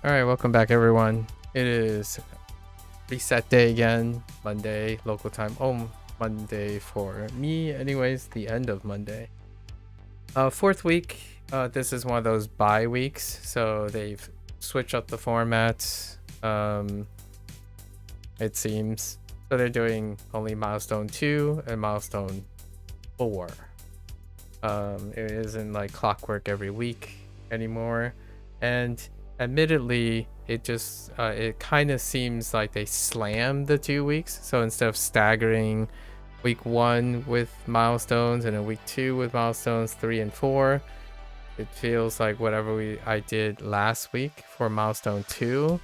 Alright, welcome back everyone. It is reset day again, Monday, local time. Oh, Monday for me anyways, the end of Monday. Fourth week, this is one of those bye weeks, so they've switched up the format, it seems. So they're doing only milestone 2 and milestone 4. It isn't like clockwork every week anymore, and admittedly it kind of seems like they slammed the 2 weeks. So instead of staggering week 1 with milestones and then week 2 with milestones 3 and 4, it feels like whatever I did last week for milestone 2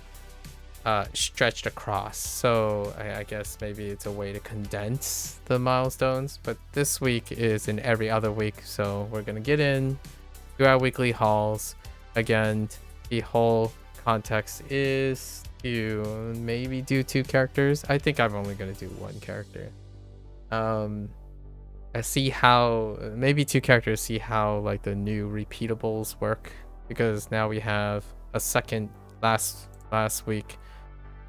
stretched across. So I guess maybe it's a way to condense the milestones, but this week is in every other week, so we're gonna get in, do our weekly hauls. Again, the whole context is to maybe do 2 characters. I think I'm only gonna do 1 character. I see how maybe 2 characters, see how like the new repeatables work, because now we have a second. Last week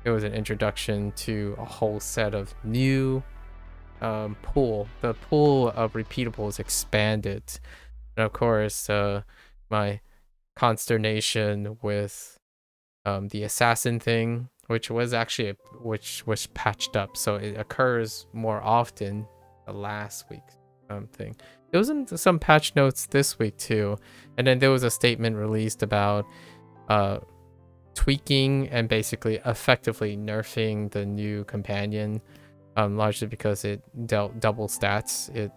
it was an introduction to a whole set of new pool. The pool of repeatables expanded, and of course my consternation with the assassin thing, which was patched up, so it occurs more often. The last week's thing, there was some patch notes this week too, and then there was a statement released about tweaking and basically effectively nerfing the new companion, largely because it dealt double stats. It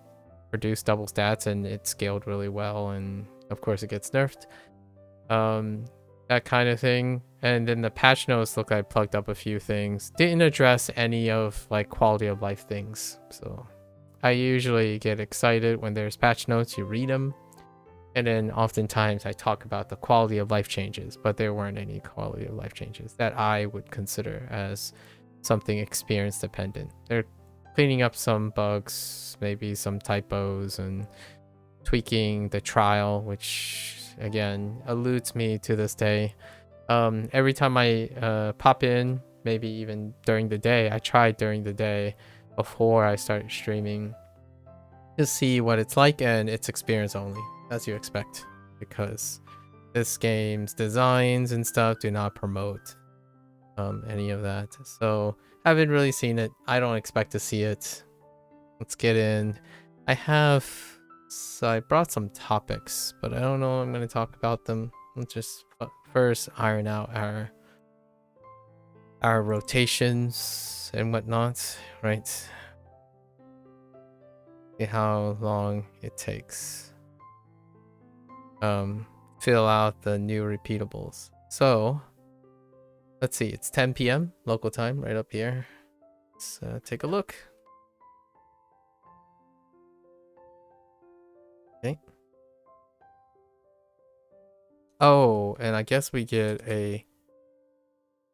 produced double stats and it scaled really well, and of course it gets nerfed. That kind of thing. And then the patch notes look like plugged up a few things, didn't address any of like quality of life things. So I usually get excited when there's patch notes, you read them, and then oftentimes I talk about the quality of life changes, but there weren't any quality of life changes that I would consider as something experience dependent. They're cleaning up some bugs, maybe some typos, and tweaking the trial, which again eludes me to this day. Every time I pop in, maybe even during the day, I tried during the day before I start streaming to see what it's like, and it's experience only, as you expect, because this game's designs and stuff do not promote any of that. So haven't really seen it. I don't expect to see it. Let's get in. I brought some topics, but I don't know if I'm going to talk about them. Let's just first iron out our rotations and whatnot, right? See how long it takes. Fill out the new repeatables. So let's see, it's 10 p.m. local time right up here. Let's take a look. Okay. Oh, and I guess we get a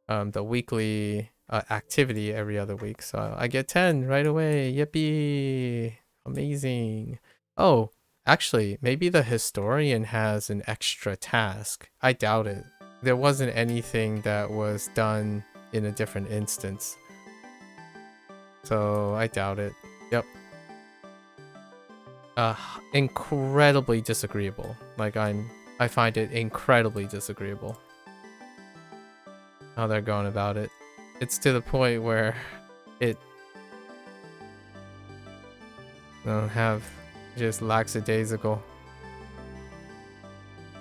the weekly activity every other week. So I get 10 right away. Yippee! Amazing. Oh, actually, maybe the historian has an extra task. I doubt it. There wasn't anything that was done in a different instance, so I doubt it. Yep. Incredibly disagreeable. Like I find it incredibly disagreeable how they're going about it. It's to the point where it don't have just lackadaisical.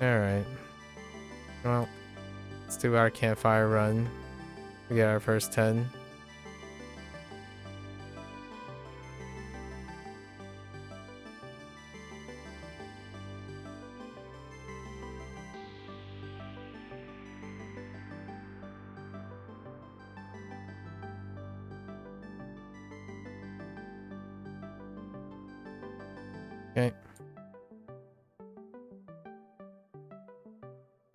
Alright. Well, let's do our campfire run. We get our first 10. Okay.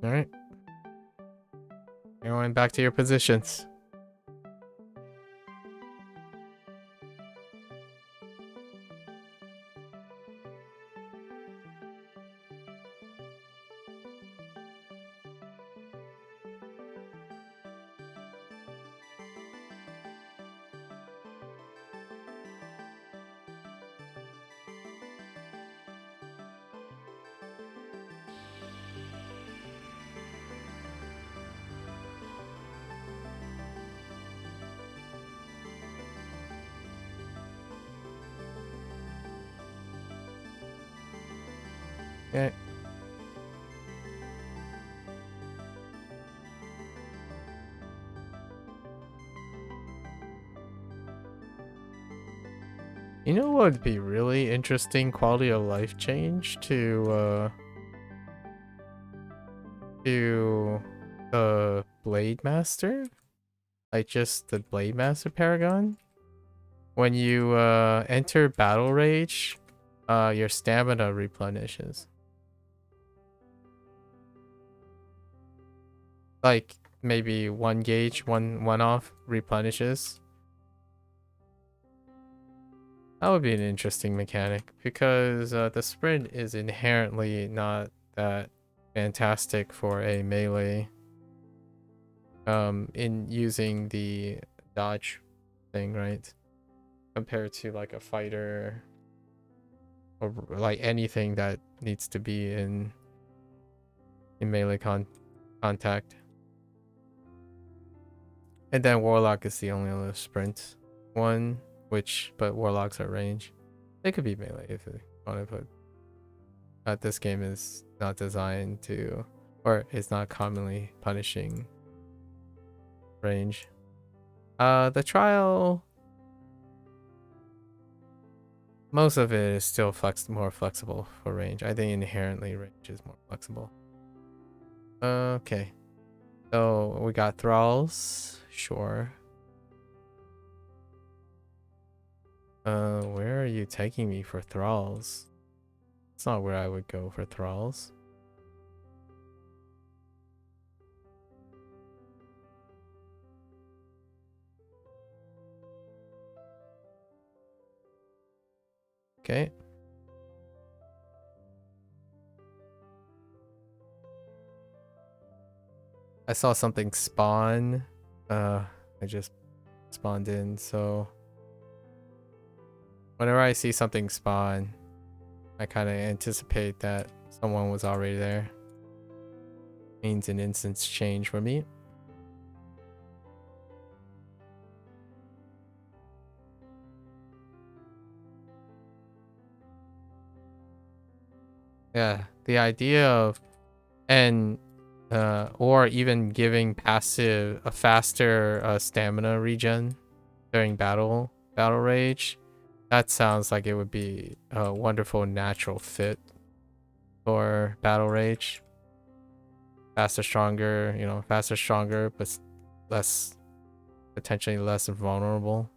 Alright. Everyone back to your positions. Okay. You know what would be really interesting quality of life change to the Blade Master? Like just the Blade Master Paragon? When you enter Battle Rage, your stamina replenishes. Like maybe 1 gauge, one off replenishes. That would be an interesting mechanic because the sprint is inherently not that fantastic for a melee. In using the dodge thing, right? Compared to like a fighter or like anything that needs to be in melee contact. And then Warlock is the only other sprint one, but Warlocks are range. They could be melee if you want to put. This game is not designed to, or is not commonly punishing range. The trial, most of it is still more flexible for range. I think inherently range is more flexible. Okay. So we got thralls, sure. Where are you taking me for thralls? It's not where I would go for thralls. Okay. I saw something spawn. I just spawned in, so whenever I see something spawn, I kind of anticipate that someone was already there. Means an instance change for me. Yeah, the idea of or even giving passive a faster stamina regen during battle rage. That sounds like it would be a wonderful natural fit for battle rage. Faster, stronger, faster, stronger, but potentially less vulnerable.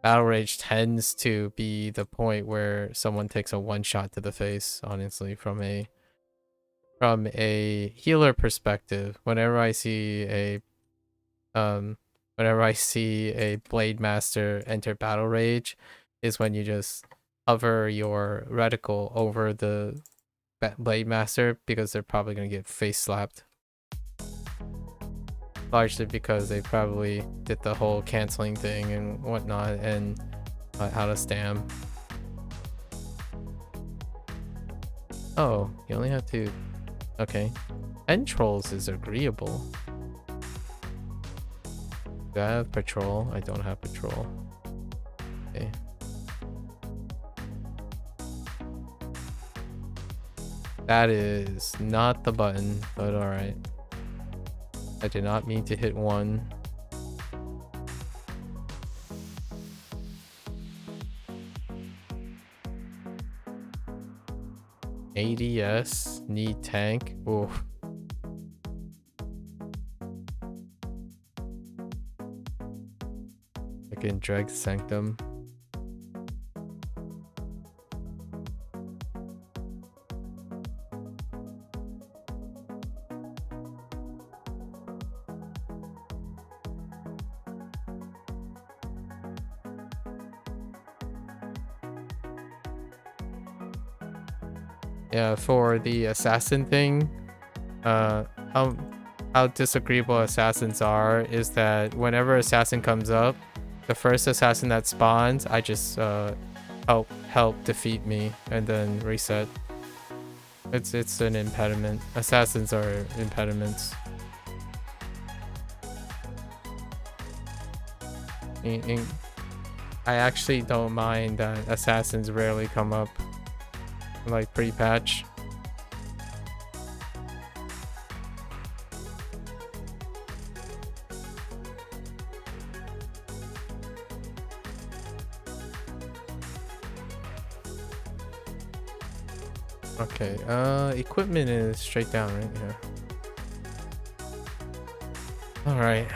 Battle rage tends to be the point where someone takes a one shot to the face, honestly, from a healer perspective. Whenever I see a Blade Master enter battle rage, is when you just hover your reticle over the Blade Master because they're probably gonna get face slapped. Largely because they probably did the whole canceling thing and whatnot and out of stam. Oh, you only have to. Okay. End trolls is agreeable. Do I have patrol? I don't have patrol. Okay. That is not the button, but alright. I did not mean to hit one. ADS, need tank. Ooh. I can drag sanctum. Yeah, for the assassin thing, how disagreeable assassins are is that whenever assassin comes up, the first assassin that spawns, I just help defeat me and then reset. It's an impediment. Assassins are impediments. I actually don't mind that assassins rarely come up. like pre-patch. Okay, equipment is straight down right here. All right.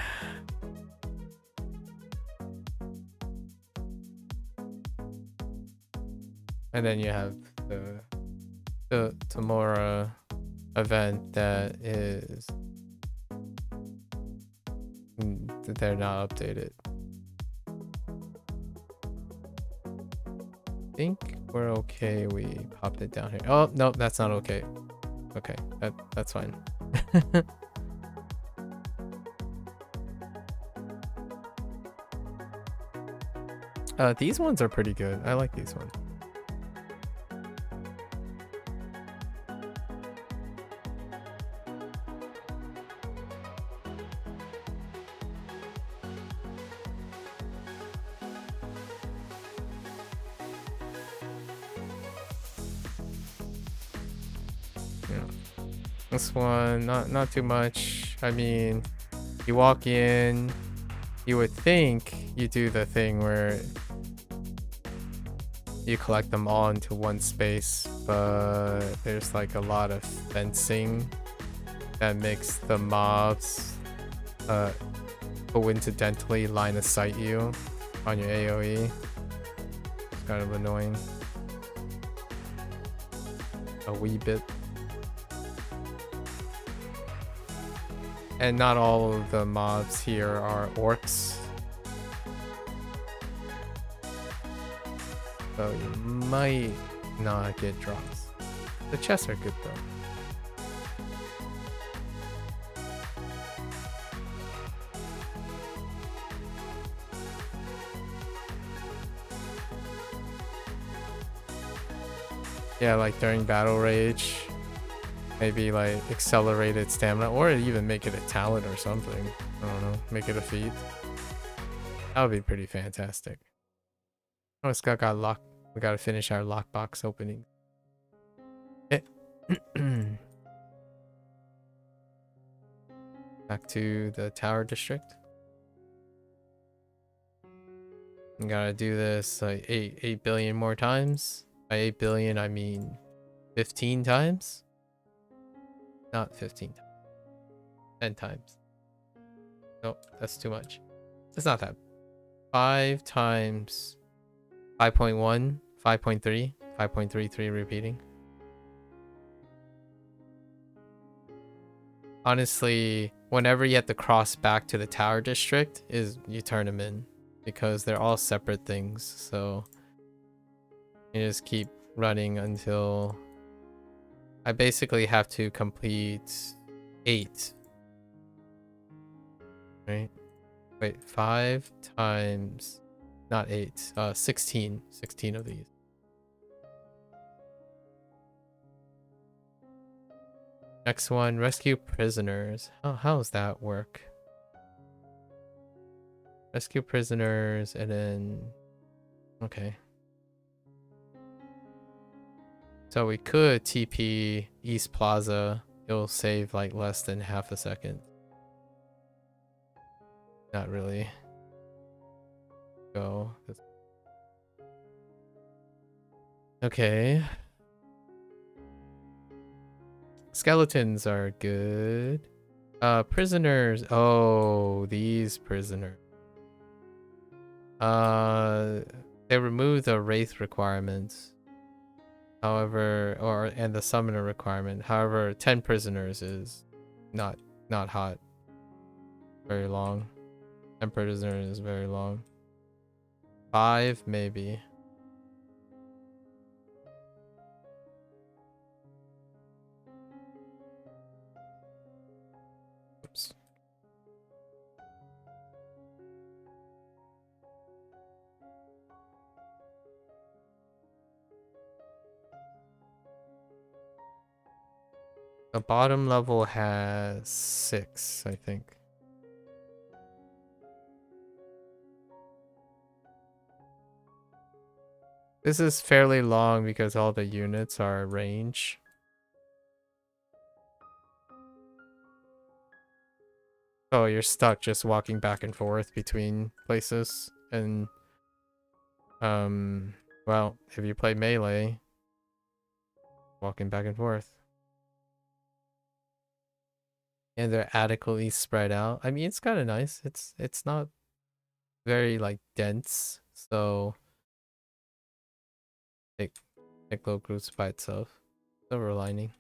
And then you have the Tamora event that is they're not updated. I think we're okay. We popped it down here. Oh no, that's not okay. Okay, that's fine. These ones are pretty good. I like these ones. Yeah. This one, not too much. I mean, you walk in, you would think you do the thing where you collect them all into one space, but there's like a lot of fencing that makes the mobs coincidentally line of sight you on your AoE. It's kind of annoying. A wee bit. And not all of the mobs here are orcs. So you might not get drops. The chests are good though. Yeah, like during battle rage, maybe like accelerated stamina, or even make it a talent or something. I don't know, make it a feat. That would be pretty fantastic. Oh, it's got locked. We gotta finish our lockbox opening. Back to the tower district. We gotta do this like 8 billion more times. By 8 billion, I mean 15 times. Not 15 times. 10 times. Nope, that's too much. It's not that. 5 times 5.1, 5.3, 5.33 repeating. Honestly, whenever you have to cross back to the tower district, you turn them in because they're all separate things. So you just keep running until I basically have to complete 8. Right? Wait, 5 times, not 8, 16 of these. Next one, rescue prisoners. How does that work? Rescue prisoners and then, okay. So we could TP East Plaza. It'll save like less than half a second. Not really. Go. Okay. Skeletons are good. Prisoners. Oh, these prisoners. They remove the wraith requirements. However, and the summoner requirement. However, 10 prisoners is not hot. Very long. 10 prisoners is very long. 5 maybe. Oops. The bottom level has 6, I think. This is fairly long because all the units are range. Oh, you're stuck just walking back and forth between places. And, well, if you play melee, walking back and forth. And they're adequately spread out. I mean, it's kind of nice. It's not very, like, dense. So, take little groups by itself. Silver lining.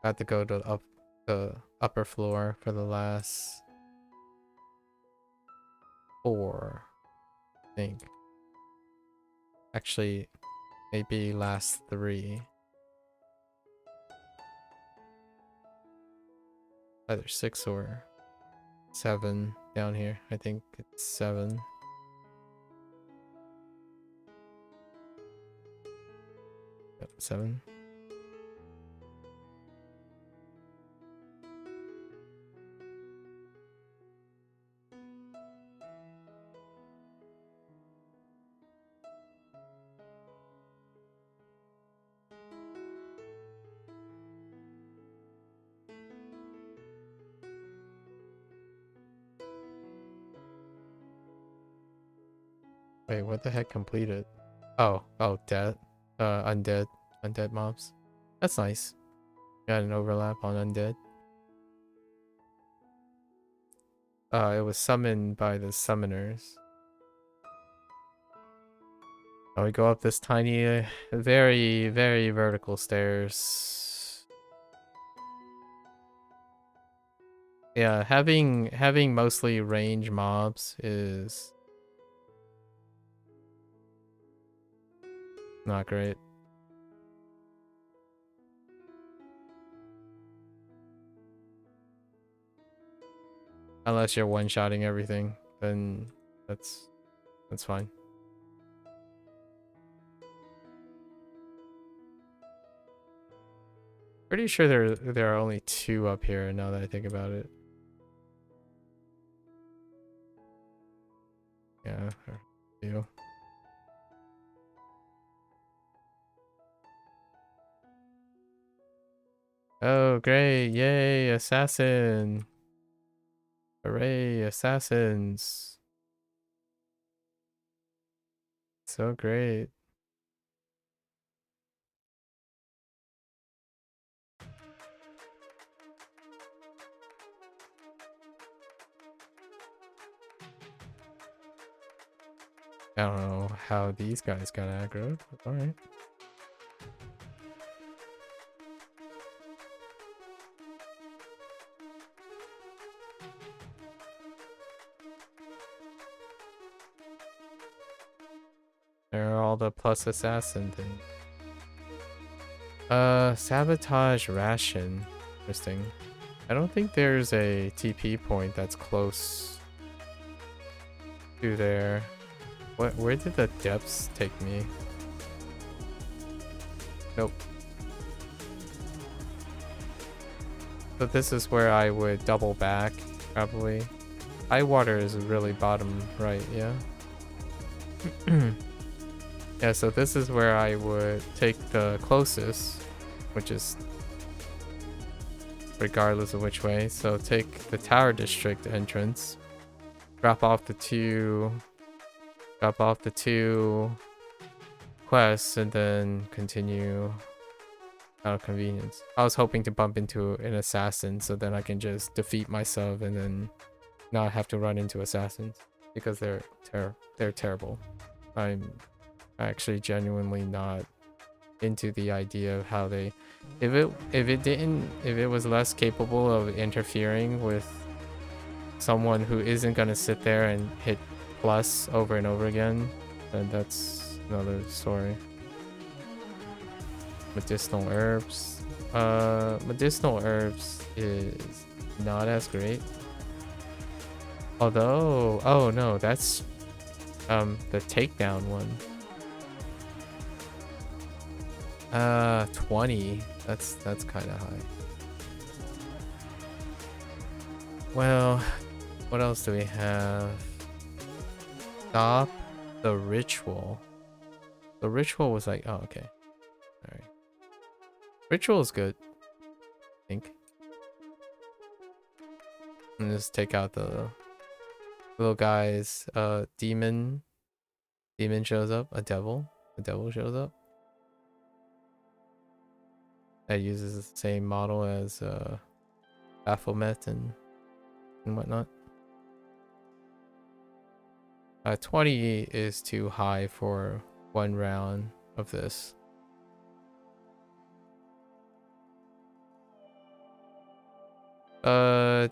Got to go to the upper floor for the last 4, I think. Actually, maybe last 3. Either 6 or 7 down here. I think it's 7. Yep, 7. Wait, what the heck completed? Oh, dead. Undead. Undead mobs. That's nice. Got an overlap on undead. It was summoned by the summoners. Oh, we go up this tiny, very, very vertical stairs. Yeah, having mostly range mobs is not great. Unless you're one-shotting everything, then that's fine. Pretty sure there are only 2 up here now that I think about it. Yeah, or 2. Oh, great. Yay, assassin. Hooray, assassins. So great. I don't know how these guys got aggro. Alright. There are all the plus assassin things. Sabotage ration. Interesting. I don't think there's a TP point that's close to there. Where did the depths take me? Nope. But this is where I would double back, probably. High water is really bottom right, yeah? Yeah, so this is where I would take the closest, which is regardless of which way. So take the Tower District entrance, drop off the two quests, and then continue out of convenience. I was hoping to bump into an assassin so then I can just defeat myself and then not have to run into assassins because they're terrible. I'm actually genuinely not into the idea of how they if it was less capable of interfering with someone who isn't gonna sit there and hit plus over and over again, then that's another story. Medicinal herbs. Medicinal herbs is not as great. Although, oh no, that's the takedown one. 20. That's kind of high. Well, what else do we have? Stop the ritual. The ritual was like, oh, okay. All right. Ritual is good, I think. And just take out the little guys. Demon shows up. A devil shows up. That uses the same model as Baphomet and whatnot. 20 is too high for one round of this.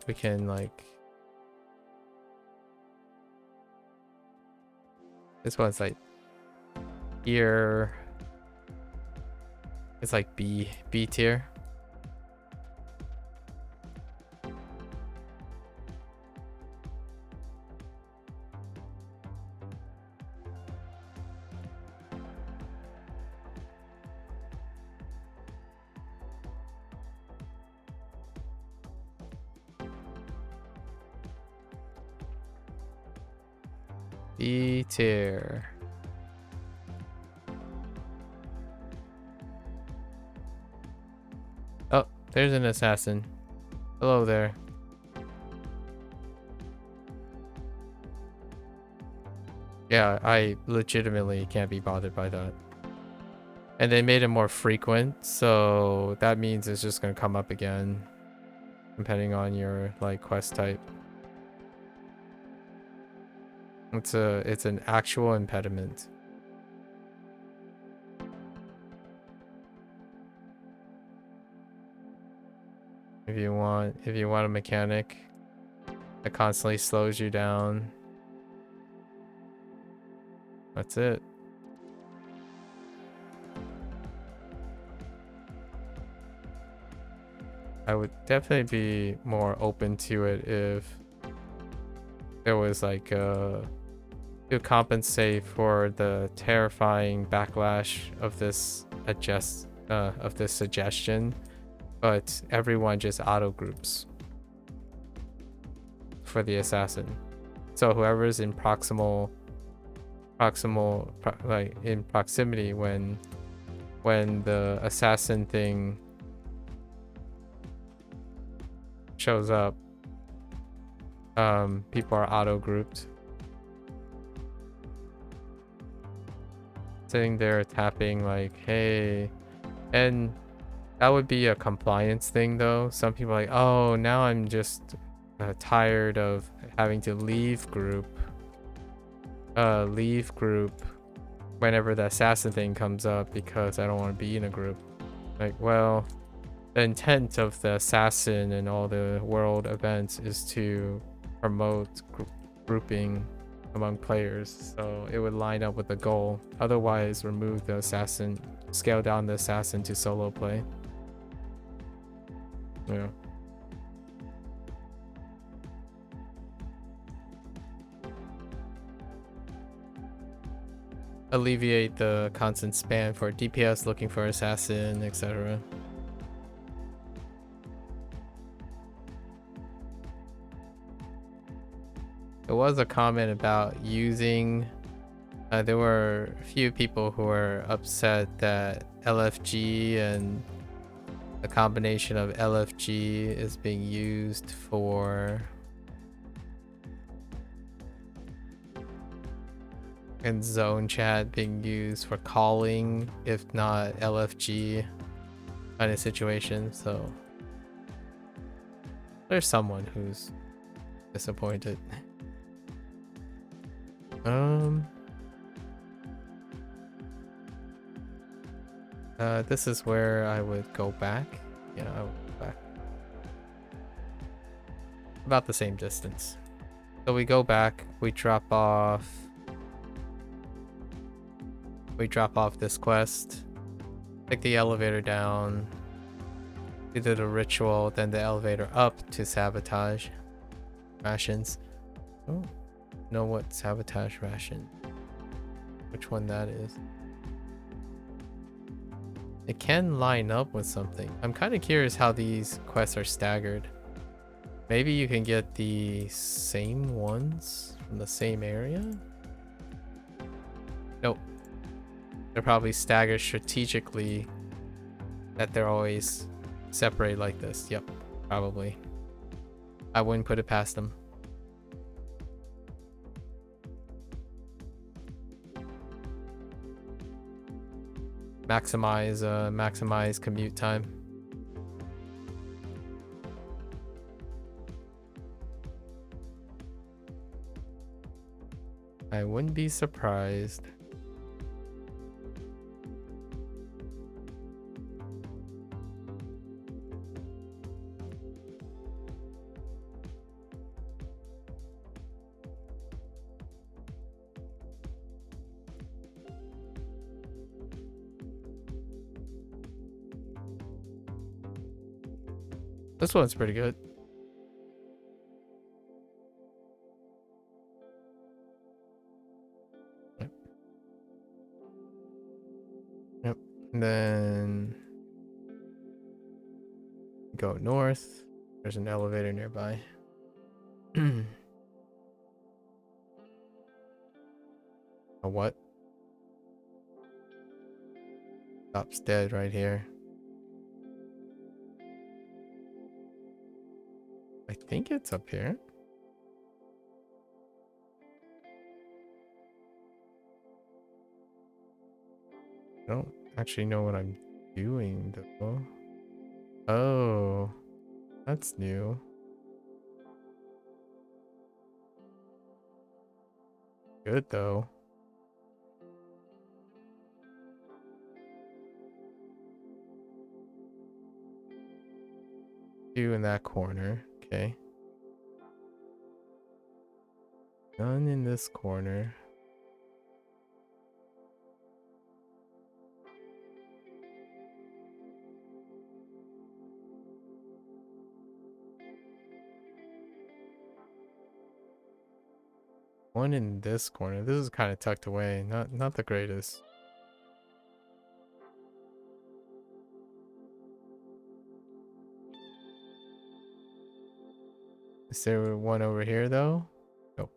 We can like, this one's like here. It's like B tier. B tier. Oh, there's an assassin. Hello there. Yeah, I legitimately can't be bothered by that. And they made it more frequent, so that means it's just gonna come up again, depending on your like quest type. It's an actual impediment. If you want a mechanic that constantly slows you down, that's it. I would definitely be more open to it if there was like to compensate for the terrifying backlash of this suggestion, but everyone just auto groups for the assassin. So whoever's in like in proximity when the assassin thing shows up, people are auto grouped. Sitting there tapping like, hey, and that would be a compliance thing though. Some people are like, oh, now I'm just tired of having to leave group whenever the assassin thing comes up because I don't want to be in a group. Like, well, the intent of the assassin and all the world events is to promote grouping among players, so it would line up with the goal. Otherwise, remove the assassin, scale down the assassin to solo play. Yeah. Alleviate the constant spam for DPS looking for assassin, etc. There was a comment about using there were a few people who were upset that LFG and a combination of LFG is being used for and zone chat being used for calling, if not LFG kind of situation. So there's someone who's disappointed. This is where I would go back. Yeah, I would go back. About the same distance. So we go back, we drop off this quest, take the elevator down, we did a ritual, then the elevator up to sabotage rations. Oh, know what sabotage ration? Which one that is? It can line up with something. I'm kind of curious how these quests are staggered. Maybe you can get the same ones from the same area? Nope. They're probably staggered strategically, that they're always separated like this. Yep, probably. I wouldn't put it past them. Maximize commute time. I wouldn't be surprised. This one's pretty good. Yep. And then go north. There's an elevator nearby. A what? Stops dead right here. I think it's up here. I don't actually know what I'm doing though. Oh, that's new. Good though. Two in that corner. Okay. None in this corner. One in this corner. This is kind of tucked away. Not the greatest. Is there one over here though? Nope.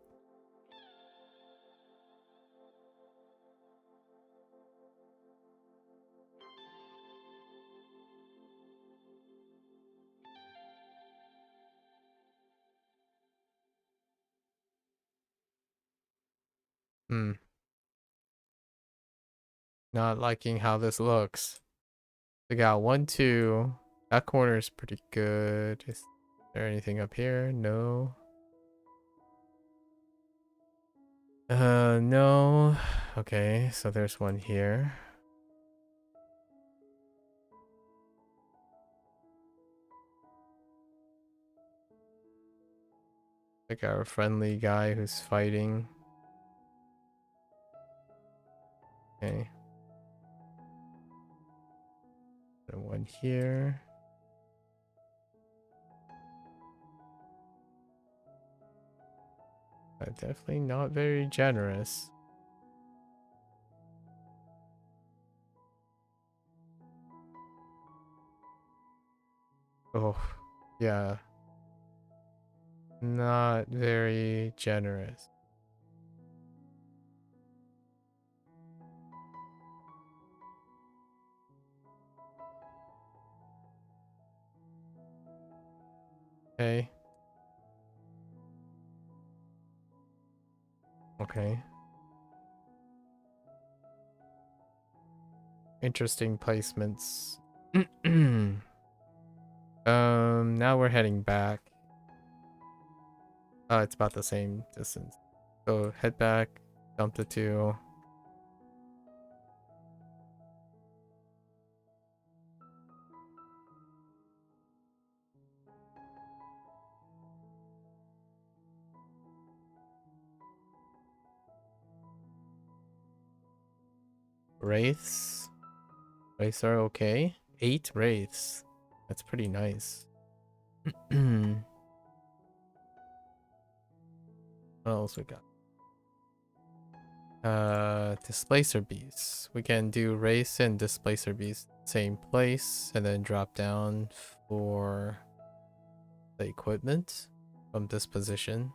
Hmm. Not liking how this looks. We got 1, 2. That corner is pretty good. Is there anything up here? No. No. Okay, so there's one here. Like our friendly guy who's fighting. Okay. And one here. Definitely not very generous. Oh, yeah. Not very generous. Okay. Okay. Interesting placements. Now we're heading back. It's about the same distance. So head back, dump the 2. Wraiths. Wraiths are okay. 8 wraiths. That's pretty nice. What else we got? Displacer bees. We can do race and displacer bees same place and then drop down for the equipment from this position.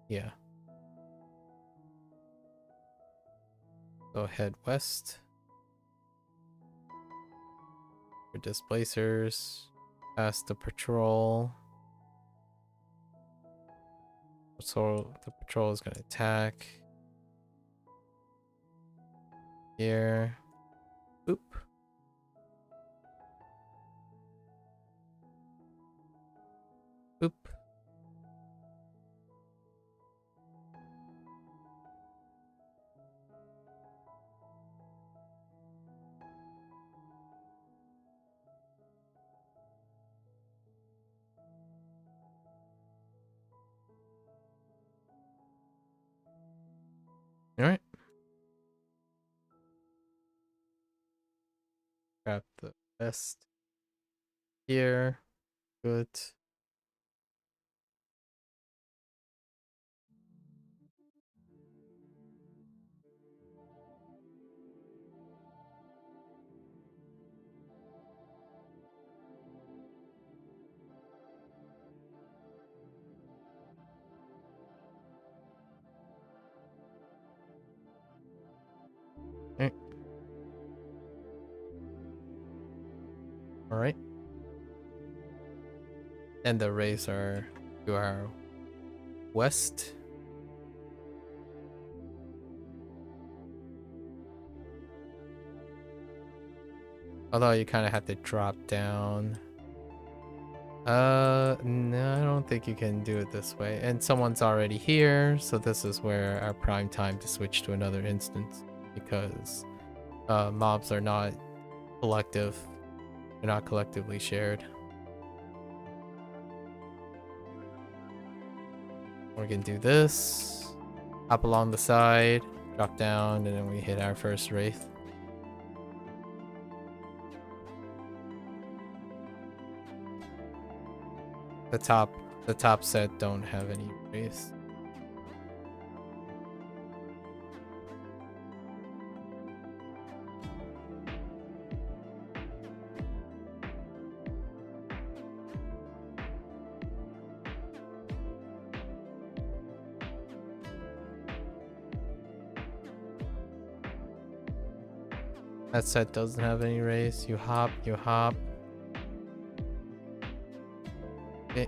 Yeah. So head west for displacers, past the patrol. So the patrol is gonna attack here. Oop. Oop. All right. Grab the vest here. Good. Okay. All right. And the rays are to our west. Although you kind of have to drop down. No, I don't think you can do it this way. And someone's already here, so this is where our prime time to switch to another instance because mobs are not collective. They're not collectively shared. We can do this, hop along the side, drop down, and then we hit our first wraith. The top set don't have any wraiths. That set doesn't have any race. You hop, you hop. Okay.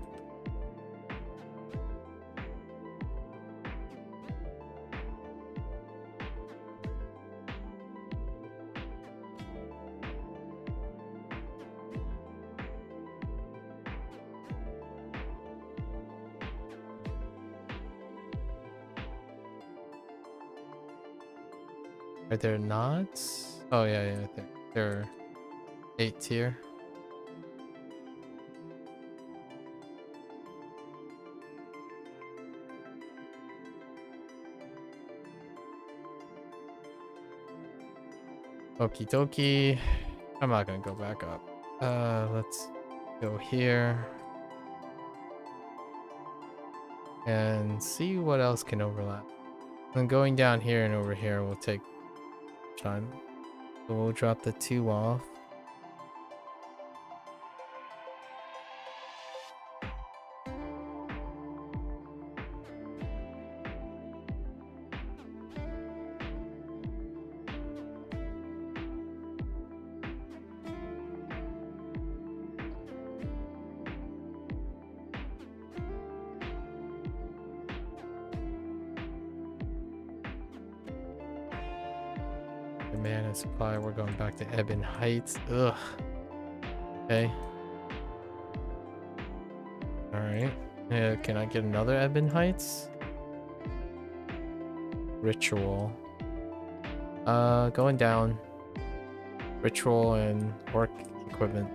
Are there not? Oh yeah, they're 8 tier. Okie dokie. I'm not gonna go back up. Let's go here and see what else can overlap. And going down here and over here will take time. So we'll drop the 2 off. Mana supply, we're going back to Ebon Heights. Ugh. Okay. Alright. Yeah, can I get another Ebon Heights? Ritual. Going down. Ritual and work equipment.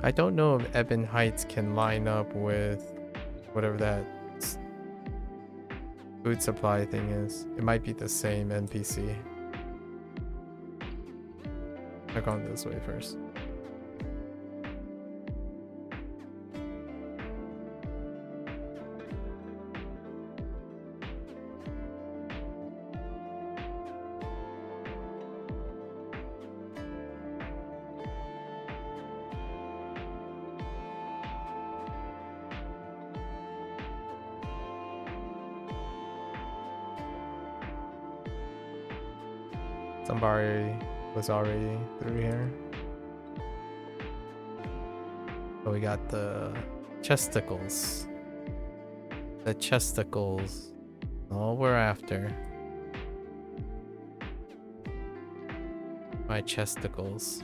I don't know if Ebon Heights can line up with whatever that food supply thing is. It might be the same NPC. I'm going this way first. Somebody was already through here. So we got the chesticles. The chesticles. All we're after. My chesticles.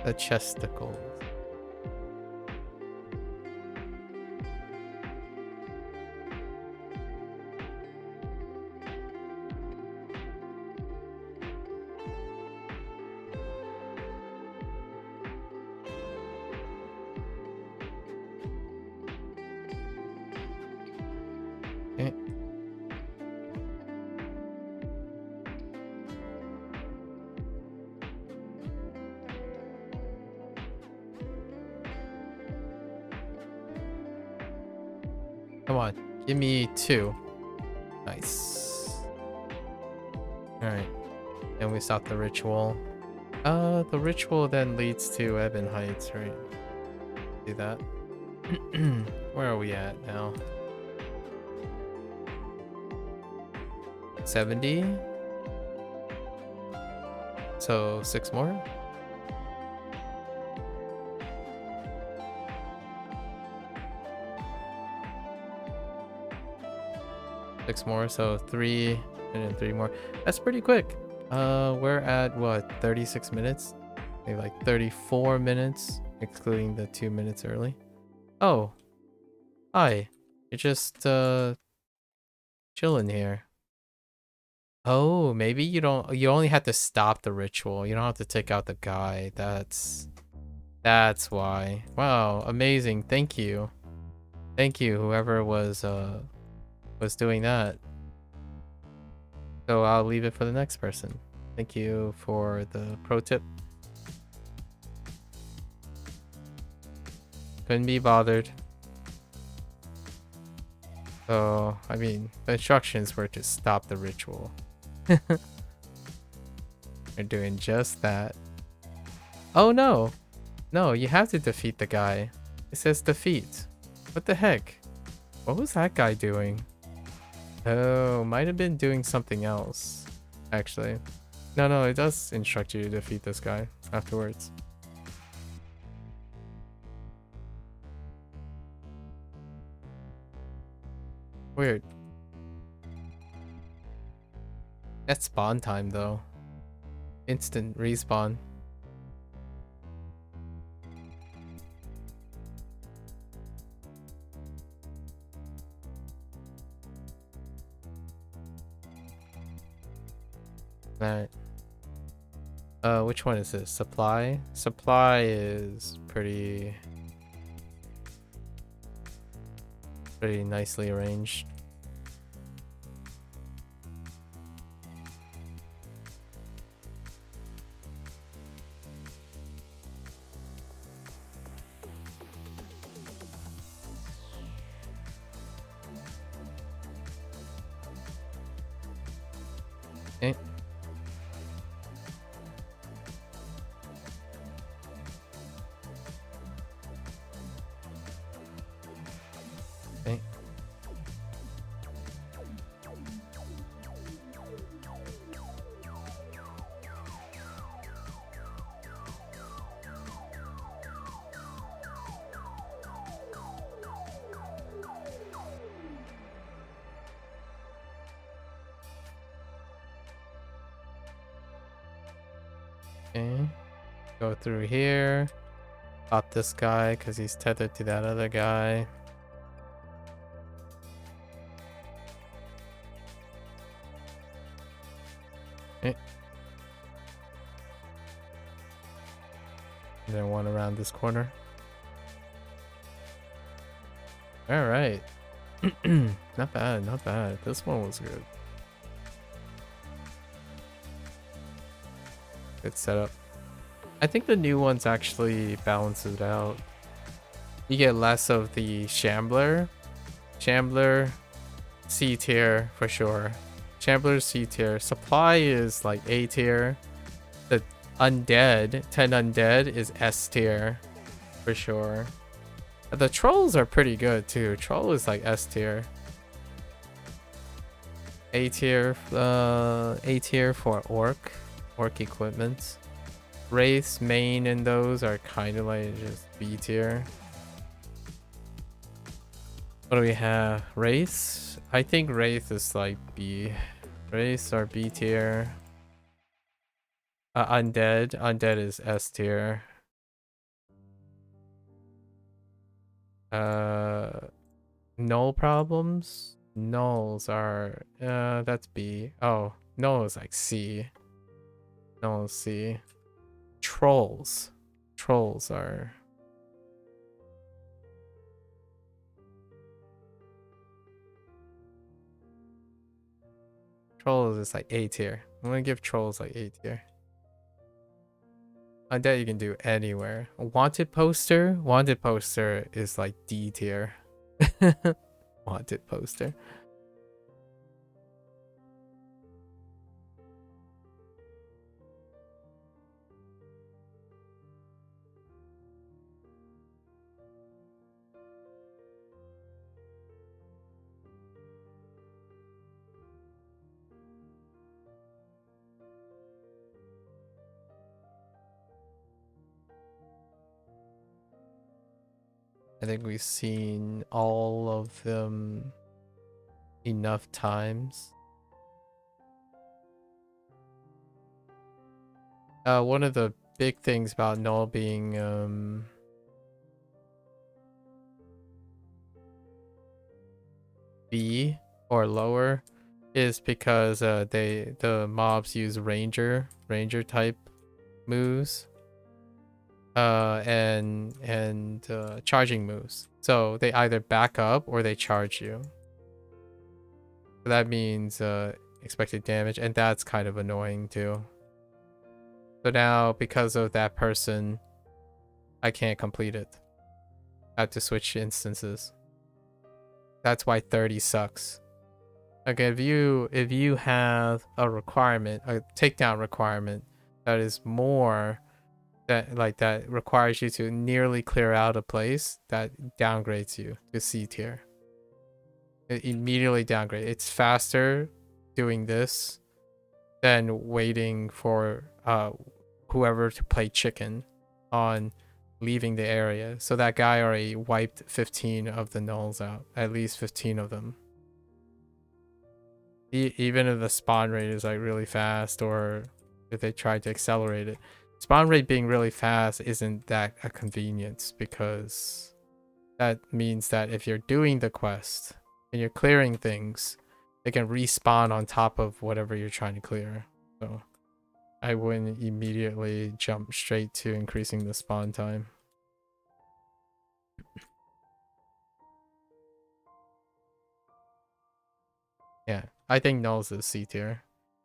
The chesticles. Okay. Come on, give me 2. Nice. Alright. And we stop the ritual. The ritual then leads to Ebon Heights, right? Do that. Where are we at now? 70? So 6 more? Six more, so 3 and then 3 more. That's pretty quick. We're at what, 36 minutes? Maybe like 34 minutes, excluding the 2 minutes early. Oh, hi. You're just chilling here. Oh, maybe you only have to stop the ritual. You don't have to take out the guy. That's why. Wow, amazing. Thank you. Thank you, whoever was doing that. So I'll leave it for the next person. Thank you for the pro tip. Couldn't be bothered. So, I mean, the instructions were to stop the ritual. They're doing just that. Oh no! No, you have to defeat the guy. It says defeat. What the heck? What was that guy doing? Oh, might have been doing something else, actually. No, it does instruct you to defeat this guy afterwards. Weird. That's spawn time, though. Instant respawn. Alright. Which one is this? Supply? Supply is pretty nicely arranged. Okay. Okay. Okay. Go through here. Pop this guy because he's tethered to that other guy. Okay. And then one around this corner. Alright. Not bad, not bad. This one was good. Good setup. I think the new ones actually balance it out. You get less of the Shambler. Shambler, C tier for sure. Shambler, C tier. Supply is like A tier. The Undead, 10 Undead is S tier for sure. The Trolls are pretty good too. Troll is like S tier. A tier for Orc equipment. Wraiths, main, and those are kind of like just B tier. What do we have? Wraiths? I think Wraith is like B. Wraiths are B tier. Undead is S tier. Null problems? Nulls are that's B. Oh, null is like C. Null is C. Trolls. Trolls are Trolls is like A tier. I'm gonna give Trolls like A tier. Undead you can do anywhere. Wanted poster? Wanted poster is like D tier. Wanted poster. I think we've seen all of them enough times. One of the big things about null being B or lower is because the mobs use ranger type moves. And charging moves. So they either back up or they charge you. So that means expected damage, and that's kind of annoying too. So now, because of that person, I can't complete it. I have to switch instances. That's why 30 sucks. Okay, if you have a requirement, a takedown requirement that is more that requires you to nearly clear out a place, that downgrades you to C tier. It immediately downgrade. It's faster doing this than waiting for whoever to play chicken on leaving the area. So that guy already wiped 15 of the nulls out, at least 15 of them. Even if the spawn rate is like really fast, or if they try to accelerate it. Spawn rate being really fast isn't that a convenience, because that means that if you're doing the quest and you're clearing things, they can respawn on top of whatever you're trying to clear. So I wouldn't immediately jump straight to increasing the spawn time. Yeah, I think nulls is C tier.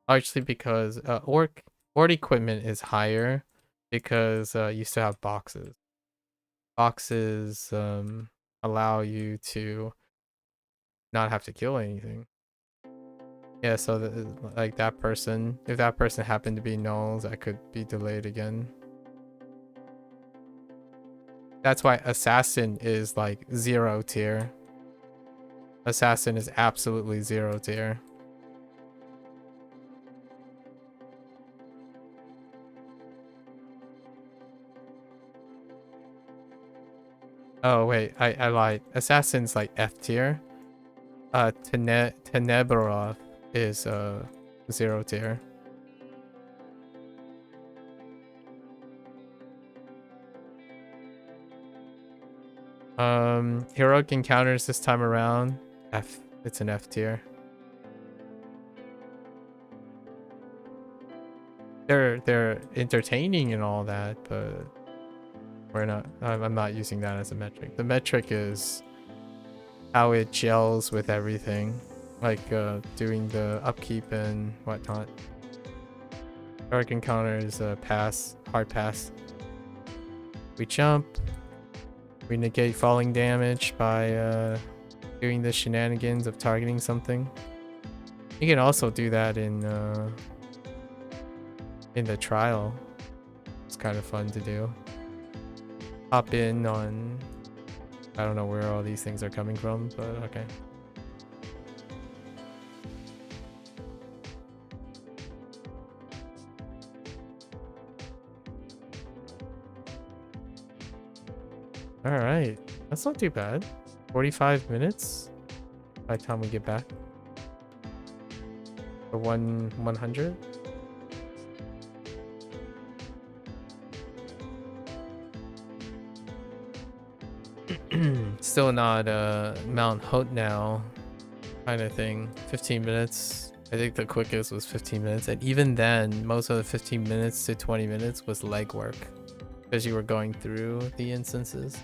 Largely because orc equipment is higher because you still have boxes. Boxes allow you to not have to kill anything. Yeah, so like that person, if that person happened to be nulls, that could be delayed again. That's why assassin is like 0 tier. Assassin is absolutely 0 tier. Oh wait, I lied. Assassin's like F tier. Tenebroth is 0 tier. Heroic encounters this time around, F. It's an F tier. They're entertaining and all that, but we're not. I'm not using that as a metric. The metric is how it gels with everything, like doing the upkeep and whatnot. Heroic encounters pass, hard pass. We jump. We negate falling damage by doing the shenanigans of targeting something. You can also do that in the trial. It's kind of fun to do. Hop in on... I don't know where all these things are coming from, but okay. Alright, that's not too bad. 45 minutes by the time we get back. For 100? Still not Mount Hope now kind of thing. 15 minutes. I think the quickest was 15 minutes. And even then, most of the 15 minutes to 20 minutes was legwork. Because you were going through the instances.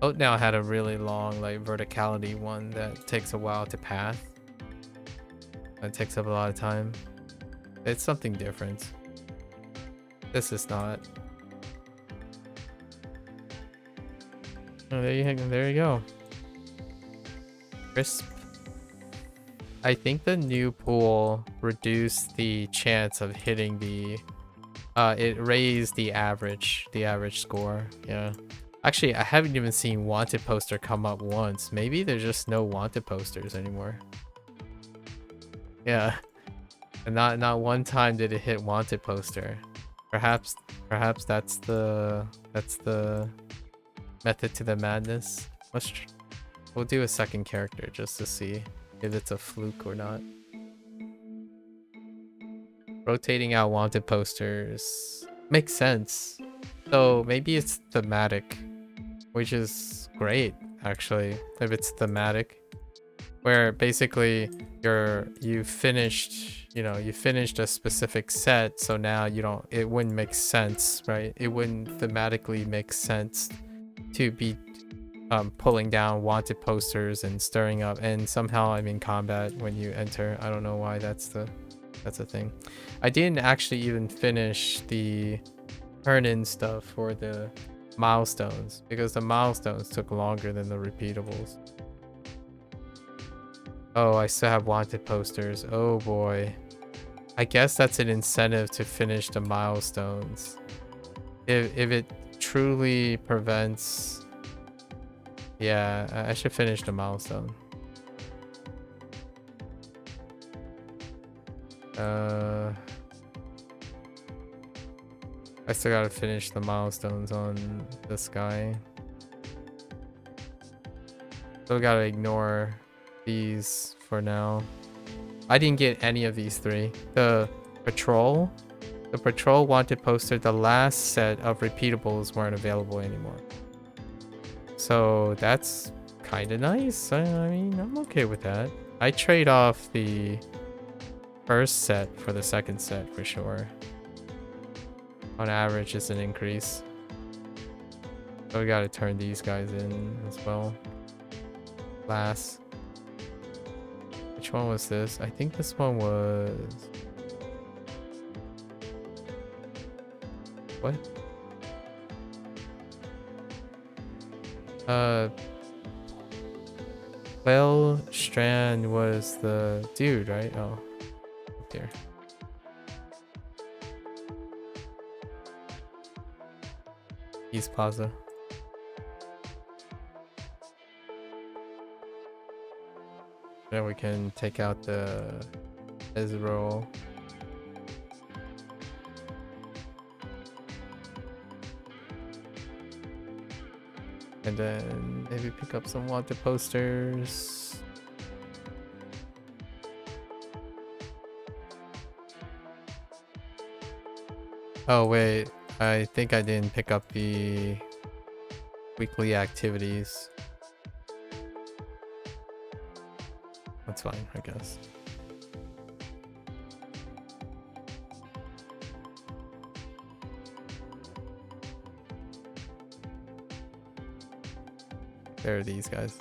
Oat now had a really long like verticality one that takes a while to path. It takes up a lot of time. It's something different. This is not. Oh, there you go. Crisp. I think the new pool reduced the chance of hitting the it raised the average score. Yeah. Actually, I haven't even seen wanted poster come up once. Maybe there's just no wanted posters anymore. Yeah. And not one time did it hit wanted poster. Perhaps that's the method to the madness. We'll do a second character just to see if it's a fluke or not. Rotating out wanted posters makes sense. So maybe it's thematic, which is great actually if it's thematic, where basically you finished a specific set, so now it wouldn't make sense, right? It wouldn't thematically make sense to be pulling down wanted posters and stirring up, and somehow I'm in combat when you enter. I don't know why that's a thing. I didn't actually even finish the turn-in stuff for the milestones because the milestones took longer than the repeatables. Oh, I still have wanted posters. Oh boy. I guess that's an incentive to finish the milestones. If it truly prevents... Yeah, I should finish the milestone. I still gotta finish the milestones on this guy. Still gotta ignore these for now. I didn't get any of these three. The patrol wanted poster, the last set of repeatables weren't available anymore. So that's kind of nice. I mean, I'm okay with that. I trade off the first set for the second set for sure. On average, it's an increase. So we gotta turn these guys in as well. Last. Which one was this? I think this one was... What? Well, Strand was the dude, right? Oh, up here. East Plaza. Then we can take out the Ezreal. And then maybe pick up some wanted posters. Oh wait, I think I didn't pick up the weekly activities. That's fine, I guess. There are these guys.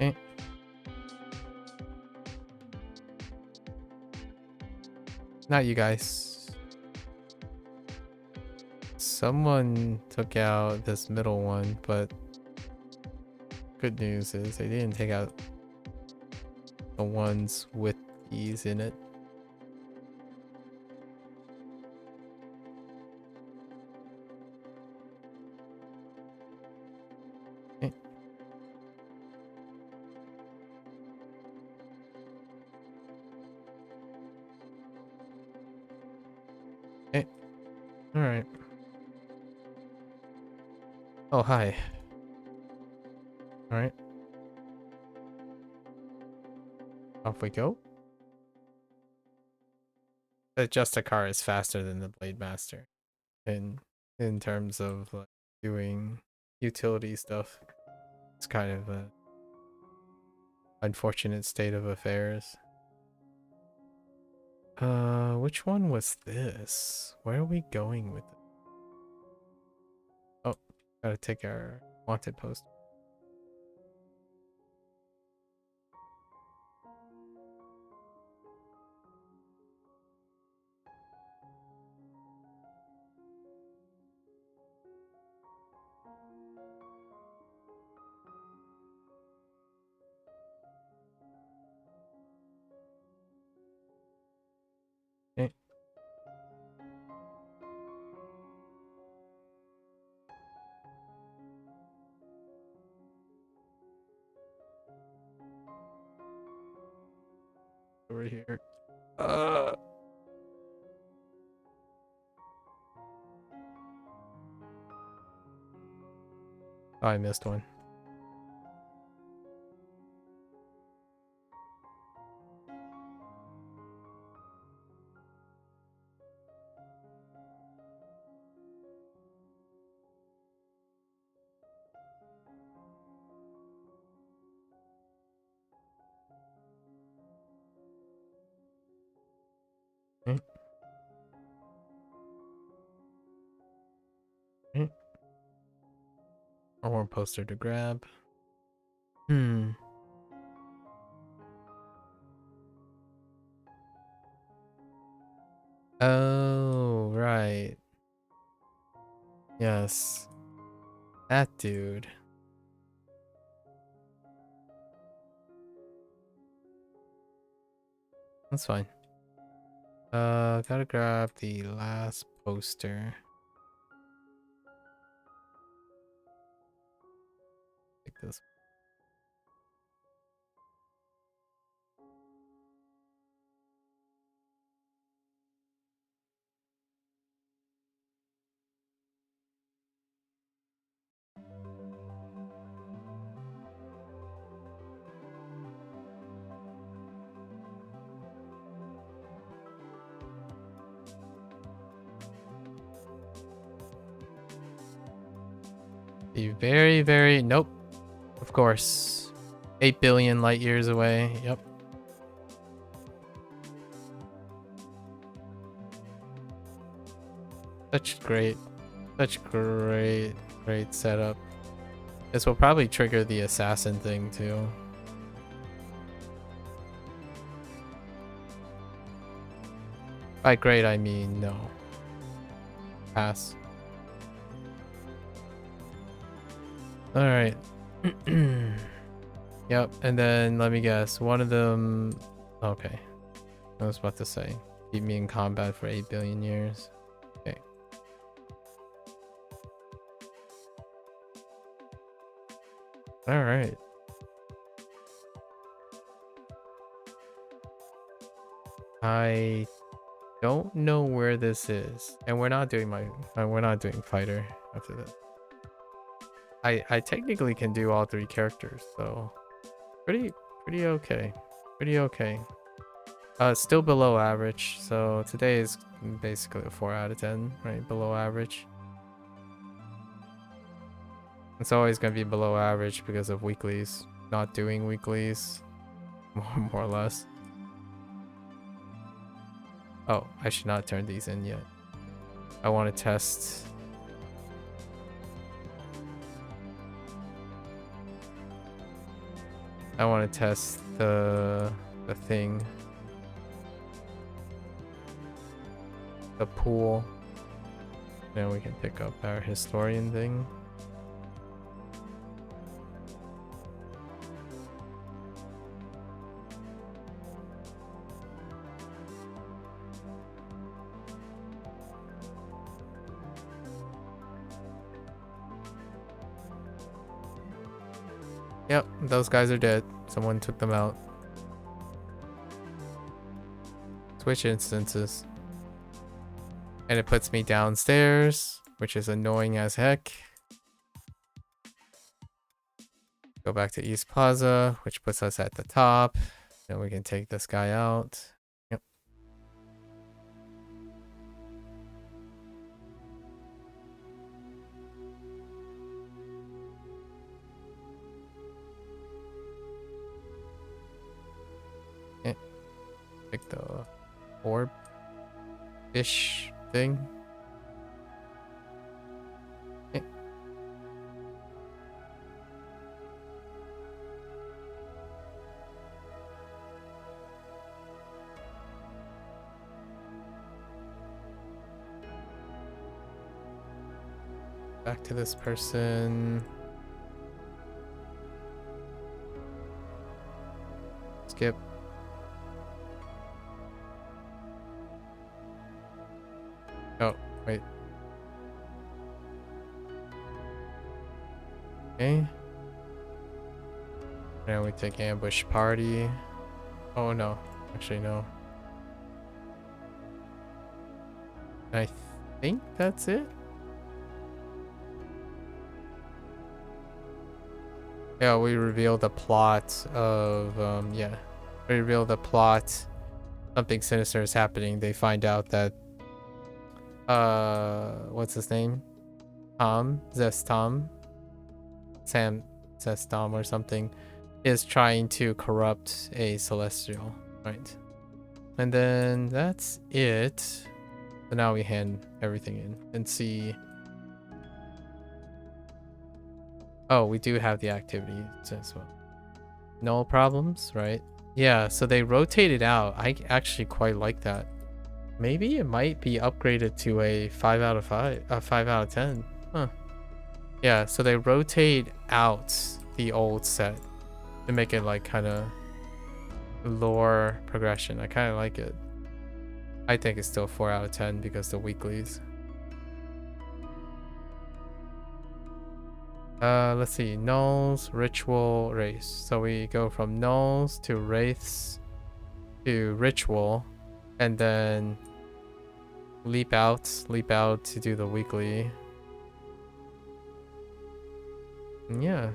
Okay. Not you guys. Someone took out this middle one, but good news is they didn't take out the ones with these in it. Okay. Okay. All right. Oh, hi. All right. Off we go. Just a car is faster than the Blade Master in terms of like doing utility stuff. It's kind of a unfortunate state of affairs. Which one was this? Where are we going with it? Oh, gotta take our wanted post. Okay. Over here. Oh, I missed one. Okay. Okay. One poster to grab. Hmm. Oh, right. Yes. That dude. That's fine. Gotta grab the last poster. Take this. Be very, very... Nope. Of course. 8 billion light years away. Yep. Such great setup. This will probably trigger the assassin thing too. By great, I mean no. Pass. Alright. Yep, and then let me guess. One of them... Okay. I was about to say. Keep me in combat for 8 billion years. Okay. Alright. I don't know where this is. And we're not doing we're not doing fighter after that. I technically can do all 3 characters, so pretty okay. Pretty okay. Still below average, so today is basically a 4 out of 10, right? Below average. It's always gonna be below average because of weeklies. Not doing weeklies. More or less. Oh, I should not turn these in yet. I want to test. I want to test the thing. The pool. Then we can pick up our historian thing. Yep, those guys are dead. Someone took them out. Switch instances. And it puts me downstairs, which is annoying as heck. Go back to East Plaza, which puts us at the top. Then we can take this guy out. Yep. Pick the orb fish thing. Back to this person. Skip. Oh, wait. Okay. Now we take ambush party. Oh no. Actually no. I think that's it. Yeah, we reveal the plot of yeah. We reveal the plot. Something sinister is happening. They find out that what's his name? Sam Zestom or something is trying to corrupt a celestial, right? And then that's it. So now we hand everything in and see. Oh, we do have the activity as well. No problems, right? Yeah, so they rotated out. I actually quite like that. Maybe it might be upgraded to a 5 out of 5, 5 out of 10. Huh. Yeah, so they rotate out the old set to make it like kind of lore progression. I kind of like it. I think it's still 4 out of 10 because the weeklies. Let's see. Nulls, ritual, race. So we go from nulls to wraiths to ritual, and then leap out to do the weekly. Yeah,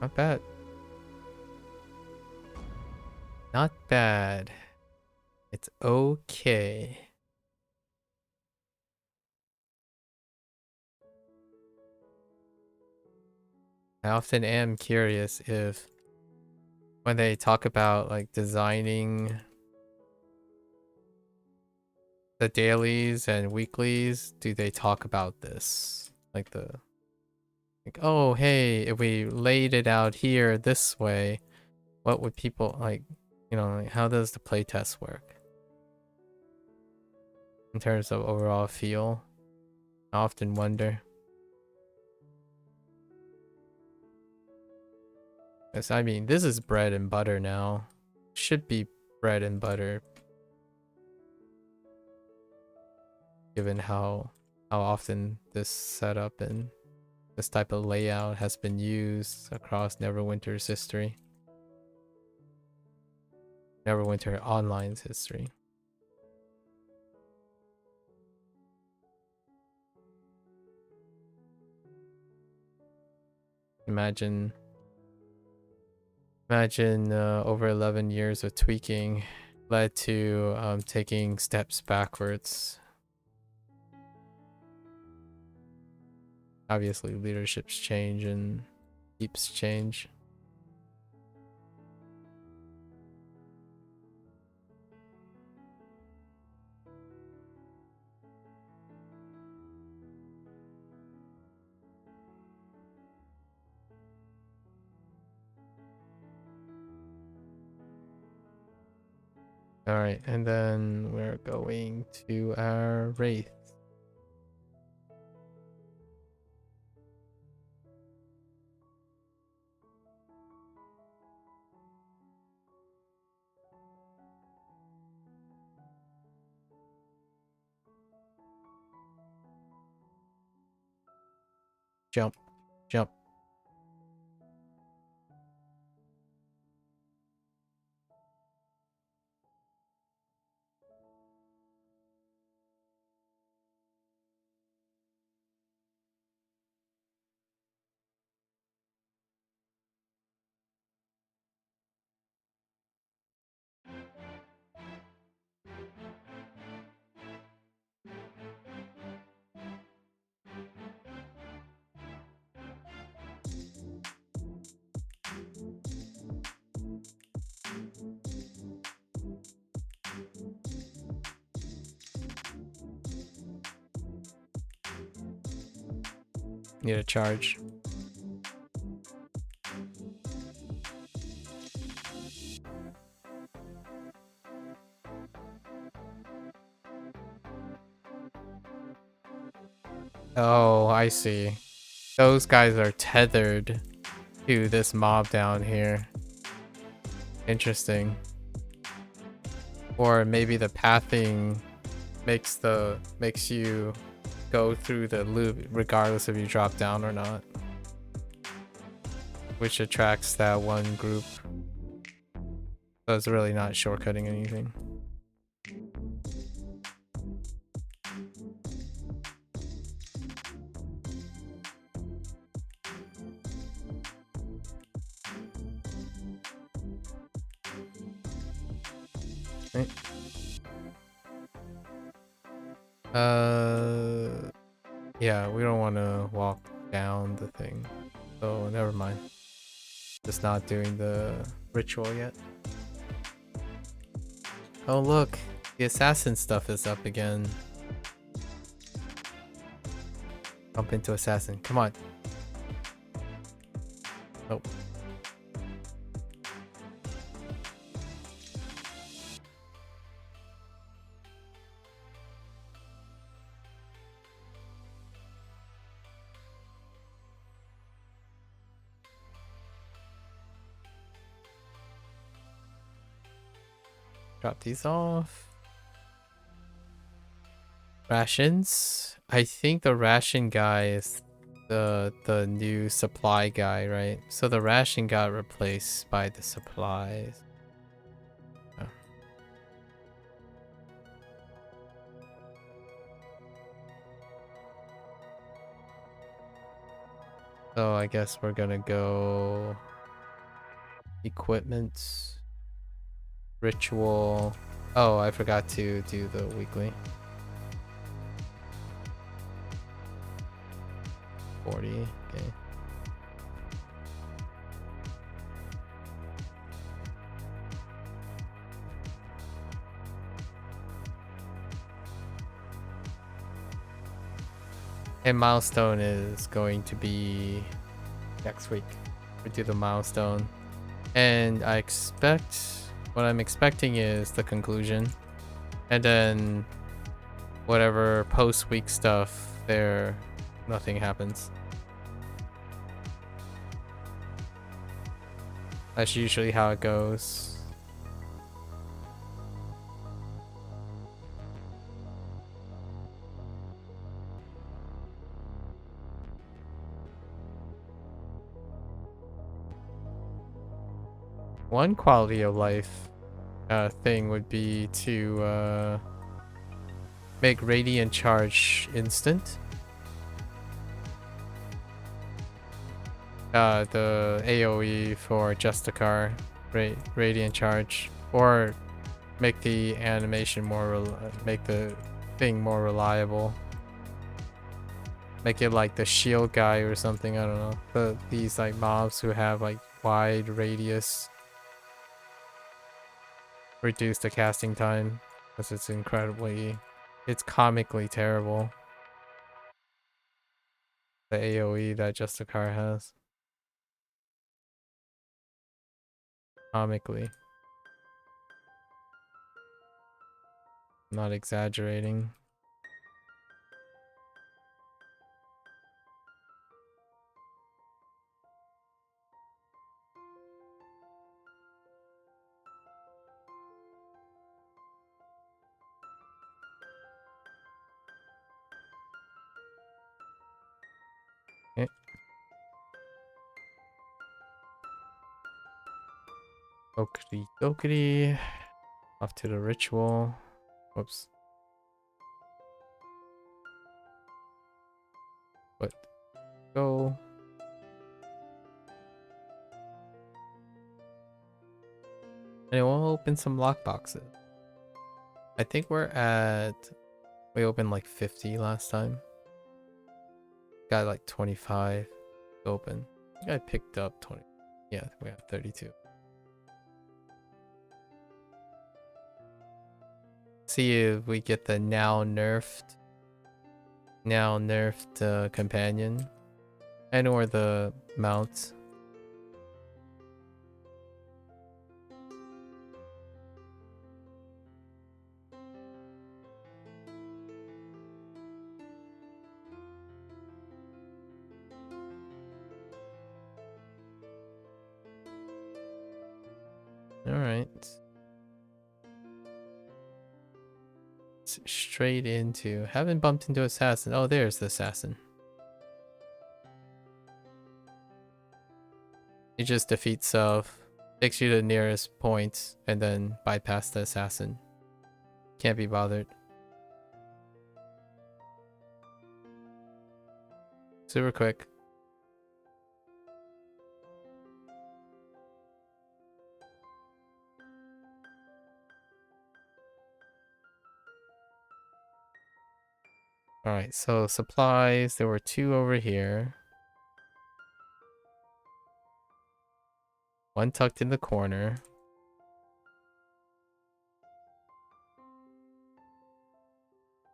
not bad. Not bad. It's okay. I often am curious if when they talk about like designing the dailies and weeklies, do they talk about this? Like oh, hey, if we laid it out here this way, what would people like, you know, like how does the playtest work? In terms of overall feel, I often wonder. Because I mean, this is bread and butter now. Should be bread and butter. Given how often this setup and this type of layout has been used across Neverwinter's history. Neverwinter Online's history. Imagine over 11 years of tweaking led to taking steps backwards. Obviously, leaderships change and keeps change. Alright, and then we're going to our Wraith. Jump, jump. Need a charge. Oh, I see. Those guys are tethered to this mob down here. Interesting. Or maybe the pathing makes you go through the loop regardless if you drop down or not. Which attracts that one group. So it's really not shortcutting anything. Right. Yeah, we don't want to walk down the thing. So never mind. Just not doing the ritual yet. Oh look, the assassin stuff is up again. Bump into assassin. Come on. Nope. Drop these off. Rations. I think the ration guy is the new supply guy, right? So the ration got replaced by the supplies. Oh. So I guess we're gonna go equipment, ritual. Oh, I forgot to do the weekly. 40, okay. And milestone is going to be next week. We do the milestone. And I expect, what I'm expecting is the conclusion. And then whatever post-week stuff there, nothing happens. That's usually how it goes. One quality of life thing would be to make radiant charge instant. The AoE for Justicar, radiant charge, or make the animation more, make the thing more reliable. Make it like the shield guy or something. I don't know. But these like mobs who have like wide radius reduce the casting time because it's comically terrible. The AoE that Justicar has. Comically. not exaggerating. Okay. Okie dokie. Off to the ritual. Whoops. But go. And we'll open some lockboxes. I think we opened like 50 last time. Got like 25 open. I think I picked up 20. Yeah, we have 32. See if we get the now nerfed companion, and or the mount. All right. Straight into, haven't bumped into assassin. Oh, there's the assassin. You just defeat self, takes you to the nearest point, and then bypass the assassin. Can't be bothered. Super quick. Alright, so supplies, there were 2 over here. 1 tucked in the corner.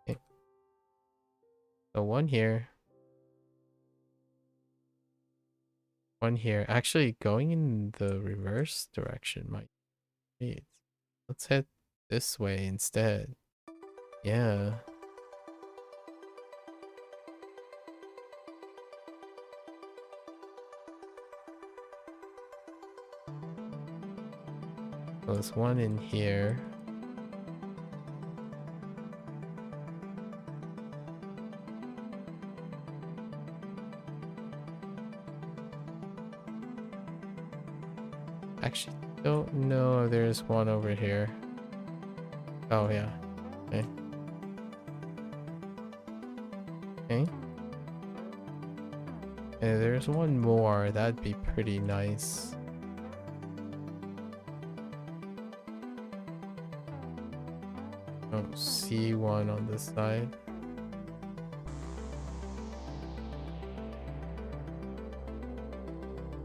Okay. So 1 here. 1 here. Actually, going in the reverse direction might be. Let's head this way instead. Yeah. So there's 1 in here. Actually, don't know. There's 1 over here. Oh, yeah. Okay. Okay. And there's 1 more. That'd be pretty nice. Don't see 1 on this side.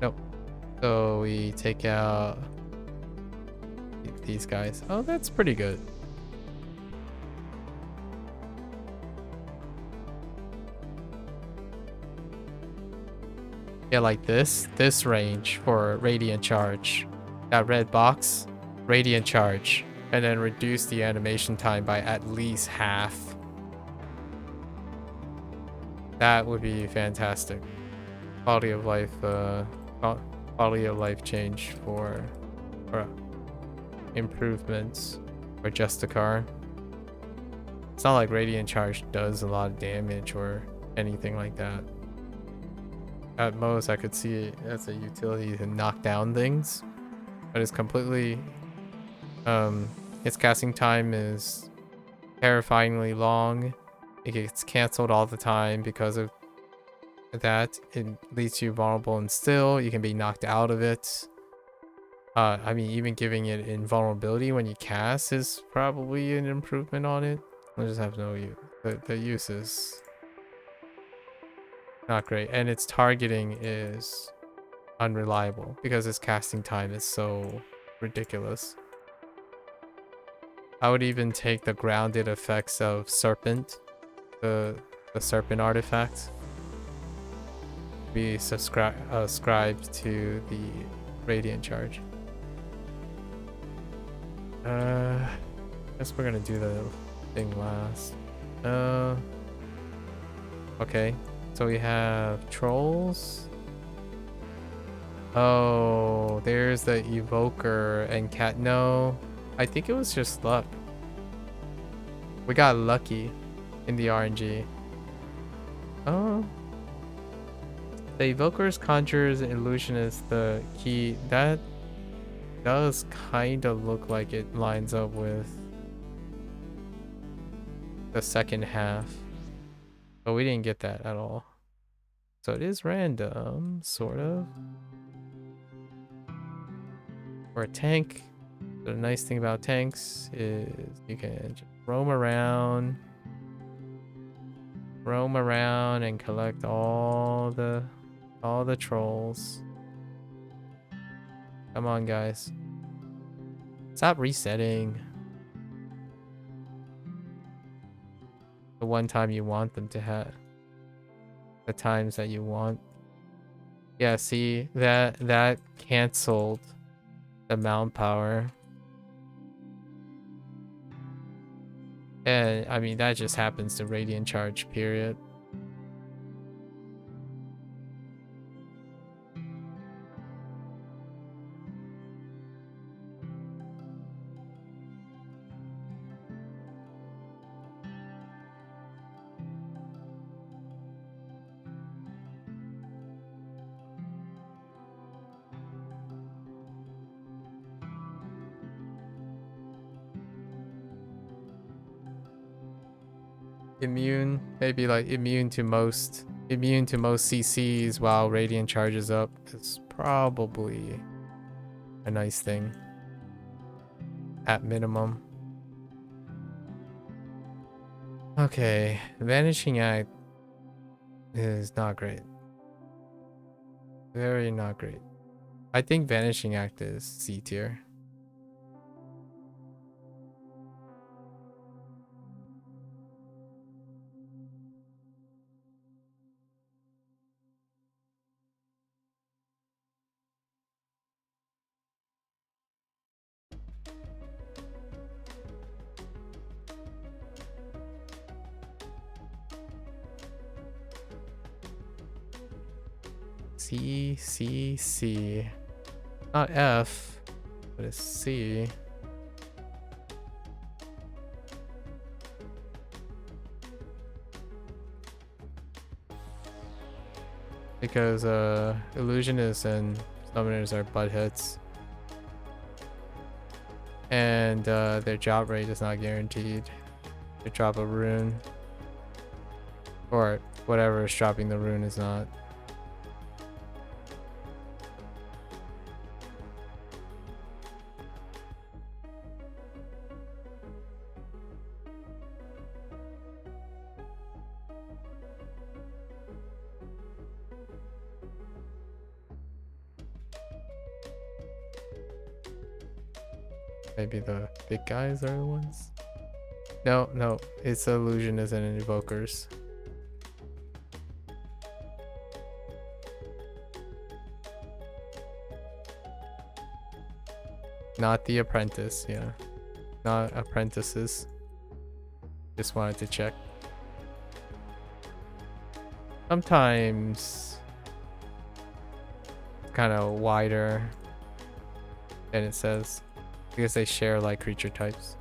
Nope. So we take out these guys. Oh, that's pretty good. Yeah, like this range for radiant charge. That red box, radiant charge. And then reduce the animation time by at least half. That would be fantastic. Quality of life change for improvements for Justicar. It's not like radiant charge does a lot of damage or anything like that. At most, I could see it as a utility to knock down things, but it's completely its casting time is terrifyingly long. It gets canceled all the time because of that. It leaves you vulnerable, and still you can be knocked out of it. I mean, even giving it invulnerability when you cast is probably an improvement on it. I just have no use. The use is not great, and its targeting is unreliable because its casting time is so ridiculous. I would even take the grounded effects of Serpent, the Serpent artifact. Be ascribed to the Radiant charge. Guess we're gonna do the thing last? Okay. So we have trolls. Oh, there's the evoker and cat. No, I think it was just luck. We got lucky in the RNG. Oh. The evokers, conjurers, illusionists, the key. That does kind of look like it lines up with the second half. But we didn't get that at all. So it is random, sort of. For a tank, the nice thing about tanks is you can just roam around and collect all the trolls. Come on, guys. Stop resetting the one time you want them to have. The times that you want. Yeah, see, that canceled the mount power. And I mean, that just happens to radiant charge, period. Immune, maybe like immune to most CCs while radiant charges up is probably a nice thing at minimum. Okay, Vanishing Act is not great. Very not great. I think Vanishing Act is C tier. C. Not F, but it's C. Because illusionists and summoners are butt hits. And their job rate is not guaranteed. They drop a rune. Or whatever is dropping the rune is not. Maybe the big guys are the ones. No, it's illusionists and invokers. Not the apprentice, yeah. Not apprentices. Just wanted to check. Sometimes it's kind of wider than it says. Because they share like creature types.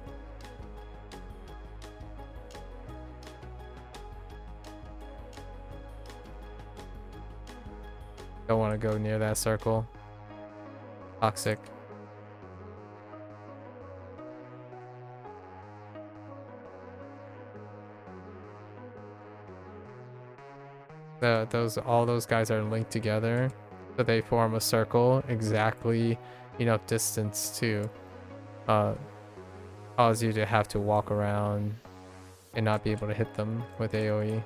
Don't want to go near that circle. Toxic. All those guys are linked together, so they form a circle exactly enough distance to cause you to have to walk around and not be able to hit them with AoE.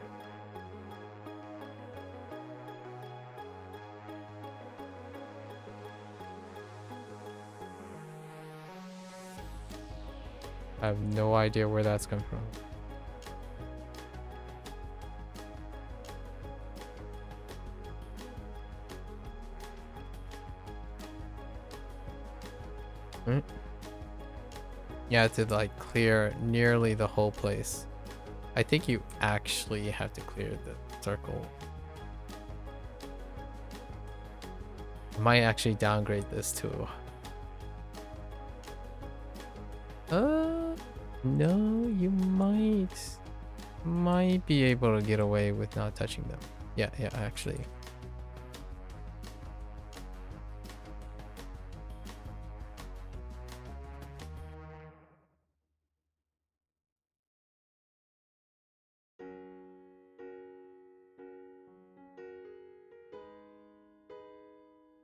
I have no idea where that's come from. You have to like clear nearly the whole place. I think you actually have to clear the circle. I might actually downgrade this too. No, you might be able to get away with not touching them. Yeah, actually.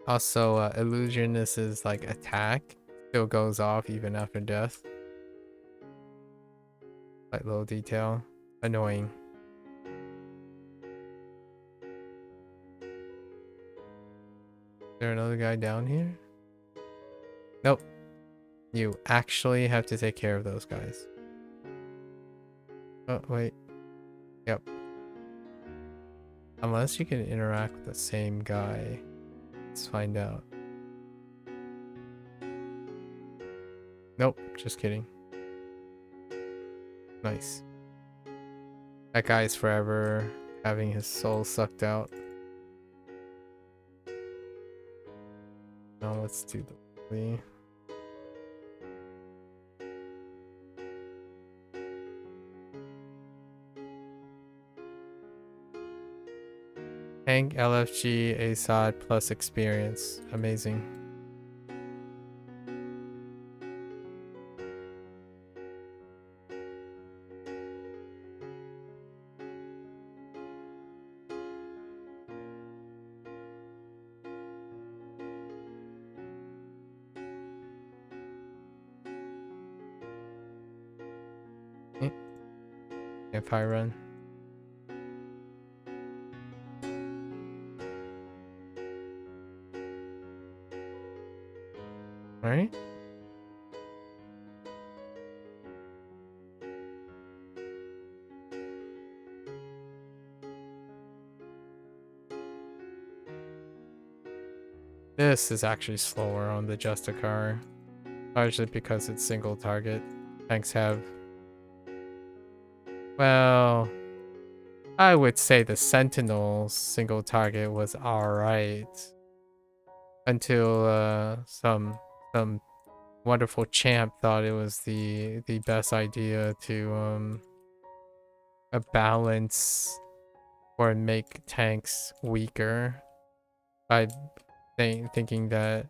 Also, Illusionist's like attack still goes off even after death. Like little detail. Annoying. Is there another guy down here? Nope. You actually have to take care of those guys. Oh, wait. Yep. Unless you can interact with the same guy. Let's find out. Nope, just kidding. Nice. That guy's forever having his soul sucked out. Now let's do the... Tank, LFG, ASOD plus experience. Amazing. If I run. Alright. This is actually slower on the Justicar. Largely because it's single target. Tanks have... Well... I would say the Sentinel's single target was alright. Until some wonderful champ thought it was the best idea to balance or make tanks weaker by thinking that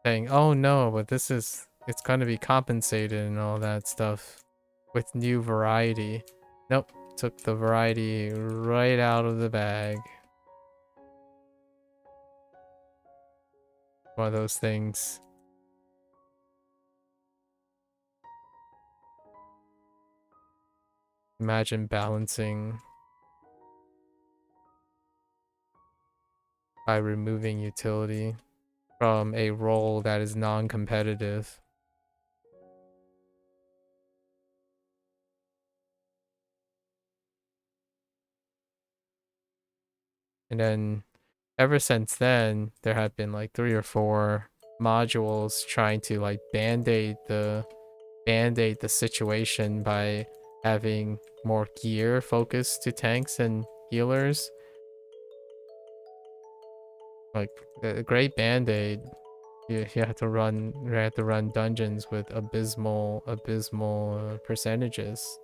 saying, oh no, but it's gonna be compensated and all that stuff with new variety. Nope, took the variety right out of the bag. One of those things. Imagine balancing by removing utility from a role that is non-competitive. And then ever since then, there have been like 3 or 4 modules trying to like band-aid the situation by having more gear focused to tanks and healers. Like a great band-aid, you have to run dungeons with abysmal percentages.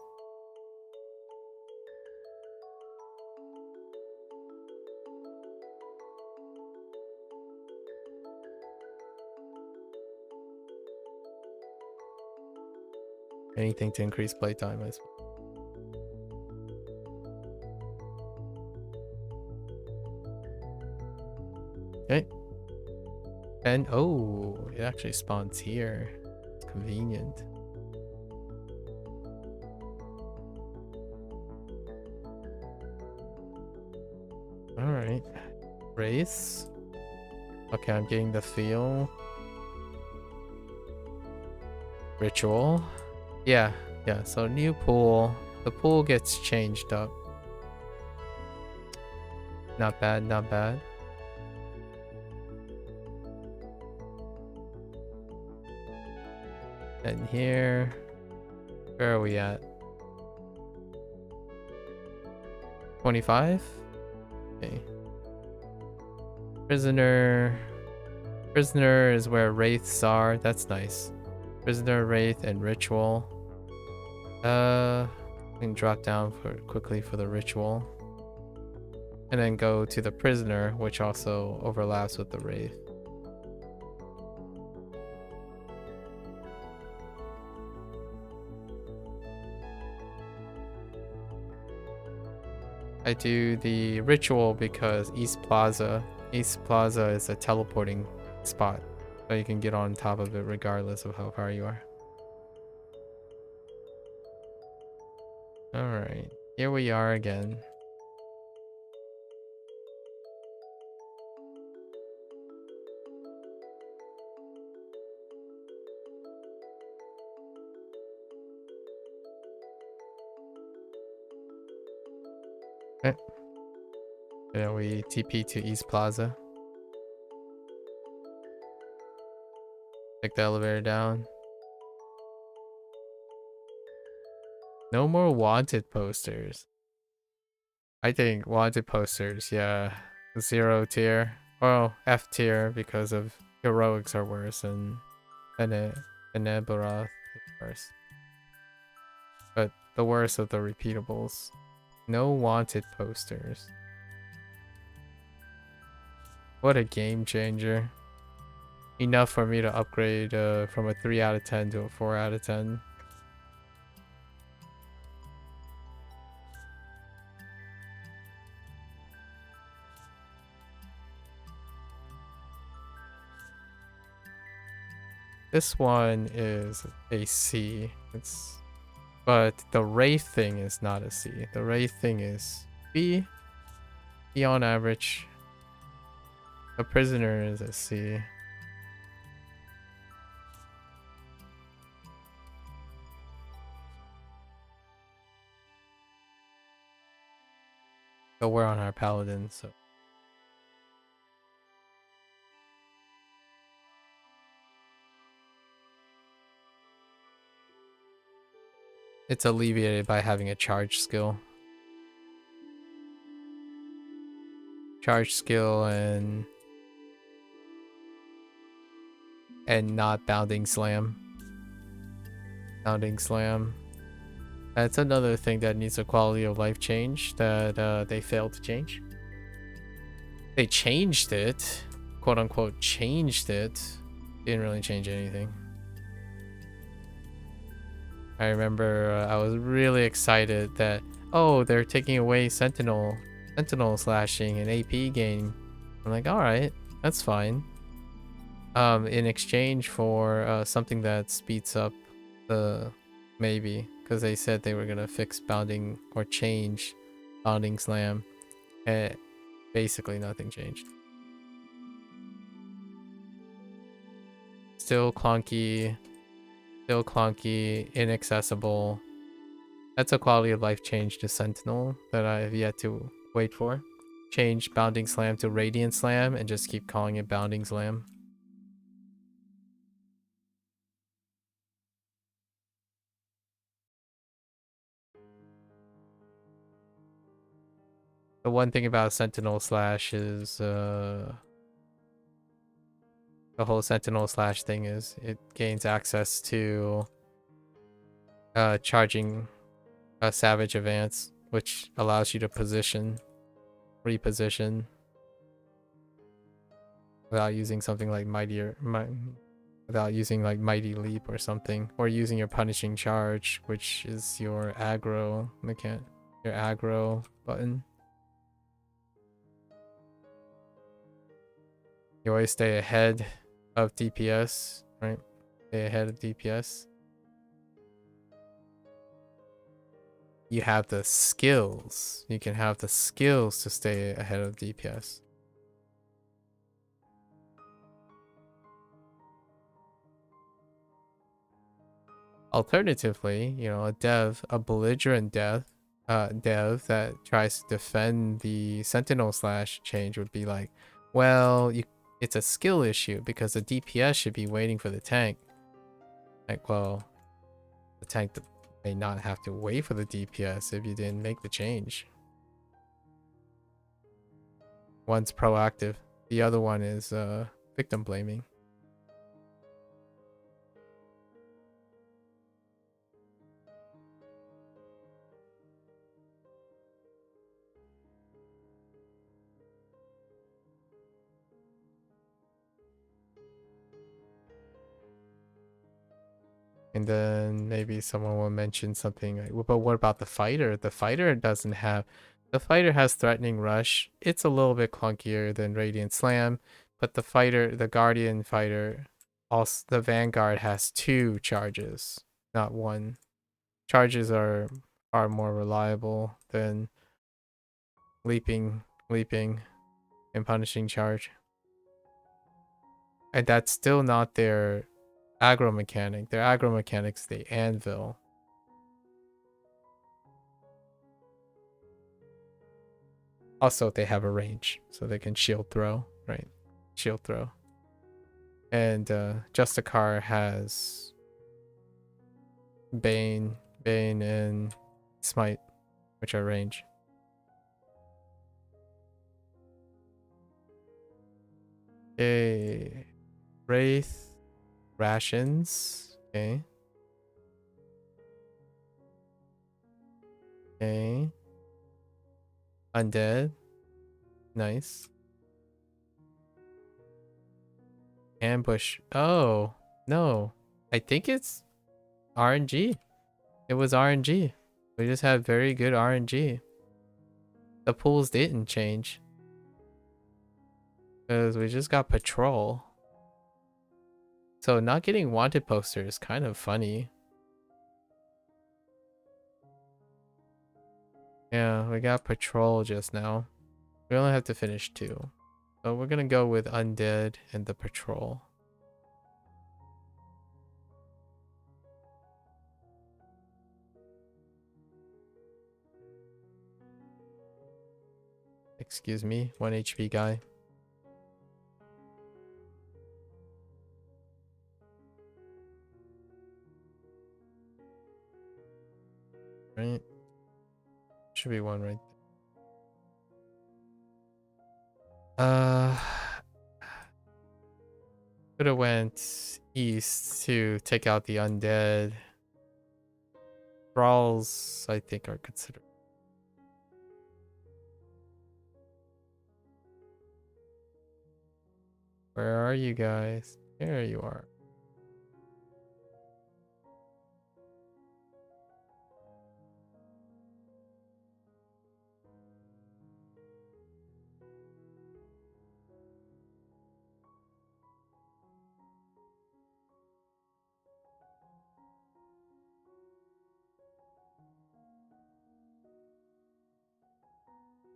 Anything to increase playtime, I suppose. Okay. And oh, it actually spawns here. It's convenient. Alright. Race. Okay, I'm getting the feel. Ritual. Yeah, so new pool. The pool gets changed up. Not bad, not bad. And here, Where are we at? 25? Okay. Prisoner. Prisoner is where wraiths are. That's nice. Prisoner, wraith, and ritual. I can drop down quickly for the ritual. And then go to the prisoner, which also overlaps with the wraith. I do the ritual because East Plaza is a teleporting spot, so you can get on top of it regardless of how far you are. Alright, here we are again. Okay. Yeah, we TP to East Plaza. Take the elevator down. No more wanted posters. I think wanted posters, yeah. 0 tier. Well, F tier because of heroics are worse and Eneboroth is worse. But the worst of the repeatables. No wanted posters. What a game changer. Enough for me to upgrade from a 3 out of 10 to a 4 out of 10. This one is a C. But the Wraith thing is not a C. The Wraith thing is B. B on average. A prisoner is a C. But we're on our paladin, so. It's alleviated by having a charge skill. Charge skill and not bounding slam. Bounding slam. That's another thing that needs a quality of life change that they failed to change. They changed it, quote unquote changed it. Didn't really change anything. I remember I was really excited that, oh, they're taking away sentinel slashing and AP gain. I'm like, all right, that's fine. In exchange for something that speeds up the maybe, because they said they were gonna fix bounding or change bounding slam, and basically nothing changed. Still clunky, inaccessible. That's a quality of life change to Sentinel that I have yet to wait for. Change Bounding Slam to Radiant Slam and just keep calling it Bounding Slam. The one thing about Sentinel Slash is the whole Sentinel Slash thing is it gains access to charging a Savage Advance, which allows you to reposition without using something like Mighty Leap or something, or using your Punishing Charge, which is your aggro button. You always stay ahead of DPS, right? Stay ahead of DPS. You have the skills. You can have the skills to stay ahead of DPS. Alternatively, you know, a belligerent dev that tries to defend the Sentinel Slash change would be like, well, it's a skill issue because the DPS should be waiting for the tank. Like, well, the may not have to wait for the DPS if you didn't make the change. One's proactive, the other one is victim blaming. And then maybe someone will mention something like, well, but what about the fighter? The fighter doesn't have... The fighter has Threatening Rush. It's a little bit clunkier than Radiant Slam, but the fighter, the Guardian fighter, also the Vanguard has 2 charges, not 1. Charges are more reliable than leaping, and punishing charge. And that's still not their aggro mechanic. Their aggro mechanic's the anvil. Also, they have a range, so they can shield throw, right? Shield throw. And Justicar has Bane, and Smite, which are range. Okay. Wraith, rations. Okay. Okay. Undead. Nice. Ambush. Oh, no. I think it's RNG. It was RNG. We just had very good RNG. The pools didn't change. Because we just got patrol. So not getting wanted poster is kind of funny. Yeah, we got patrol just now. We only have to finish 2. So we're gonna go with undead and the patrol. Excuse me, 1 HP guy. Right? Should be 1 right there. Could have went east to take out the undead. Thralls, I think, are considered. Where are you guys? There you are.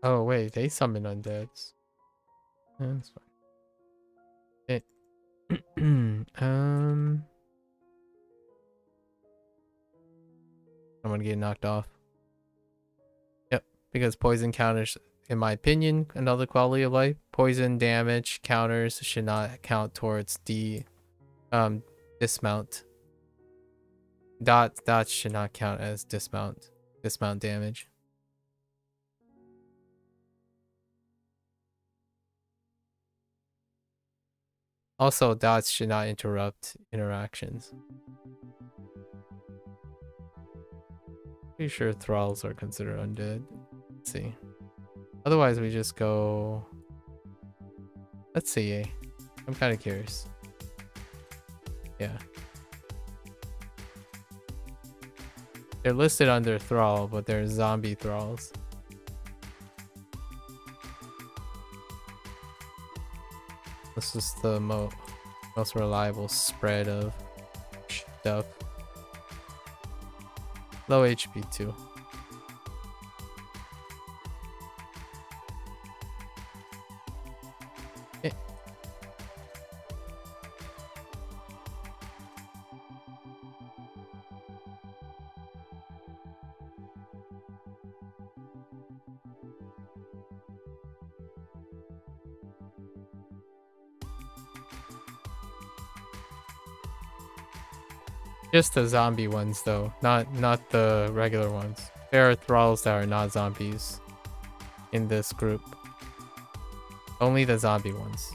Oh wait, they summon undeads. That's fine. It I'm gonna get knocked off. Yep, because poison counters, in my opinion, another quality of life. Poison damage counters should not count towards the dismount. Dots should not count as dismount damage. Also, dots should not interrupt interactions. Pretty sure thralls are considered undead. Let's see. Otherwise, we just go... Let's see. I'm kind of curious. Yeah. They're listed under thrall, but they're zombie thralls. This is the most reliable spread of stuff. Low HP too. Just the zombie ones though, not the regular ones. There are thralls that are not zombies in this group. Only the zombie ones.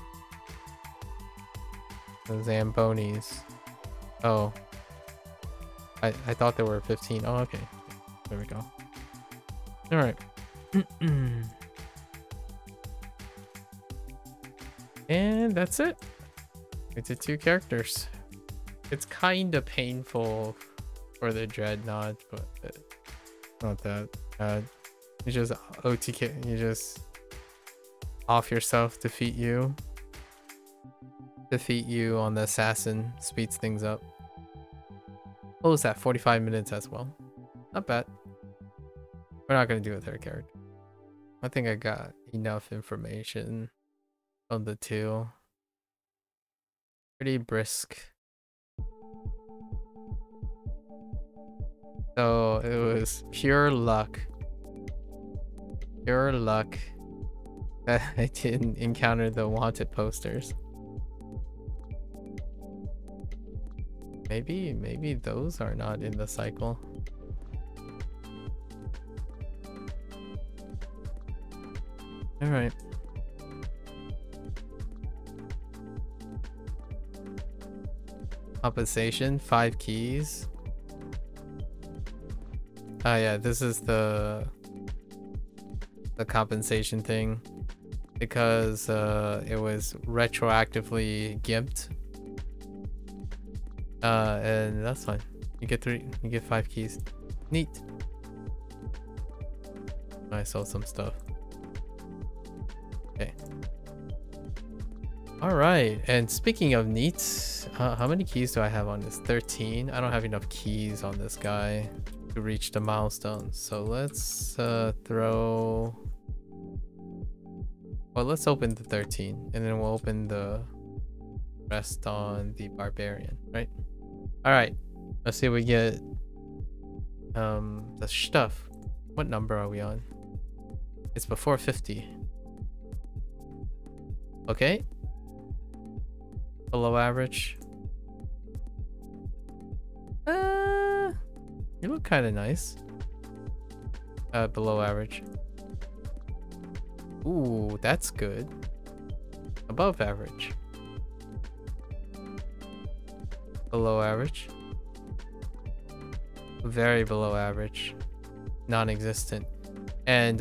The Zambonis. Oh. I thought there were 15. Oh, okay. There we go. Alright. And that's it. We did 2 characters. It's kind of painful for the Dreadnought, but not that bad. You just OTK, you just off yourself, defeat you on the assassin, speeds things up. What was that? 45 minutes as well. Not bad. We're not gonna do a 3rd character. I think I got enough information on the 2. Pretty brisk. So it was pure luck. Pure luck that I didn't encounter the wanted posters. Maybe those are not in the cycle. All right. Compensation, 5 keys. Oh yeah, this is the compensation thing because it was retroactively gimped. And that's fine. You get 5 keys. Neat. I sold some stuff. Okay. Alright, and speaking of neat, how many keys do I have on this? 13. I don't have enough keys on this guy to reach the milestone. So let's throw... Well, let's open the 13 and then we'll open the rest on the barbarian, right? Alright, let's see if we get the stuff. What number are we on? It's before 50. Okay. Below average. You look kind of nice. Below average. Ooh, that's good. Above average. Below average. Very below average. Non-existent. And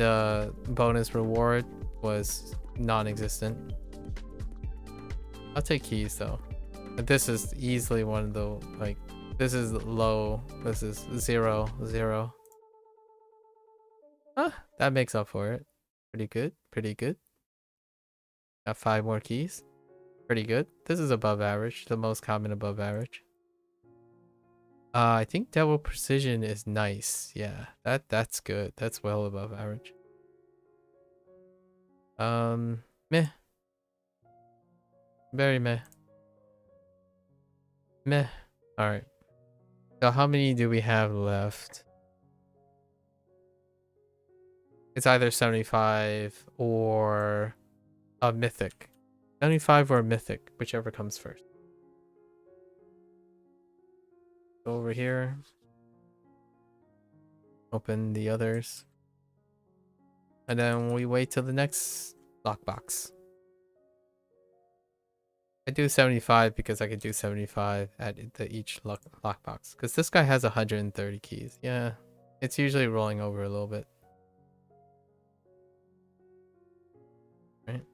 bonus reward was non-existent. I'll take keys though. But this is easily one of the, like, this is low. This is 0, 0. Ah, that makes up for it. Pretty good, pretty good. Got 5 more keys. Pretty good. This is above average, the most common above average. I think Devil Precision is nice. Yeah, that's good. That's well above average. Meh. Very meh. Meh. Alright. So how many do we have left? It's either 75 or a mythic. 75 or a mythic, whichever comes first. Go over here. Open the others. And then we wait till the next lockbox. I do 75 because I could do 75 at each lockbox. Because this guy has 130 keys. Yeah, it's usually rolling over a little bit. Right.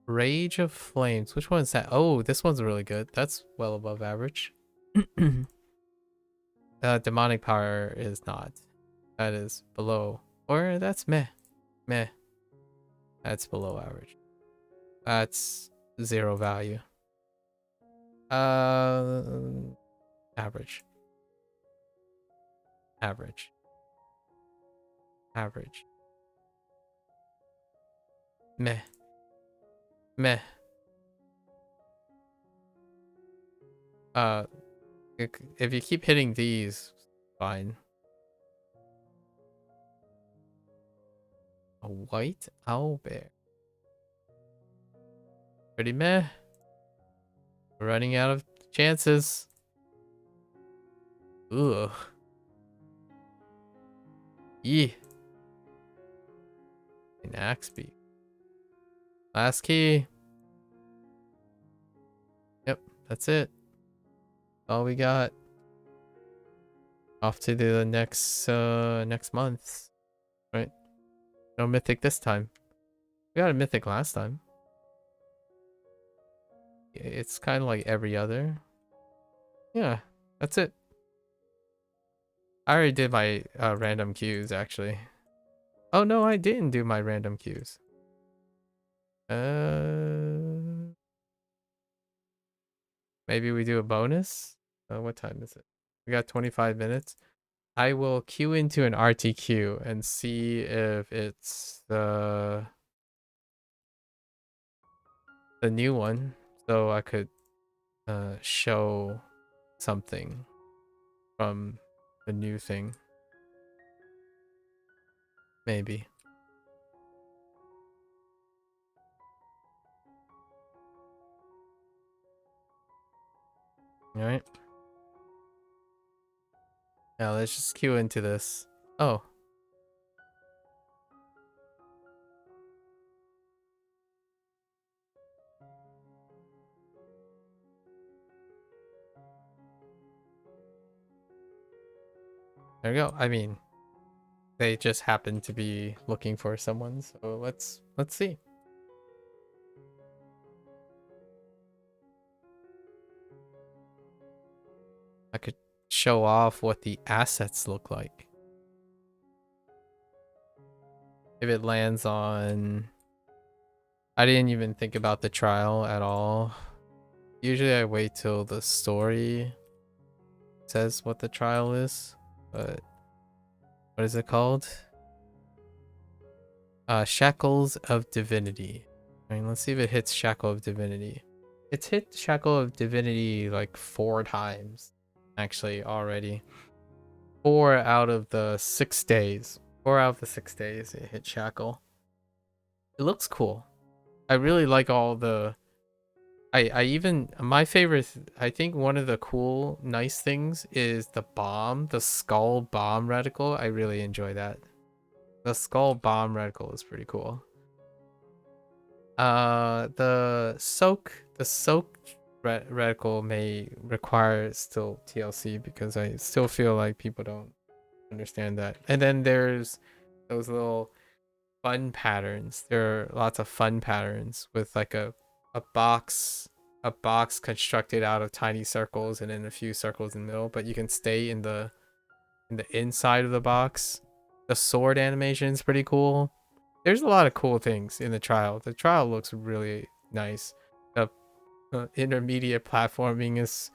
Rage of Flames. Which one is that? Oh, this one's really good. That's well above average. Demonic Power is not. That is below. Or that's meh. Meh. That's below average. That's 0 value. Average. Average. Average. Meh. Meh. If you keep hitting these, fine. A white owlbear. Pretty meh. We're running out of chances. Ugh. Yee. An axe beak. Last key. Yep, that's it. All we got. Off to the next month. Right? No mythic this time. We got a mythic last time. It's kind of like every other. Yeah, that's it. I already did my random queues, actually. Oh, no, I didn't do my random queues. Maybe we do a bonus? What time is it? We got 25 minutes. I will queue into an RTQ and see if it's the new one, so I could show something from the new thing. Maybe. All right. Now let's just queue into this. Oh. There we go. I mean, they just happen to be looking for someone, so let's see. I could show off what the assets look like. If it lands on... I didn't even think about the trial at all. Usually I wait till the story says what the trial is, but what is it called? Shackles of Divinity. I mean, let's see if it hits Shackle of Divinity. It's hit Shackle of Divinity like 4 times, actually, already. 4 out of the 6 days. 4 out of the 6 days it hit Shackle. It looks cool. I really like all the... I even... My favorite... I think one of the cool, nice things is the bomb. The skull bomb reticle. I really enjoy that. The skull bomb reticle is pretty cool. The soak reticle may require still TLC because I still feel like people don't understand that. And then there's those little fun patterns. There are lots of fun patterns with like a box constructed out of tiny circles and then a few circles in the middle, but you can stay in the inside of the box. The sword animation is pretty cool. There's a lot of cool things in the trial. The trial looks really nice. The intermediate platforming is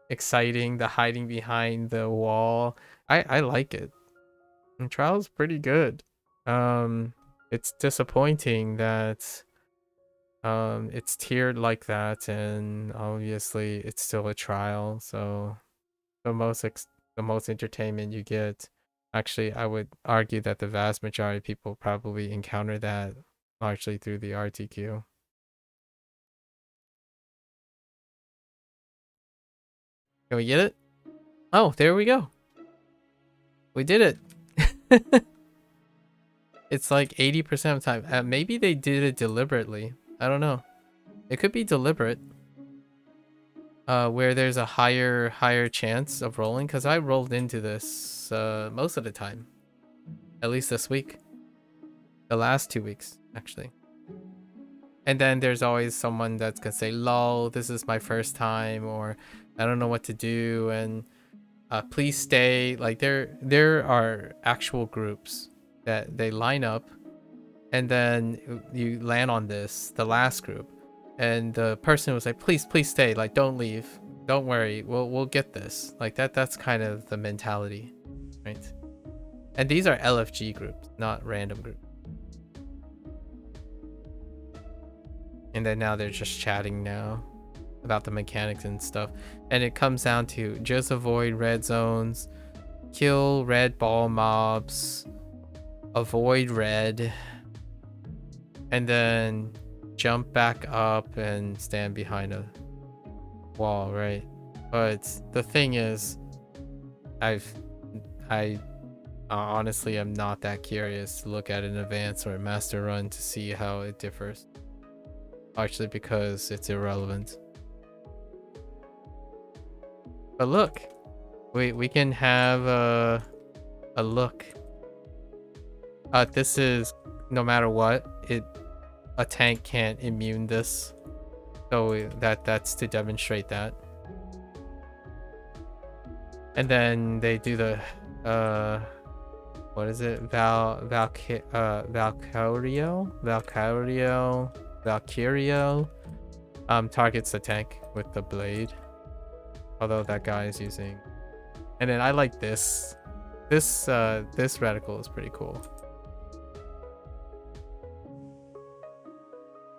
exciting. The hiding behind the wall, I like it. The trial's pretty good. It's disappointing that it's tiered like that, and obviously it's still a trial, so the most entertainment you get. Actually, I would argue that the vast majority of people probably encounter that largely through the RTQ. Can we get it? Oh, there we go. We did it. It's like 80% of the time. Maybe they did it deliberately. I don't know. It could be deliberate. Where there's a higher chance of rolling, because I rolled into this most of the time. At least this week. The last 2 weeks, actually. And then there's always someone that's gonna say, lol, this is my first time, or I don't know what to do, and please stay. Like there are actual groups that they line up, and then you land on the last group, and the person was like, please stay, like don't leave, don't worry, we'll get this. Like that's kind of the mentality, right? And these are LFG groups, not random groups. And then now they're just chatting now about the mechanics and stuff, and it comes down to just avoid red zones, kill red ball mobs, avoid red, and then jump back up and stand behind a wall, right? But the thing is, I honestly am not that curious to look at an advanced or a master run to see how it differs. Actually, because it's irrelevant. But look, we can have a look. This is no matter what, a tank can't immune this. So that's to demonstrate that. And then they do the what is it? Valkyrio targets the tank with the blade. Although that guy is using. And then I like this. This reticle is pretty cool.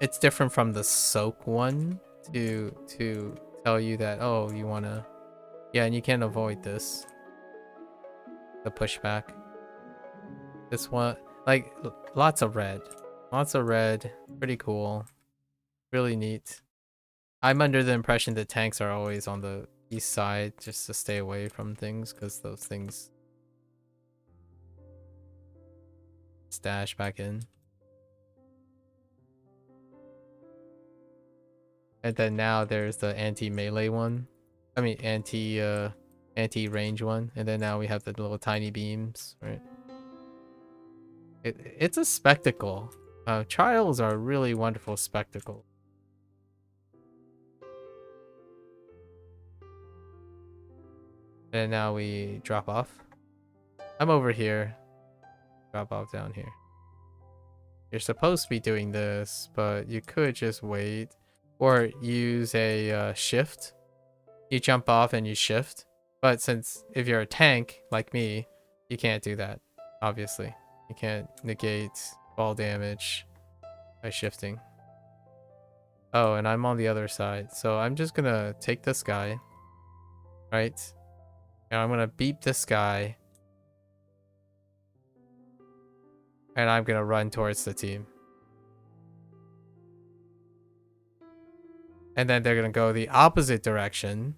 It's different from the soak one to tell you that, oh, you wanna, yeah, and you can't avoid this. The pushback. This one, like, lots of red, pretty cool, really neat. I'm under the impression that tanks are always on the east side just to stay away from things, because those things stash back in. And then now there's the anti-melee one. I mean anti-range one. And then now we have the little tiny beams, right? It's a spectacle. Trials are a really wonderful spectacle. And now we drop off. I'm over here. Drop off down here. You're supposed to be doing this, but you could just wait. Or use a shift. You jump off and you shift. But since if you're a tank like me, you can't do that, obviously. You can't negate fall damage by shifting. Oh, and I'm on the other side. So I'm just gonna take this guy. Right? And I'm gonna beep this guy. And I'm gonna run towards the team. And then they're gonna go the opposite direction.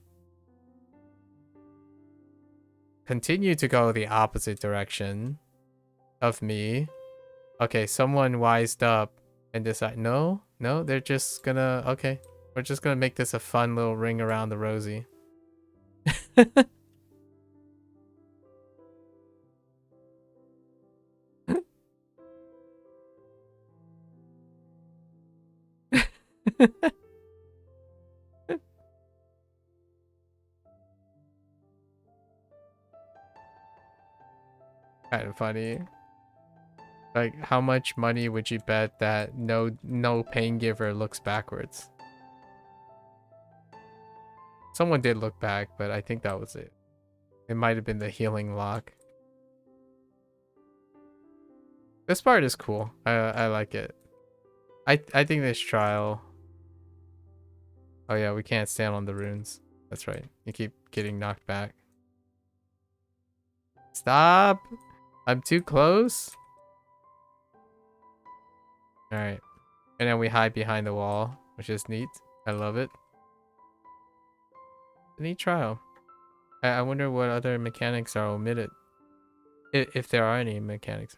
Continue to go the opposite direction of me. Okay, someone wised up and decide, no, they're just gonna, okay. We're just gonna make this a fun little ring around the rosy. Kind of funny. Like, how much money would you bet that no pain giver looks backwards? Someone did look back, but I think that was it. It might have been the healing lock. This part is cool. I like it. I think this trial. Oh yeah, we can't stand on the runes. That's right. You keep getting knocked back. Stop! I'm too close. Alright. And then we hide behind the wall, which is neat. I love it. A neat trial. I wonder what other mechanics are omitted. If there are any mechanics.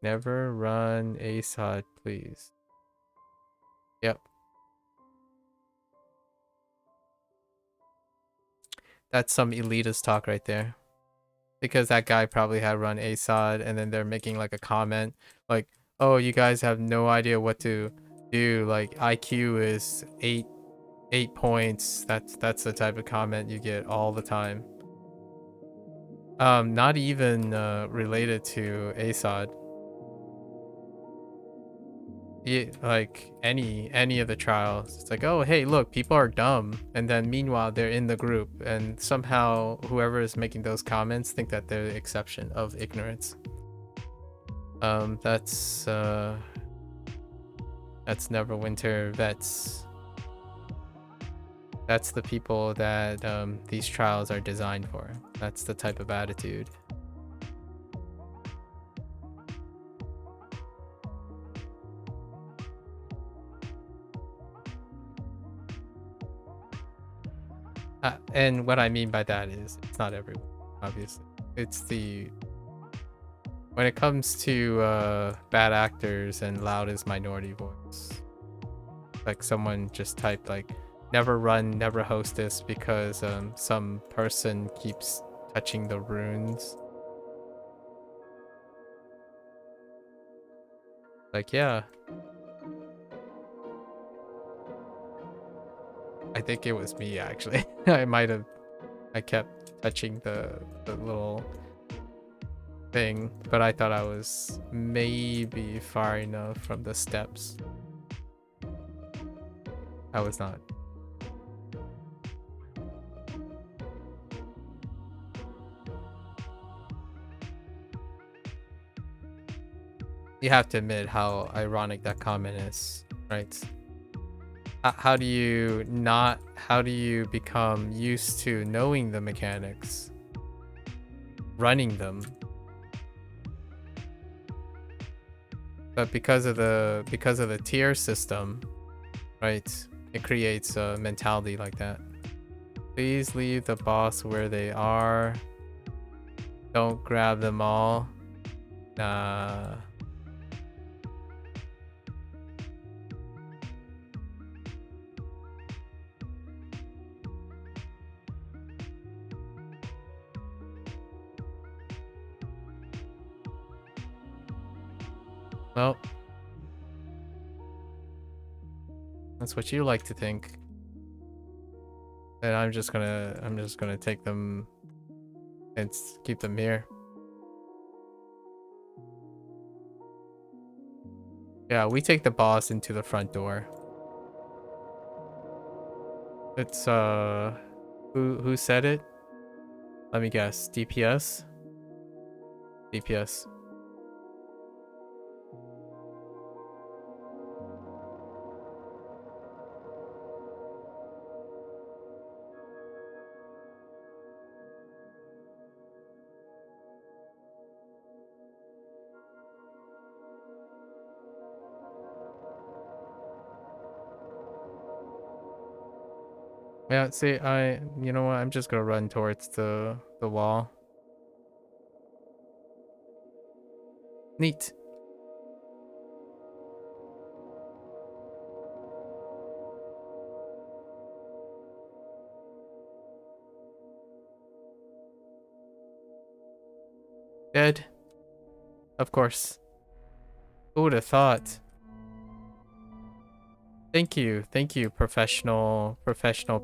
Never run ASOD, please. Yep. That's some elitist talk right there. Because that guy probably had run ASOD and then they're making like a comment like, oh, you guys have no idea what to do. Like IQ is 8 points. That's the type of comment you get all the time. Not even related to ASOD. Like any of the trials, it's like, oh hey, look, people are dumb, and then meanwhile they're in the group, and somehow whoever is making those comments think that they're the exception of ignorance. That's Neverwinter vets. That's the people that these trials are designed for. That's the type of attitude. And what I mean by that is it's not everyone, obviously. It's when it comes to bad actors and loudest minority voice. Like someone just typed like never run, never host this because some person keeps touching the runes. Like, yeah. I think it was me actually. I kept touching the little thing, but I thought I was maybe far enough from the steps. I was not. You have to admit how ironic that comment is, right? How do you become used to knowing the mechanics, running them, but because of the tier system, right, it creates a mentality like that. Please leave the boss where they are. Don't grab them all. Nah. Well, that's what you like to think. And I'm just gonna take them and keep them here. Yeah, we take the boss into the front door. It's who said it? Let me guess. DPS? DPS. Yeah, see, you know what? I'm just gonna run towards the wall. Neat. Dead. Of course. Who would have thought? Thank you, professional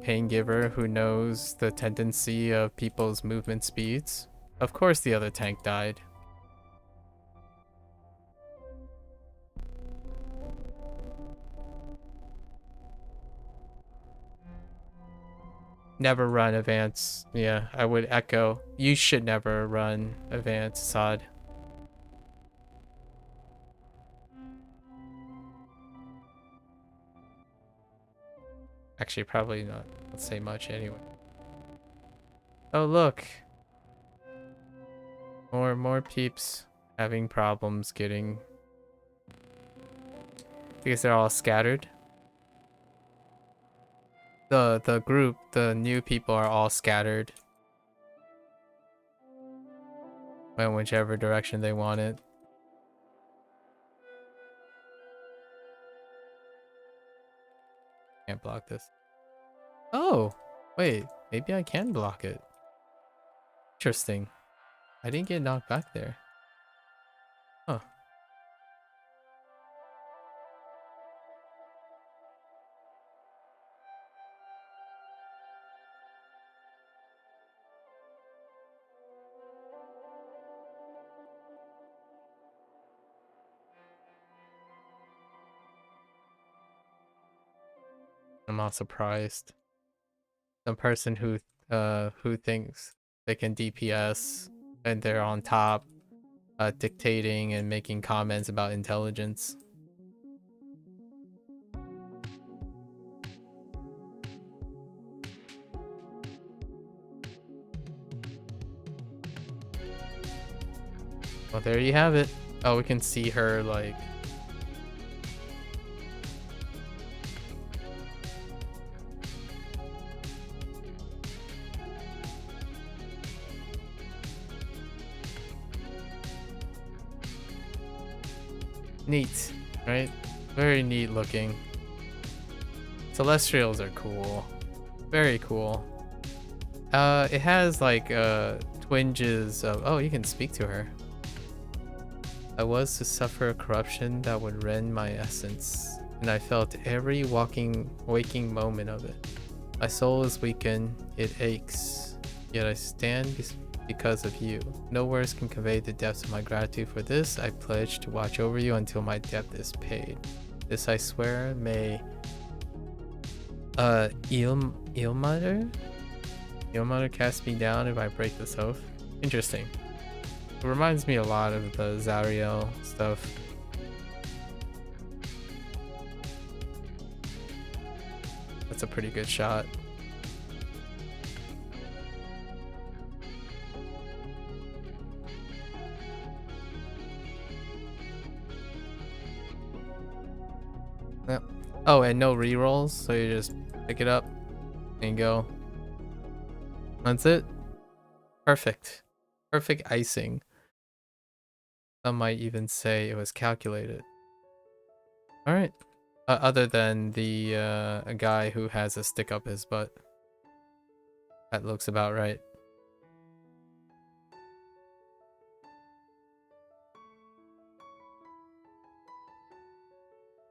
pain giver who knows the tendency of people's movement speeds. Of course the other tank died. Never run advance. Yeah, I would echo. You should never run advance, Sod. Actually, probably not. Let's say much anyway. Oh, look. More peeps having problems getting... Because they're all scattered. The group, the new people are all scattered. Went whichever direction they wanted. Can't block this. Oh, wait. Maybe I can block it. Interesting. I didn't get knocked back there. Huh. I'm not surprised. The person who thinks they can DPS and they're on top, dictating and making comments about intelligence. Well, there you have it. Oh, we can see her like... Neat, right? Very neat looking. Celestials are cool. Very cool. It has like twinges of, oh, you can speak to her. I was to suffer a corruption that would rend my essence, and I felt every waking moment of it. My soul is weakened, it aches, yet I stand because of you. No words can convey the depths of my gratitude for this. I pledge to watch over you until my debt is paid. This I swear. May Ilmater cast me down if I break this oath. Interesting. It reminds me a lot of the Zariel stuff. That's a pretty good shot. Yep. Oh, and no rerolls, so you just pick it up and go. That's it. Perfect. Perfect icing. Some might even say it was calculated. Alright. Other than the a guy who has a stick up his butt. That looks about right.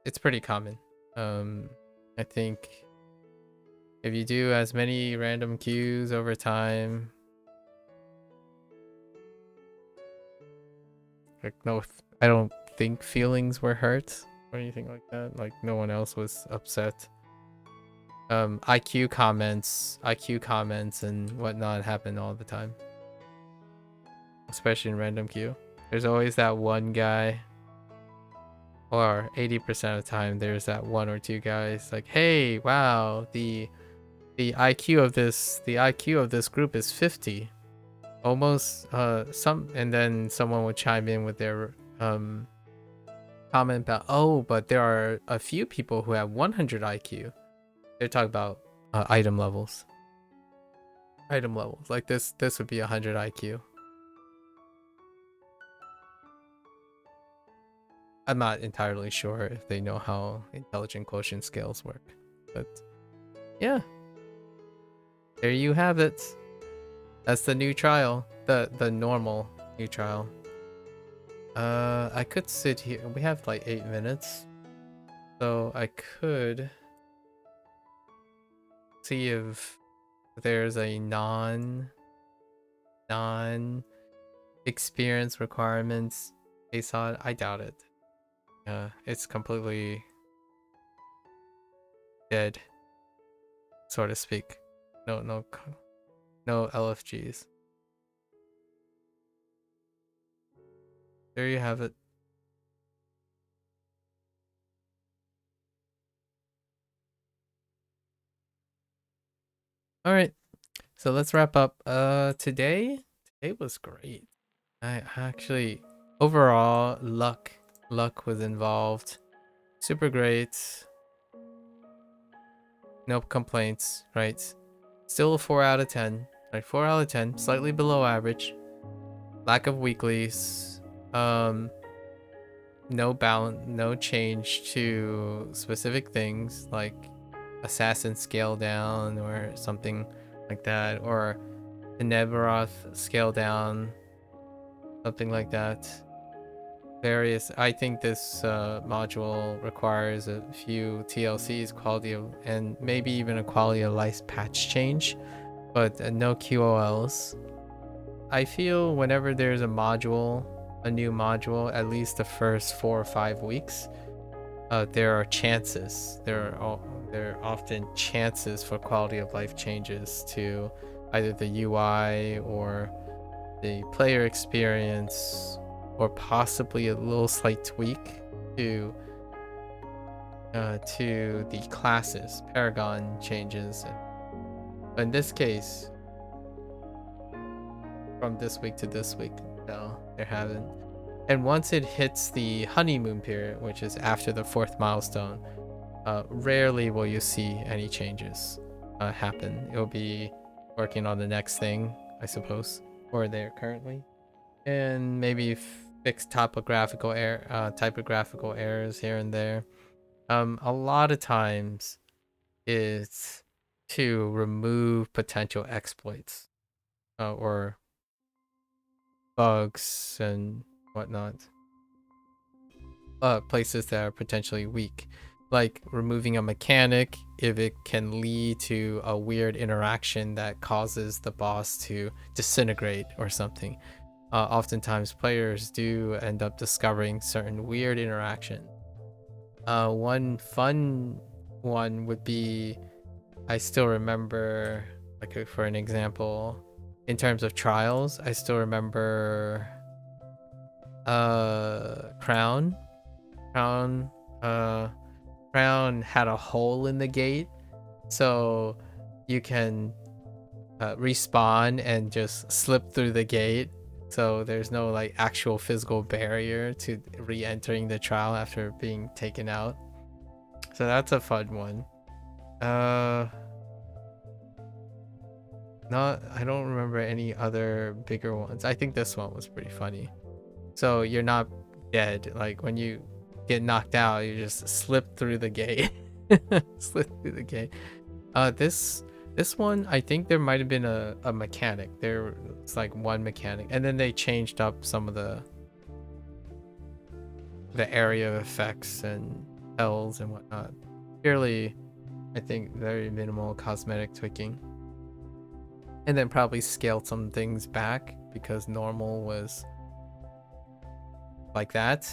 It's pretty common. I think if you do as many random queues over time, like I don't think feelings were hurt or anything like that. Like no one else was upset. IQ comments and whatnot happen all the time, especially in random queue. There's always that one guy, or 80% of the time there's that one or two guys like, hey, wow, the IQ of this group is 50. Almost and then someone would chime in with their comment about, oh, but there are a few people who have 100 IQ. They're talking about item levels. Like this would be 100 IQ. I'm not entirely sure if they know how intelligent quotient scales work, but yeah, there you have it. That's the new trial, the normal new trial. I could sit here. We have like 8 minutes, so I could see if there's a non experience requirements ASOD. I doubt it. It's completely dead, so to speak. No LFGs. There you have it. All right, so let's wrap up. Today was great. I actually, overall, luck was involved. Super great. No complaints, right? Still a 4 out of 10. Right, 4 out of 10, slightly below average. Lack of weeklies. No change to specific things like assassin scale down or something like that, or Tenebroth scale down, something like that. I think this module requires a few TLCs, and maybe even a quality of life patch change, but no QOLs. I feel whenever there's a new module, at least the first 4 or 5 weeks, there are chances. There are often chances for quality of life changes to either the UI or the player experience, or possibly a little slight tweak to the classes, Paragon changes. But in this case, from this week to this week, no, there haven't. And once it hits the honeymoon period, which is after the 4th milestone, rarely will you see any changes happen. It'll be working on the next thing, I suppose, or there currently. And maybe fix typographical errors here and there. A lot of times it's to remove potential exploits or bugs and whatnot. Places that are potentially weak, like removing a mechanic if it can lead to a weird interaction that causes the boss to disintegrate or something. Oftentimes players do end up discovering certain weird interactions. One fun one would be, I still remember, like for an example, in terms of trials, I still remember Crown had a hole in the gate, so you can respawn and just slip through the gate, so there's no like actual physical barrier to re-entering the trial after being taken out. So that's a fun one. I don't remember any other bigger ones. I think this one was pretty funny. So you're not dead, like when you get knocked out, you just slip through the gate. Slip through the gate. This one, I think there might have been a mechanic. It's like one mechanic, and then they changed up some of the area effects and L's and whatnot. Purely, I think, very minimal cosmetic tweaking. And then probably scaled some things back because normal was like that.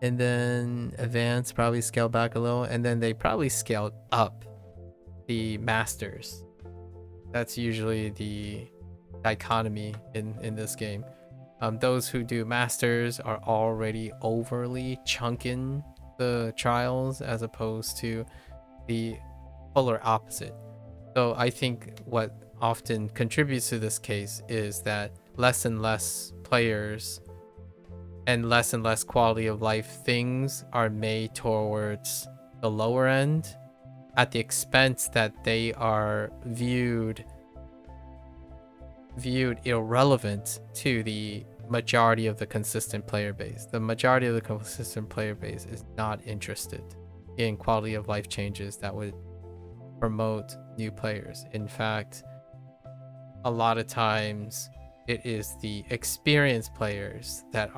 And then advanced probably scaled back a little, and then they probably scaled up the masters. That's usually the dichotomy in this game. Those who do masters are already overly chunking the trials, as opposed to the polar opposite. So I think what often contributes to this case is that less and less players and less quality of life things are made towards the lower end, at the expense that they are viewed irrelevant to the majority of the consistent player base. The majority of the consistent player base is not interested in quality of life changes that would promote new players. In fact, a lot of times it is the experienced players that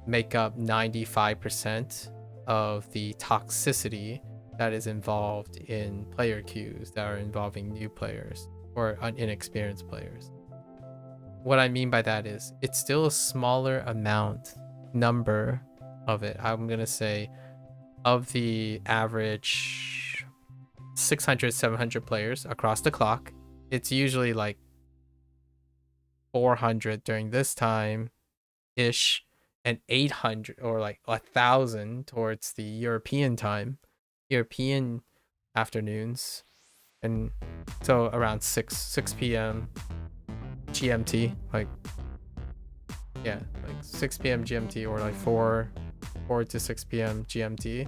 make up 95% of the toxicity that is involved in player queues that are involving new players or inexperienced players. What I mean by that is it's still a smaller number of it. I'm gonna say of the average 600-700 players across the clock, it's usually like 400 during this time ish, and 800 or like 1,000 towards the European European afternoons, and so around 6 p.m. GMT, like 6 p.m. GMT, or like 4 to 6 p.m. GMT,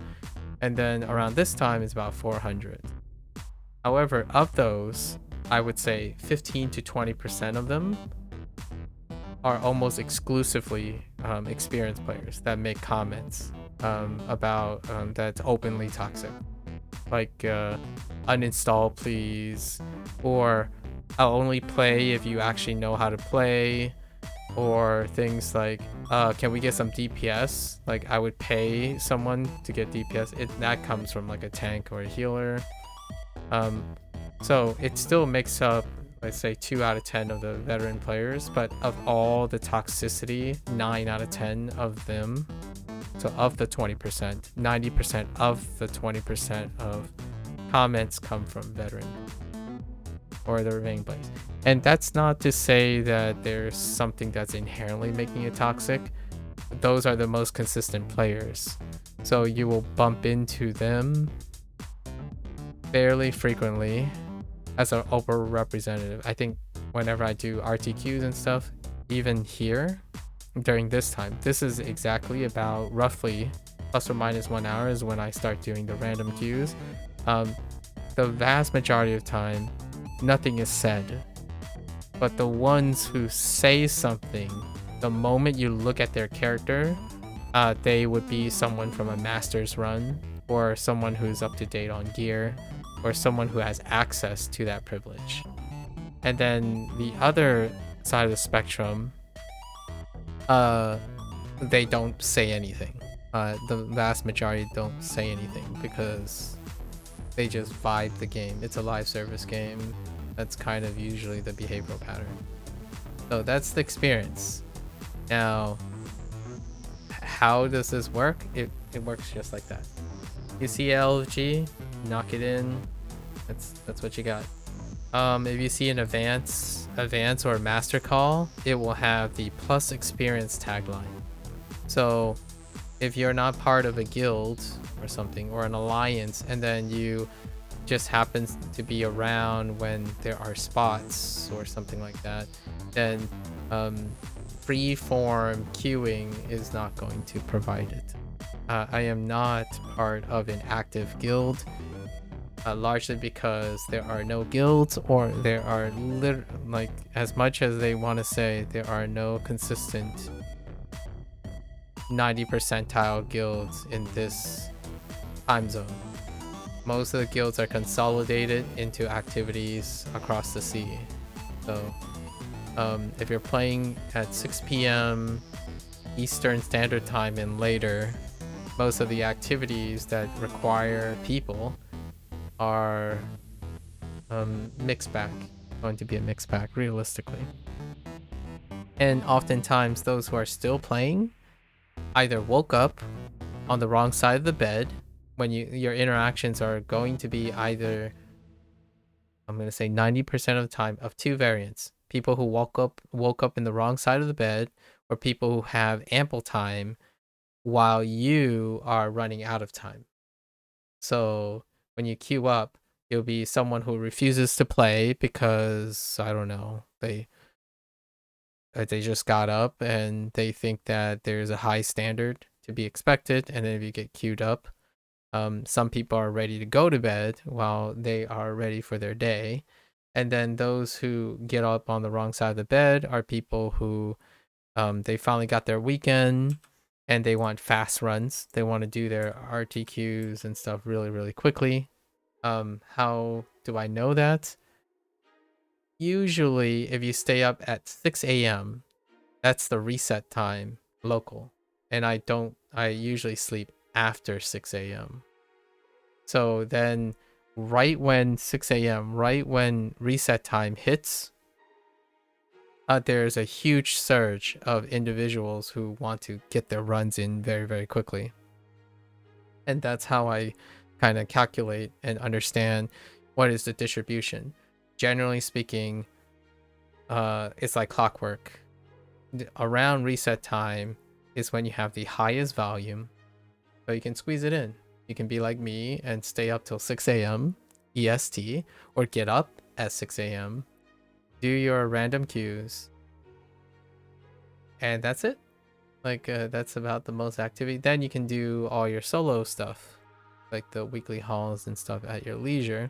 and then around this time is about 400. However, of those, I would say 15 to 20% of them are almost exclusively experienced players that make comments about that's openly toxic, like uninstall please, or I'll only play if you actually know how to play, or things like can we get some DPS, like I would pay someone to get DPS. That comes from like a tank or a healer. So it still makes up, let's say, 2 out of 10 of the veteran players, but of all the toxicity, 9 out of 10 of them, so of the 20%, 90% of the 20% of comments come from veteran or the remaining players. And that's not to say that there's something that's inherently making it toxic. Those are the most consistent players, so you will bump into them fairly frequently as an overrepresentative. I think whenever I do RTQs and stuff, even here during this time, this is exactly about roughly plus or minus 1 hour is when I start doing the random queues. The vast majority of time, nothing is said, but the ones who say something the moment you look at their character, they would be someone from a master's run, or someone who's up to date on gear, or someone who has access to that privilege. And then the other side of the spectrum, they don't say anything. The vast majority don't say anything because they just vibe the game. It's a live service game. That's kind of usually the behavioral pattern. So that's the experience. Now, how does this work? It works just like that. You see LFG, knock it in. That's what you got. If you see an advance or master call, it will have the plus experience tagline. So if you're not part of a guild or something, or an alliance, and then you just happens to be around when there are spots or something like that, then free form queuing is not going to provide it. I am not part of an active guild, largely because there are no guilds, or there are like, as much as they want to say, there are no consistent 90 percentile guilds in this time zone. Most of the guilds are consolidated into activities across the sea. So if you're playing at 6 p.m. Eastern Standard Time and later, most of the activities that require people are mixed bag, going to be a mixed bag realistically. And oftentimes those who are still playing either woke up on the wrong side of the bed, when your interactions are going to be either, I'm going to say 90% of the time, of two variants: people who woke up in the wrong side of the bed, or people who have ample time while you are running out of time. So when you queue up, you'll be someone who refuses to play because, I don't know, they just got up and they think that there's a high standard to be expected, and then if you get queued up, some people are ready to go to bed while they are ready for their day. And then those who get up on the wrong side of the bed are people who they finally got their weekend and they want fast runs. They want to do their RTQs and stuff really, really quickly. How do I know that? Usually, if you stay up at 6 a.m., that's the reset time local. And I usually sleep after 6 a.m. So then right when 6 a.m., right when reset time hits, there's a huge surge of individuals who want to get their runs in very, very quickly. And that's how I kind of calculate and understand what is the distribution. Generally speaking, it's like clockwork. Around reset time is when you have the highest volume, so you can squeeze it in. You can be like me and stay up till 6 a.m. EST, or get up at 6 a.m., do your random queues, and that's it. Like, that's about the most activity. Then you can do all your solo stuff, like the weekly hauls and stuff at your leisure.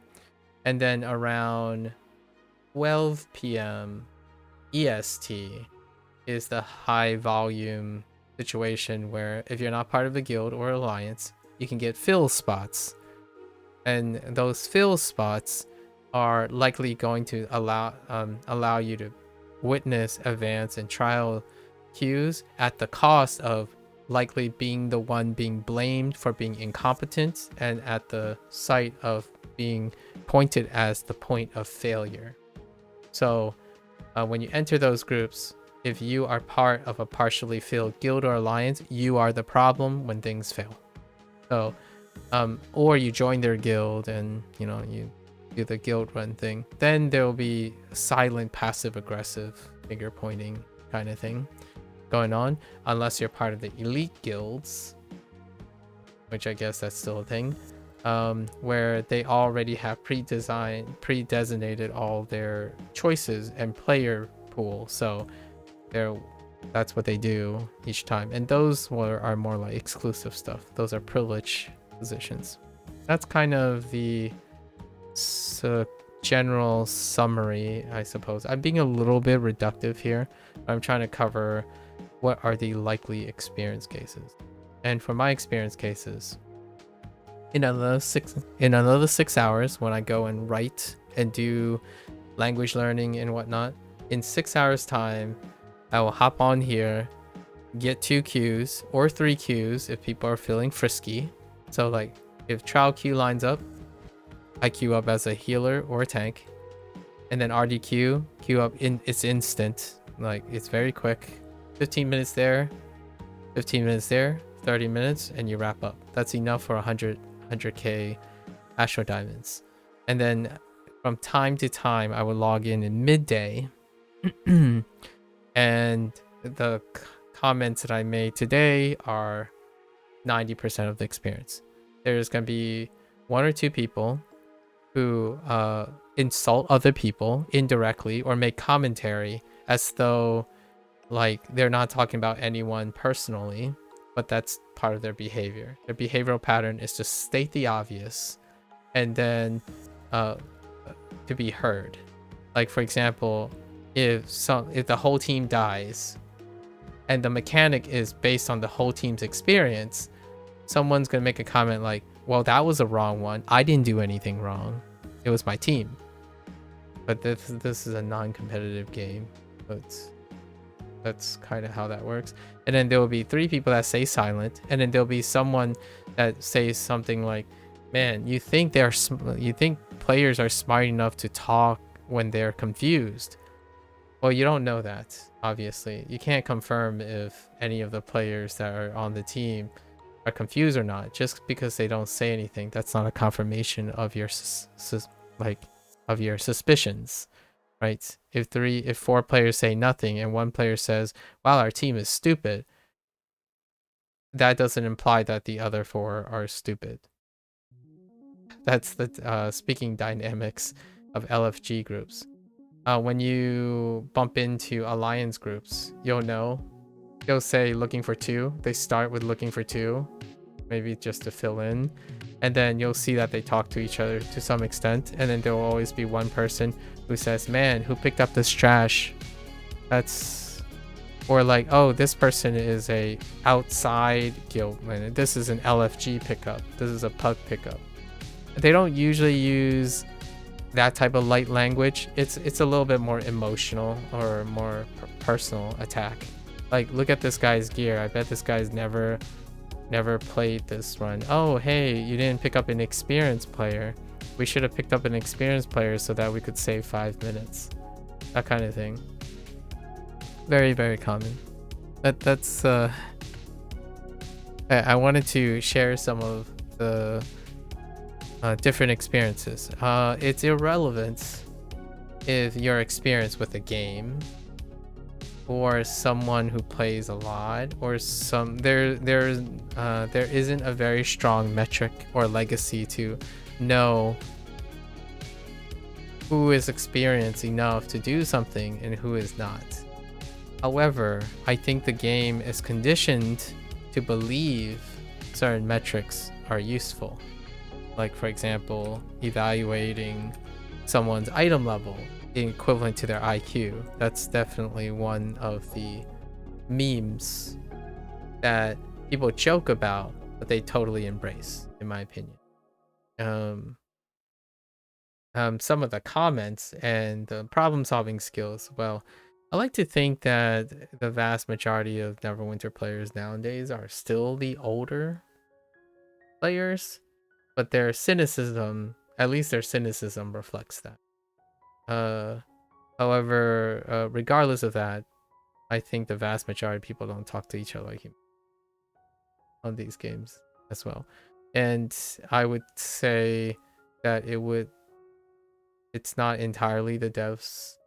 And then around 12 p.m. EST is the high volume situation where if you're not part of the guild or alliance, you can get fill spots. And those fill spots are likely going to allow you to witness, advance, and trial queues at the cost of likely being the one being blamed for being incompetent, and at the site of being pointed as the point of failure. So when you enter those groups, if you are part of a partially filled guild or alliance, you are the problem when things fail. So or you join their guild and you do the guild run thing, then there will be silent passive aggressive finger pointing kind of thing going on, unless you're part of the elite guilds, which I guess that's still a thing, where they already have pre-designated all their choices and player pool. So that's what they do each time, and those are more like exclusive stuff. Those are privilege positions. That's kind of the general summary, I suppose. I'm being a little bit reductive here. I'm trying to cover what are the likely experience cases? And for my experience cases, in another 6 hours, when I go and write and do language learning and whatnot, in 6 hours time, I will hop on here, get 2 queues or 3 queues if people are feeling frisky. So like if trial queue lines up, I queue up as a healer or a tank, and then RDQ queue up it's instant. Like it's very quick. 15 minutes there, 15 minutes there, 30 minutes, and you wrap up. That's enough for 100k Astro Diamonds. And then from time to time, I would log in midday, and the comments that I made today are 90% of the experience. There's gonna be 1 or 2 people who insult other people indirectly or make commentary as though like they're not talking about anyone personally, but that's part of their behavior. Their behavioral pattern is to state the obvious and then to be heard. Like for example, if the whole team dies and the mechanic is based on the whole team's experience, someone's gonna make a comment like, well, that was a wrong one. I didn't do anything wrong. It was my team. But this is a non-competitive game. That's kind of how that works. And then there will be 3 people that stay silent, and then there'll be someone that says something like, "Man, you think players are smart enough to talk when they're confused?" Well, you don't know that. Obviously, you can't confirm if any of the players that are on the team are confused or not. Just because they don't say anything, that's not a confirmation of your of your suspicions. Right? If 4 players say nothing and 1 player says, "Wow, our team is stupid," that doesn't imply that the other 4 are stupid. That's the speaking dynamics of LFG groups. When you bump into alliance groups, you'll know. They'll say looking for 2. They start with looking for 2, maybe just to fill in. And then you'll see that they talk to each other to some extent. And then there will always be 1 person who says, "Man, who picked up this trash?" Or like, "Oh, this person is a outside guild. This is an LFG pickup. This is a pug pickup." They don't usually use that type of light language. It's a little bit more emotional or more personal attack. Like, look at this guy's gear. I bet this guy's never played this run. Oh, hey, you didn't pick up an experienced player. We should have picked up an experienced player so that we could save 5 minutes. That kind of thing. Very, very common. That's I wanted to share some of the different experiences. It's irrelevant if your experience with a game or someone who plays a lot, or there isn't a very strong metric or legacy to know who is experienced enough to do something and who is not. However, I think the game is conditioned to believe certain metrics are useful. Like for example, evaluating someone's item level equivalent to their IQ. That's definitely one of the memes that people joke about, but they totally embrace, in my opinion. Some of the comments and the problem-solving skills. Well, I like to think that the vast majority of Neverwinter players nowadays are still the older players, but their cynicism, at least their cynicism, reflects that. However, regardless of that, I think the vast majority of people don't talk to each other like humans on these games as well. And I would say that it's not entirely the devs'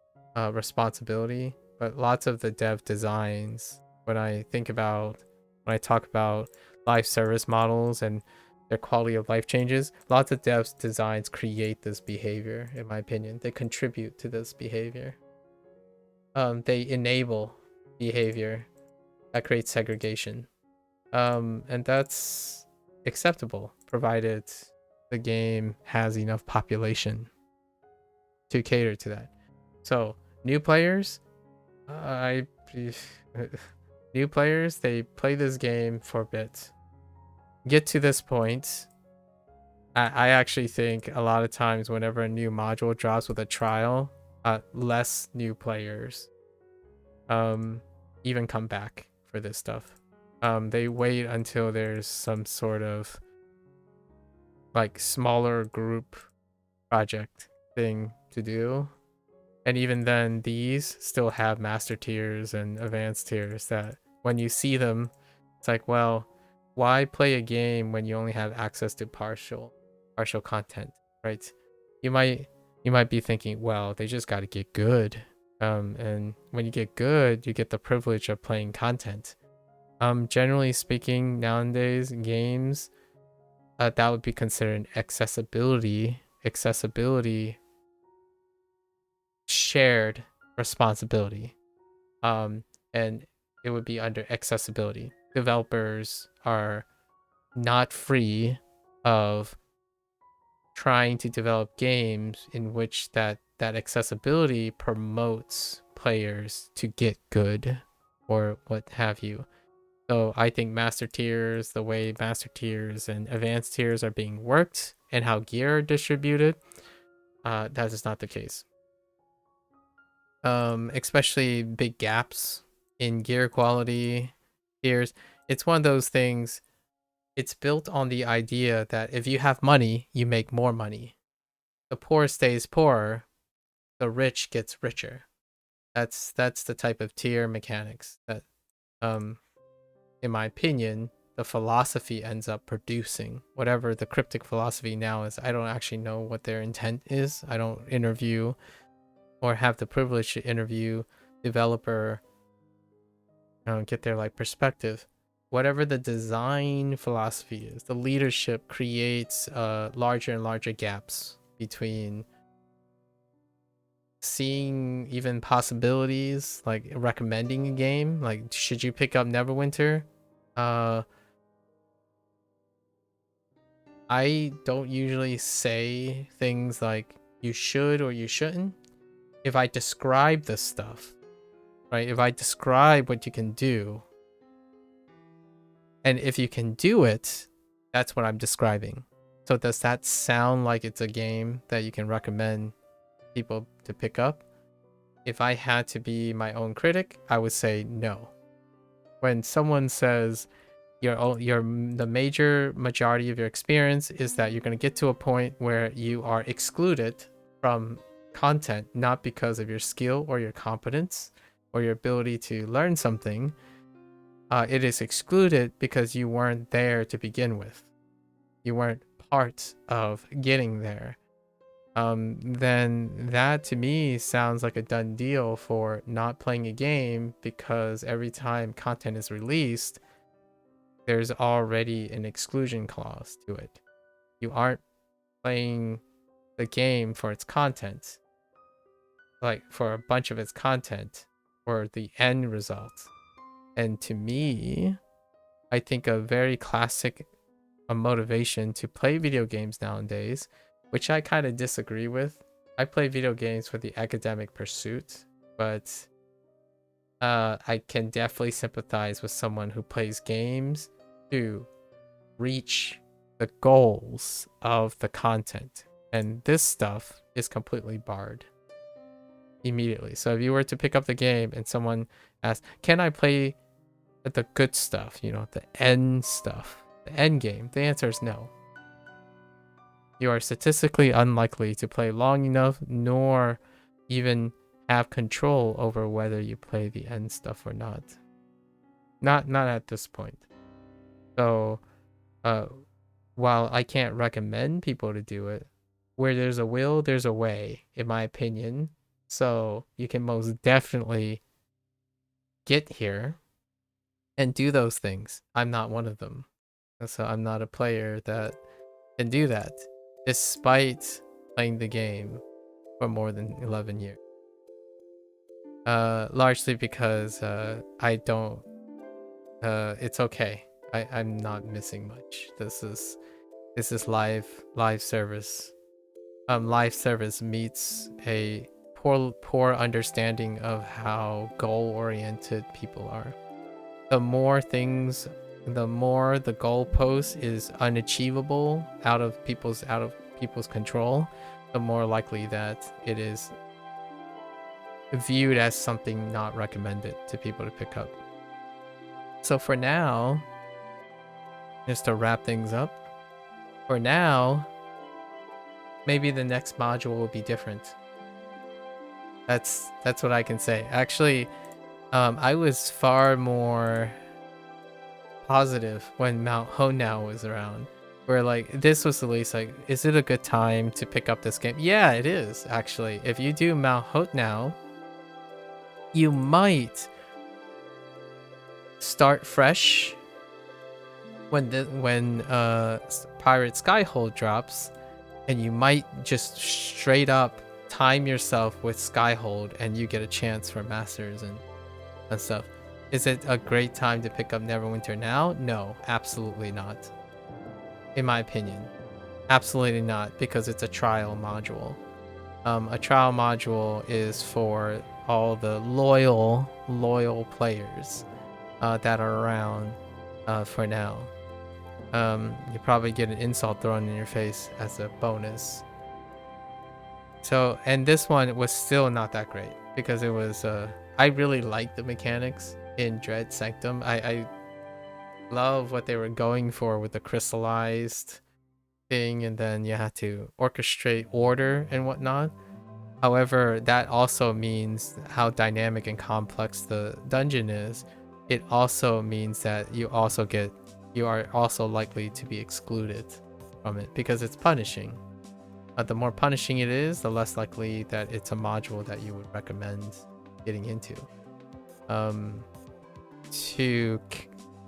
responsibility, but lots of the dev designs, when I talk about live service models and their quality of life changes, lots of devs designs create this behavior, in my opinion. They contribute to this behavior. They enable behavior that creates segregation. And that's acceptable, provided the game has enough population to cater to that. So new players, new New players, they play this game for a bit, get to this point. I actually think a lot of times whenever a new module drops with a trial, less new players even come back for this stuff. They wait until there's some sort of like smaller group project thing to do. And even then, these still have master tiers and advanced tiers that when you see them, it's like, well, why play a game when you only have access to partial content, right? You might be thinking, well, they just got to get good. And when you get good, you get the privilege of playing content. Generally speaking, nowadays games, that would be considered accessibility shared responsibility. And it would be under accessibility. Developers are not free of trying to develop games in which that accessibility promotes players to get good or what have you. So I think master tiers, the way master tiers and advanced tiers are being worked and how gear are distributed, that is not the case. Especially big gaps in gear quality tiers. It's one of those things. It's built on the idea that if you have money, you make more money. The poor stays poorer, the rich gets richer. That's the type of tier mechanics that, in my opinion, the philosophy ends up producing. Whatever the cryptic philosophy now is, I don't actually know what their intent is. I don't interview or have the privilege to interview developer, get their like perspective. Whatever the design philosophy is, the leadership creates larger and larger gaps between seeing even possibilities, like recommending a game, like should you pick up Neverwinter? I don't usually say things like you should or you shouldn't. If I describe this stuff, right? If I describe what you can do, and if you can do it, that's what I'm describing. So does that sound like it's a game that you can recommend people to pick up? If I had to be my own critic, I would say no. When someone says the major majority of your experience is that you're going to get to a point where you are excluded from content, not because of your skill or your competence or your ability to learn something. It is excluded because you weren't there to begin with. You weren't part of getting there. Then that to me sounds like a done deal for not playing a game, because every time content is released, there's already an exclusion clause to it. You aren't playing the game for its content, like for a bunch of its content or the end result. And to me, I think a very classic motivation to play video games nowadays, which I kind of disagree with. I play video games for the academic pursuit, but I can definitely sympathize with someone who plays games to reach the goals of the content. And this stuff is completely barred immediately. So if you were to pick up the game and someone asks, can I play the good stuff, the end stuff, the end game? The answer is no. You are statistically unlikely to play long enough, nor even have control over whether you play the end stuff or not. Not at this point. So, while I can't recommend people to do it, where there's a will, there's a way, in my opinion. So you can most definitely get here and do those things. I'm not one of them. So I'm not a player that can do that, despite playing the game for more than 11 years. Largely because I don't. It's okay. I'm not missing much. This is live service. Live service meets a poor understanding of how goal-oriented people are. the more things, the more the goalpost is unachievable out of people's control, the more likely that it is viewed as something not recommended to people to pick up. So for now, just to wrap things up, for now, maybe the next module will be different. That's what I can say. Actually, I was far more positive when Mount Honao was around. Where like this was the least like, is it a good time to pick up this game? Yeah, it is actually. If you do Mount Honao, you might start fresh when Pirate Skyhold drops, and you might just straight up time yourself with Skyhold and you get a chance for Masters and stuff. Is it a great time to pick up Neverwinter now? No, absolutely not. In my opinion, absolutely not, because it's a trial module. A trial module is for all the loyal players that are around for now. You probably get an insult thrown in your face as a bonus. So, and this one was still not that great because it was I really liked the mechanics in Dread Sanctum. I love what they were going for with the crystallized thing, and then you had to orchestrate order and whatnot. However, that also means how dynamic and complex the dungeon is. It also means that you are also likely to be excluded from it because it's punishing. The more punishing it is, the less likely that it's a module that you would recommend getting into. To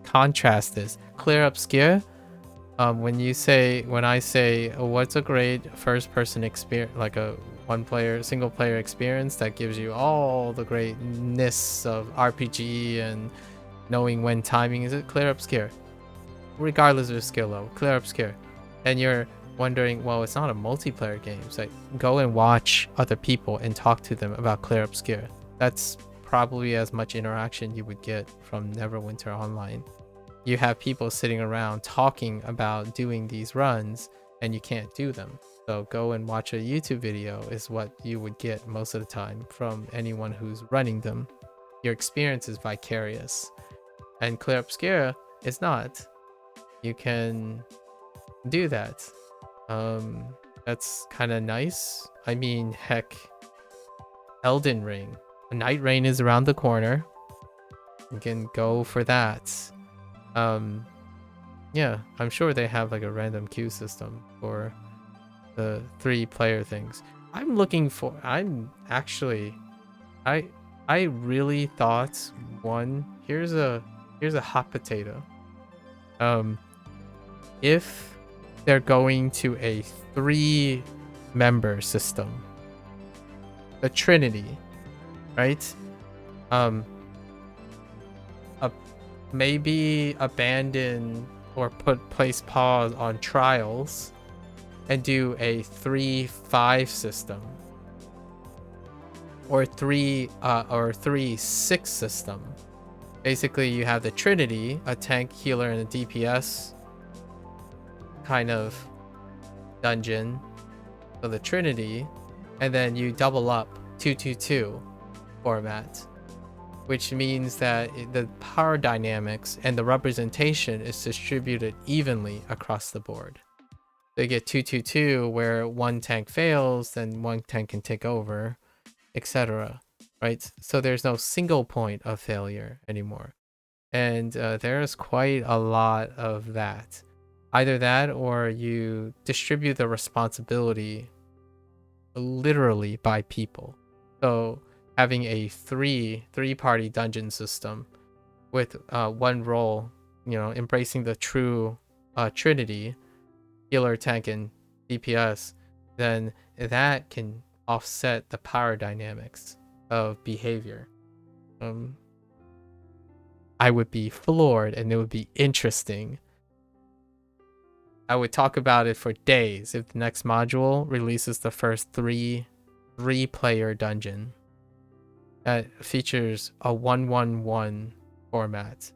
contrast this, Clear Obscure, when I say what's a great first-person experience, like a single-player experience that gives you all the greatness of RPG and knowing when timing is, it Clear Obscure, regardless of your skill level. Clear Obscure. And you're wondering, well, it's not a multiplayer game. It's like, go and watch other people and talk to them about Clear Obscure. That's probably as much interaction you would get from Neverwinter Online. You have people sitting around talking about doing these runs, and you can't do them. So go and watch a YouTube video is what you would get most of the time from anyone who's running them. Your experience is vicarious. And Clear Obscura is not. You can do that. That's kind of nice. I mean, heck, Elden Ring. Night Rain is around the corner. You can go for that. Yeah, I'm sure they have like a random queue system for the 3-player things. I really thought here's a hot potato. If they're going to a 3-member system, the Trinity, right? Maybe abandon or place pause on Trials and do a 3-5 system, or 3-6 system. Basically, you have the Trinity, a tank, healer, and a DPS kind of dungeon. So the Trinity, and then you double up 2-2-2 format, which means that the power dynamics and the representation is distributed evenly across the board. They get 2-2-2 where one tank fails, then one tank can take over, etc. Right? So there's no single point of failure anymore. And there's quite a lot of that. Either that, or you distribute the responsibility literally by people. So having a three-party dungeon system with one role, embracing the true Trinity, healer, tank, and DPS, then that can offset the power dynamics of behavior. I would be floored, and it would be interesting. I would talk about it for days if the next module releases the first three-player dungeon that features a 1-1-1 format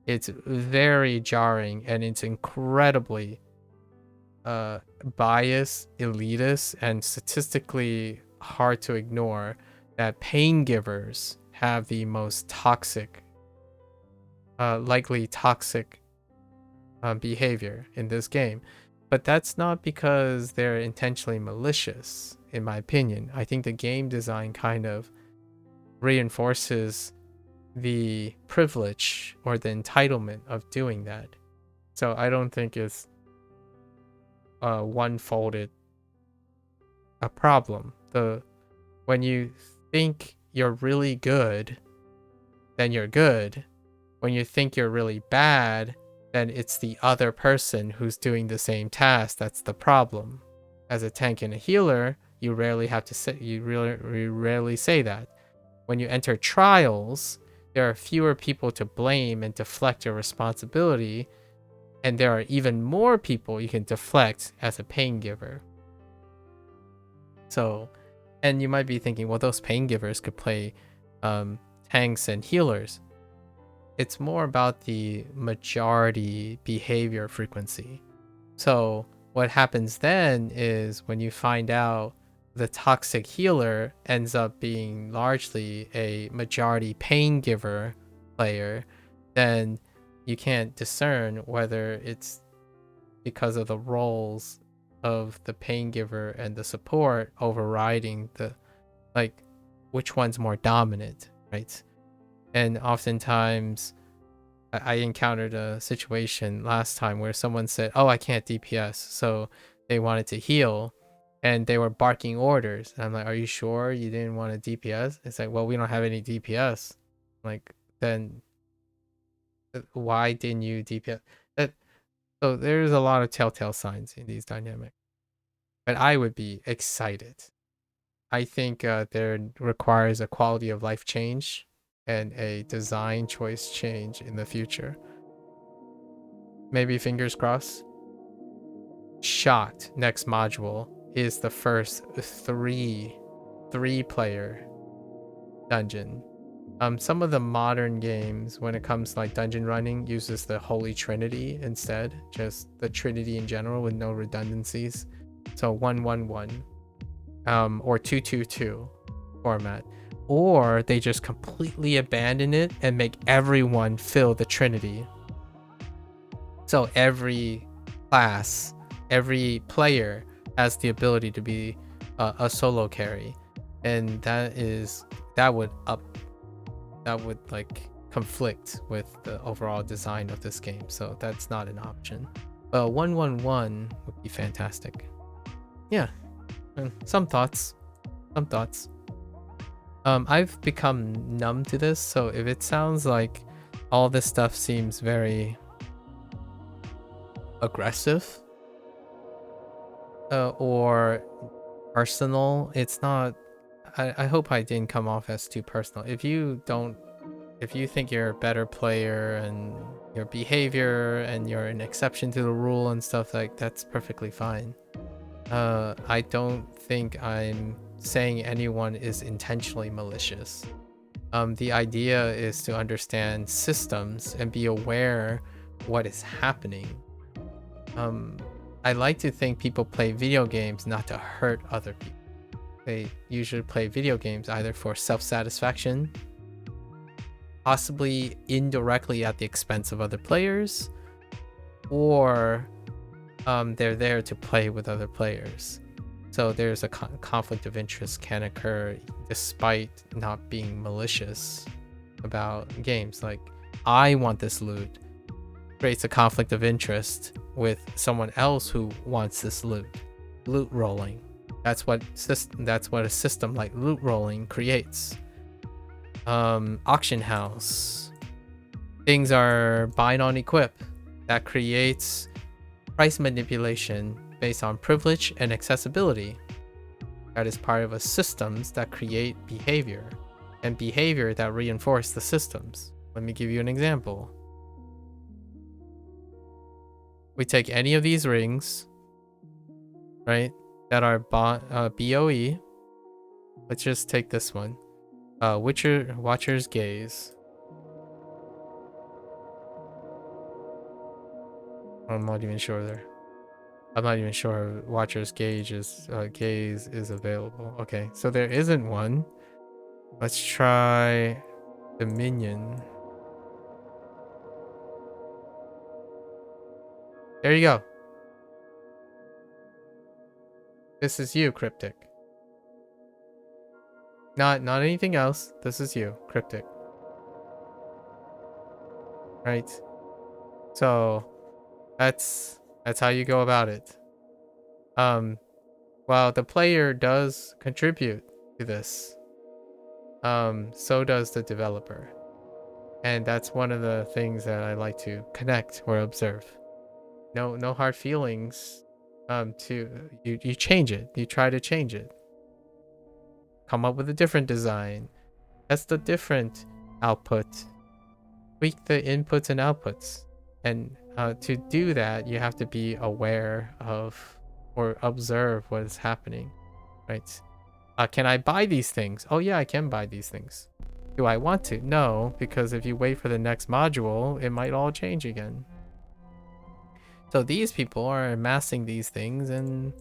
It's very jarring, and it's incredibly biased, elitist, and statistically hard to ignore that pain givers have the most toxic, likely toxic behavior in this game. But that's not because they're intentionally malicious, in my opinion. I think the game design kind of reinforces the privilege or the entitlement of doing that. So I don't think it's one-folded a problem. When you think you're really good, then you're good. When you think you're really bad, then it's the other person who's doing the same task that's the problem. As a tank and a healer, you rarely say that. When you enter trials, there are fewer people to blame and deflect your responsibility, and there are even more people you can deflect as a pain giver. So, and you might be thinking, well, those pain givers could play tanks and healers. It's more about the majority behavior frequency. So what happens then is when you find out the toxic healer ends up being largely a majority pain giver player, then you can't discern whether it's because of the roles of the pain giver and the support overriding the, like, which one's more dominant, right? And oftentimes I encountered a situation last time where someone said, oh, I can't DPS, so they wanted to heal and they were barking orders, and I'm like, are you sure you didn't want to DPS? It's like, well, we don't have any DPS. Like, then why didn't you DPS? So there's a lot of telltale signs in these dynamics, but I would be excited. I think there requires a quality of life change and a design choice change in the future. Maybe fingers crossed. Shocked next module is the first three player dungeon. Some of the modern games, when it comes to like dungeon running, uses the Holy Trinity instead, just the Trinity in general with no redundancies. So 1-1-1, or 2-2-2 format, or they just completely abandon it and make everyone fill the Trinity. So every class, every player has the ability to be a solo carry, and that would like conflict with the overall design of this game. So that's not an option. 1-1-1 would be fantastic. Yeah, and some thoughts. I've become numb to this, so if it sounds like all this stuff seems very aggressive or personal, it's not. I hope I didn't come off as too personal. If you think you're a better player and your behavior and you're an exception to the rule and stuff, like, that's perfectly fine. I don't think I'm saying anyone is intentionally malicious. The idea is to understand systems and be aware what is happening. I like to think people play video games not to hurt other people. They usually play video games either for self-satisfaction, possibly indirectly at the expense of other players, or they're there to play with other players. So there's a conflict of interest can occur despite not being malicious about games. Like, I want this loot creates a conflict of interest with someone else who wants this loot rolling. That's what a system like loot rolling creates. Auction house, things are bind on equip, that creates price manipulation based on privilege and accessibility. That is part of a systems that create behavior, and behavior that reinforce the systems. Let me give you an example. We take any of these rings, right, that are BOE. Let's just take this one. Watcher's Gaze. I'm not even sure there. I'm not even sure Watcher's Gaze is available. Okay, so there isn't one. Let's try Dominion. There you go. This is you, Cryptic. Not anything else. This is you, Cryptic. Right? So that's how you go about it. While the player does contribute to this, so does the developer. And that's one of the things that I like to connect or observe. No hard feelings. You change it. You try to change it. Come up with a different design. Test a different output. Tweak the inputs and outputs. And to do that, you have to be aware of or observe what is happening, right? Can I buy these things? Oh yeah, I can buy these things. Do I want to? No, because if you wait for the next module, it might all change again. So these people are amassing these things and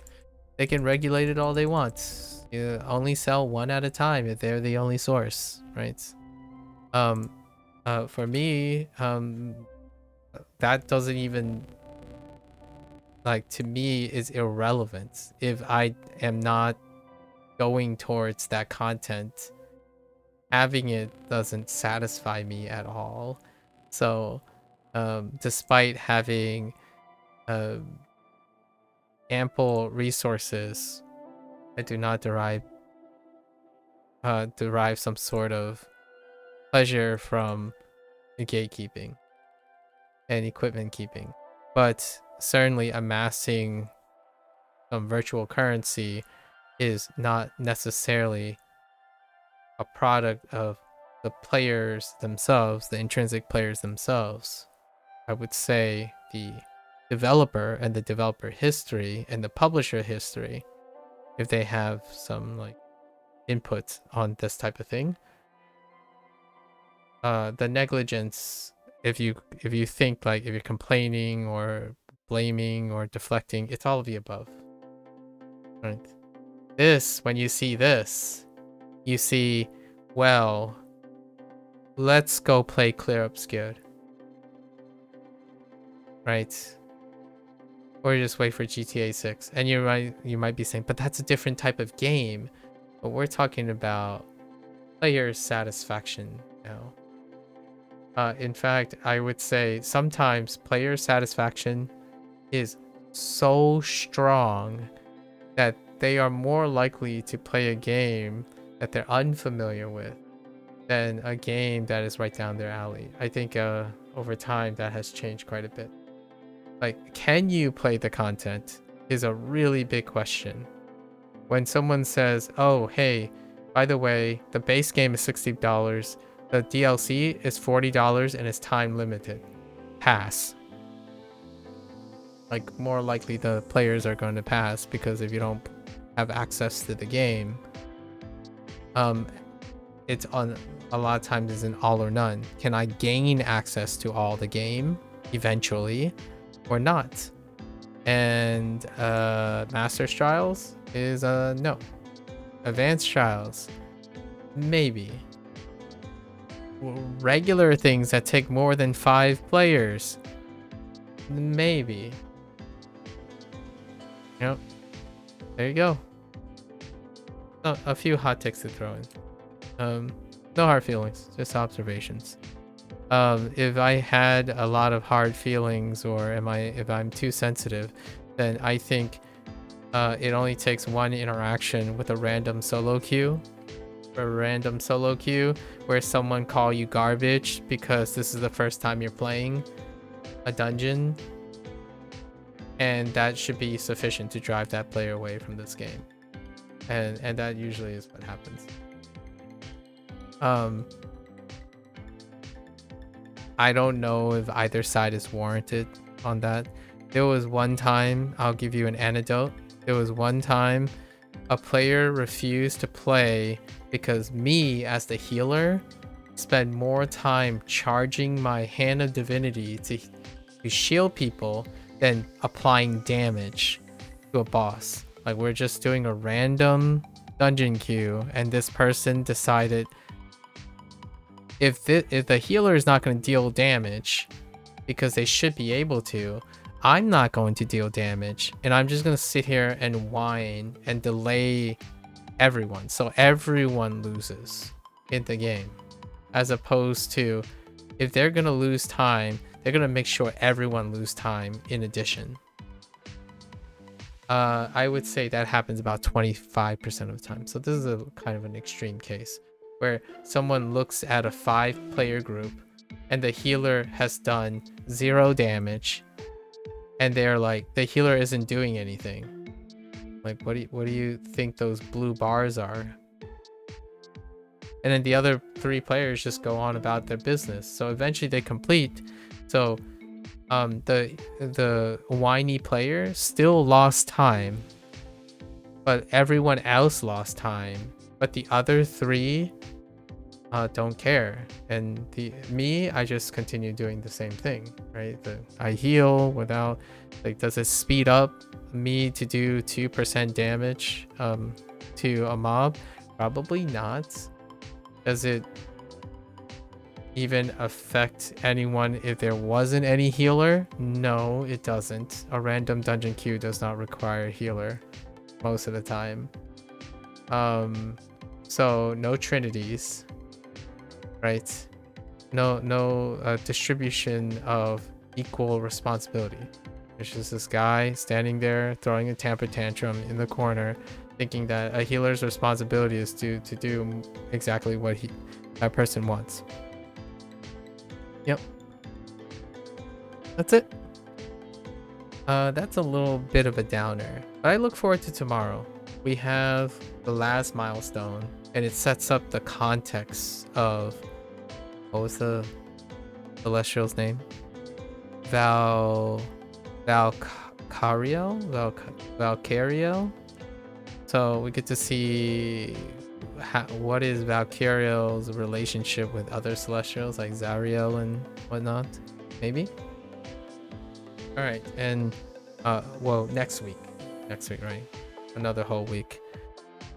they can regulate it all they want. You only sell one at a time if they're the only source, right? For me, that doesn't even, like, to me is irrelevant if I am not going towards that content. Having it doesn't satisfy me at all. So despite having ample resources, I do not derive some sort of pleasure from gatekeeping and equipment keeping. But certainly amassing some virtual currency is not necessarily a product of the players themselves, the intrinsic players themselves. I would say the developer and the developer history and the publisher history, if they have some like input on this type of thing. The negligence, if you think, like, if you're complaining or blaming or deflecting, it's all of the above. Right? This, when you see this, you see, well, let's go play Clear Obscured. Right? Or just wait for GTA 6. And you might be saying, but that's a different type of game. But we're talking about player satisfaction now. In fact, I would say sometimes player satisfaction is so strong that they are more likely to play a game that they're unfamiliar with than a game that is right down their alley. I think over time that has changed quite a bit. Like, can you play the content is a really big question. When someone says, oh, hey, by the way, the base game is $60, the DLC is $40 and it's time limited. Pass. Like, more likely the players are going to pass, because if you don't have access to the game, it's on a lot of times is an all or none. Can I gain access to all the game eventually or not? And Master's Trials is no. Advanced Trials, maybe. Regular things that take more than 5 players, maybe. Yep. There you go. Oh, a few hot takes to throw in. No hard feelings, just observations. If I had a lot of hard feelings, or if I'm too sensitive, then I think it only takes one interaction with a random solo queue. Where someone call you garbage because this is the first time you're playing a dungeon, and that should be sufficient to drive that player away from this game. And that usually is what happens. I don't know if either side is warranted on that. There was one time, I'll give you an anecdote. There was one time a player refused to play because me, as the healer, spent more time charging my Hand of Divinity to shield people than applying damage to a boss. Like, we're just doing a random dungeon queue, and this person decided if the healer is not going to deal damage because they should be able to, I'm not going to deal damage, and I'm just going to sit here and whine and delay everyone, so everyone loses in the game. As opposed to, if they're going to lose time, they're going to make sure everyone lose time in addition. I would say that happens about 25% of the time. So this is a kind of an extreme case where someone looks at a 5-player group and the healer has done 0 damage, and they're like, the healer isn't doing anything. Like, what do you think those blue bars are? And then the other 3 players just go on about their business. So eventually they complete. So the whiny player still lost time, but everyone else lost time. But the other 3 don't care. And I just continue doing the same thing, right? I heal without, like, does it speed up me to do 2% damage to a mob? Probably not. Does it even affect anyone if there wasn't any healer? No, it doesn't. A random dungeon queue does not require a healer most of the time. So no trinities, right? No distribution of equal responsibility. There's just this guy standing there throwing a temper tantrum in the corner, thinking that a healer's responsibility is to do exactly what that person wants. Yep. That's it. That's a little bit of a downer, but I look forward to tomorrow. We have the last milestone, and it sets up the context of, what was the celestial's name? Valkyriel. So we get to see what is Valkyriel's relationship with other celestials like Zariel and whatnot, maybe. All right, and well, next week, right? Another whole week.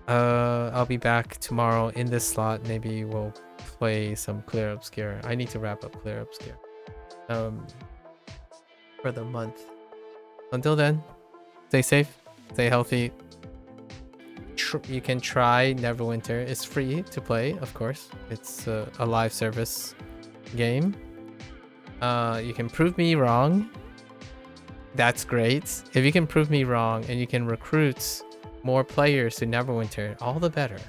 I'll be back tomorrow in this slot. Maybe we'll play some Clear Obscure. I need to wrap up Clear Obscure for the month. Until then, stay safe, stay healthy. You can try Neverwinter. It's free to play, of course. It's a live service game. You can prove me wrong. That's great. If you can prove me wrong and you can recruit more players to Neverwinter, all the better.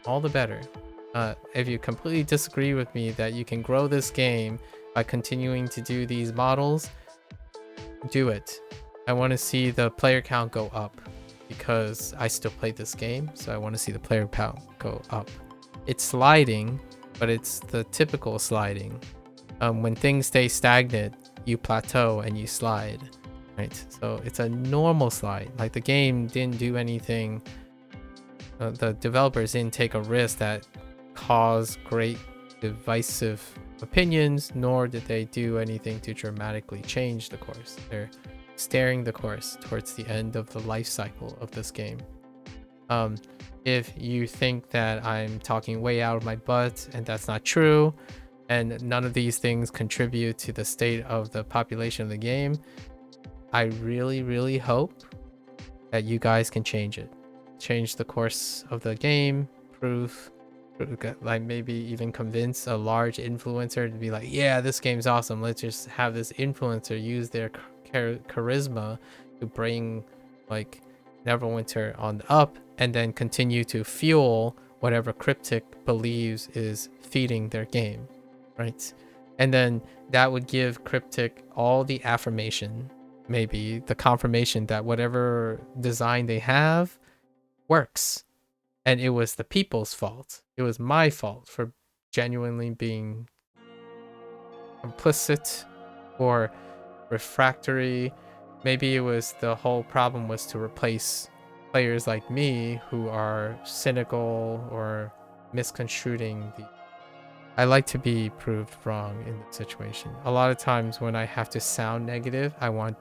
All the better. If you completely disagree with me that you can grow this game by continuing to do these models, do it. I want to see the player count go up, because I still play this game, so I want to see the player count go up. It's sliding, but it's the typical sliding. When things stay stagnant, you plateau and you slide, right? So it's a normal slide. Like, the game didn't do anything. The developers didn't take a risk that caused great divisive opinions, nor did they do anything to dramatically change the course. They're steering the course towards the end of the life cycle of this game. If you think that I'm talking way out of my butt and that's not true, and none of these things contribute to the state of the population of the game, I really hope that you guys can change it. Change the course of the game, like maybe even convince a large influencer to be like, yeah, this game's awesome. Let's just have this influencer use their charisma to bring, like, Neverwinter on the up, and then continue to fuel whatever Cryptic believes is feeding their game, right? And then that would give Cryptic all the affirmation, maybe the confirmation that whatever design they have works. And it was the people's fault. It was my fault for genuinely being complicit or refractory. Maybe it was the whole problem was to replace players like me who are cynical or misconstruing the... I like to be proved wrong in the situation. A lot of times when I have to sound negative, I want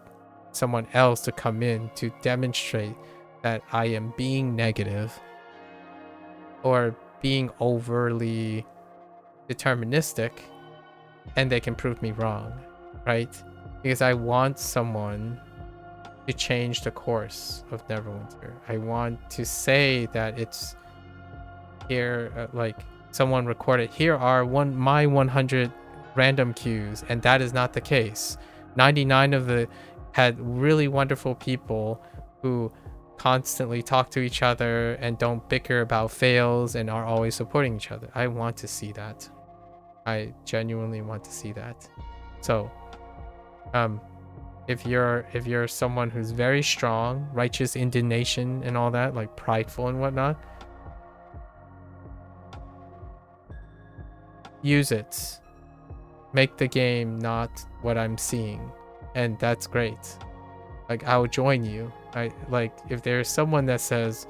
someone else to come in to demonstrate that I am being negative or being overly deterministic, and they can prove me wrong, right? Because I want someone to change the course of Neverwinter. I want to say that it's here, like someone recorded, here are my 100 random queues, and that is not the case. 99 of the had really wonderful people who constantly talk to each other and don't bicker about fails and are always supporting each other. I want to see that. I genuinely want to see that. So if you're someone who's very strong, righteous indignation and all that, like prideful and whatnot, use it. Make the game not what I'm seeing, and that's great. Like, I'll join you. If there's someone that says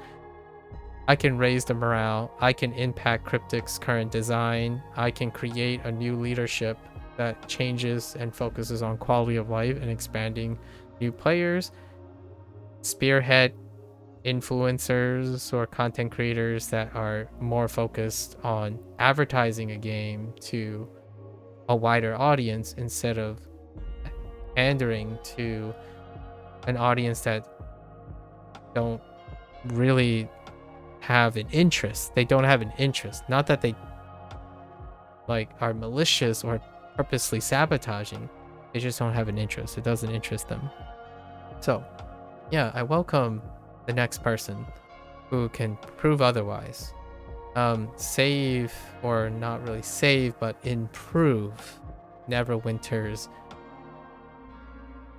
I can raise the morale, I can impact Cryptic's current design, I can create a new leadership that changes and focuses on quality of life and expanding new players, spearhead influencers or content creators that are more focused on advertising a game to a wider audience instead of pandering to an audience that don't really have an interest. They don't have an interest. Not that they like are malicious or purposely sabotaging. They just don't have an interest. It doesn't interest them. So yeah, I welcome the next person who can prove otherwise. Save, or not really save, but improve Neverwinter's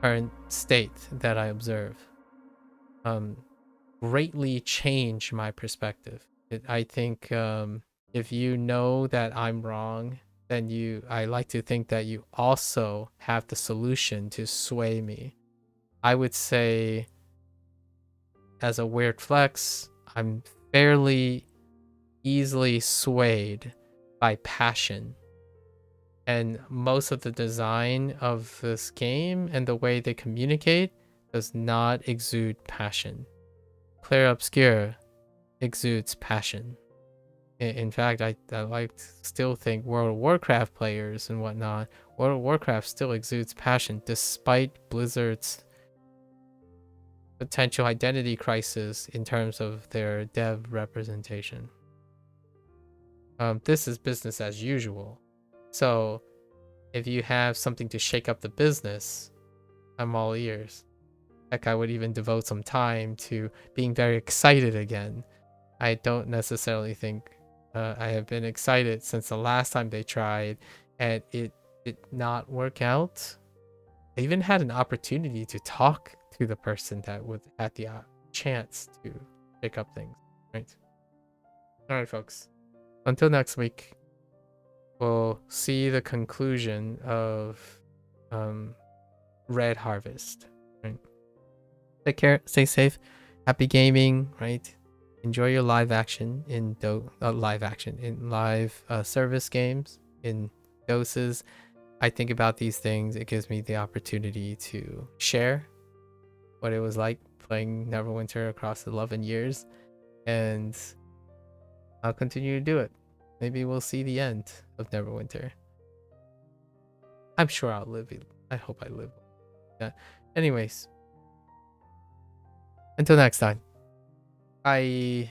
current state that I observe. Greatly change my perspective. I think if you know that I'm wrong, then I like to think that you also have the solution to sway me. I would say, as a weird flex, I'm fairly easily swayed by passion. And most of the design of this game and the way they communicate does not exude passion. Clair Obscur exudes passion. In fact, I still think World of Warcraft players and whatnot, World of Warcraft still exudes passion despite Blizzard's potential identity crisis in terms of their dev representation. This is business as usual. So if you have something to shake up the business, I'm all ears. Heck, I would even devote some time to being very excited again. I don't necessarily think I have been excited since the last time they tried and it did not work out. I even had an opportunity to talk to the person that had the chance to shake up things, right? All right, folks. Until next week, we'll see the conclusion of Red Harvest, right? Take care, stay safe, happy gaming, right? Enjoy your live service games in doses. I think about these things. It gives me the opportunity to share what it was like playing Neverwinter across 11 years, and I'll continue to do it. Maybe we'll see the end of Neverwinter. I'm sure I'll live it. I hope I live. Yeah. Anyways, until next time. Bye.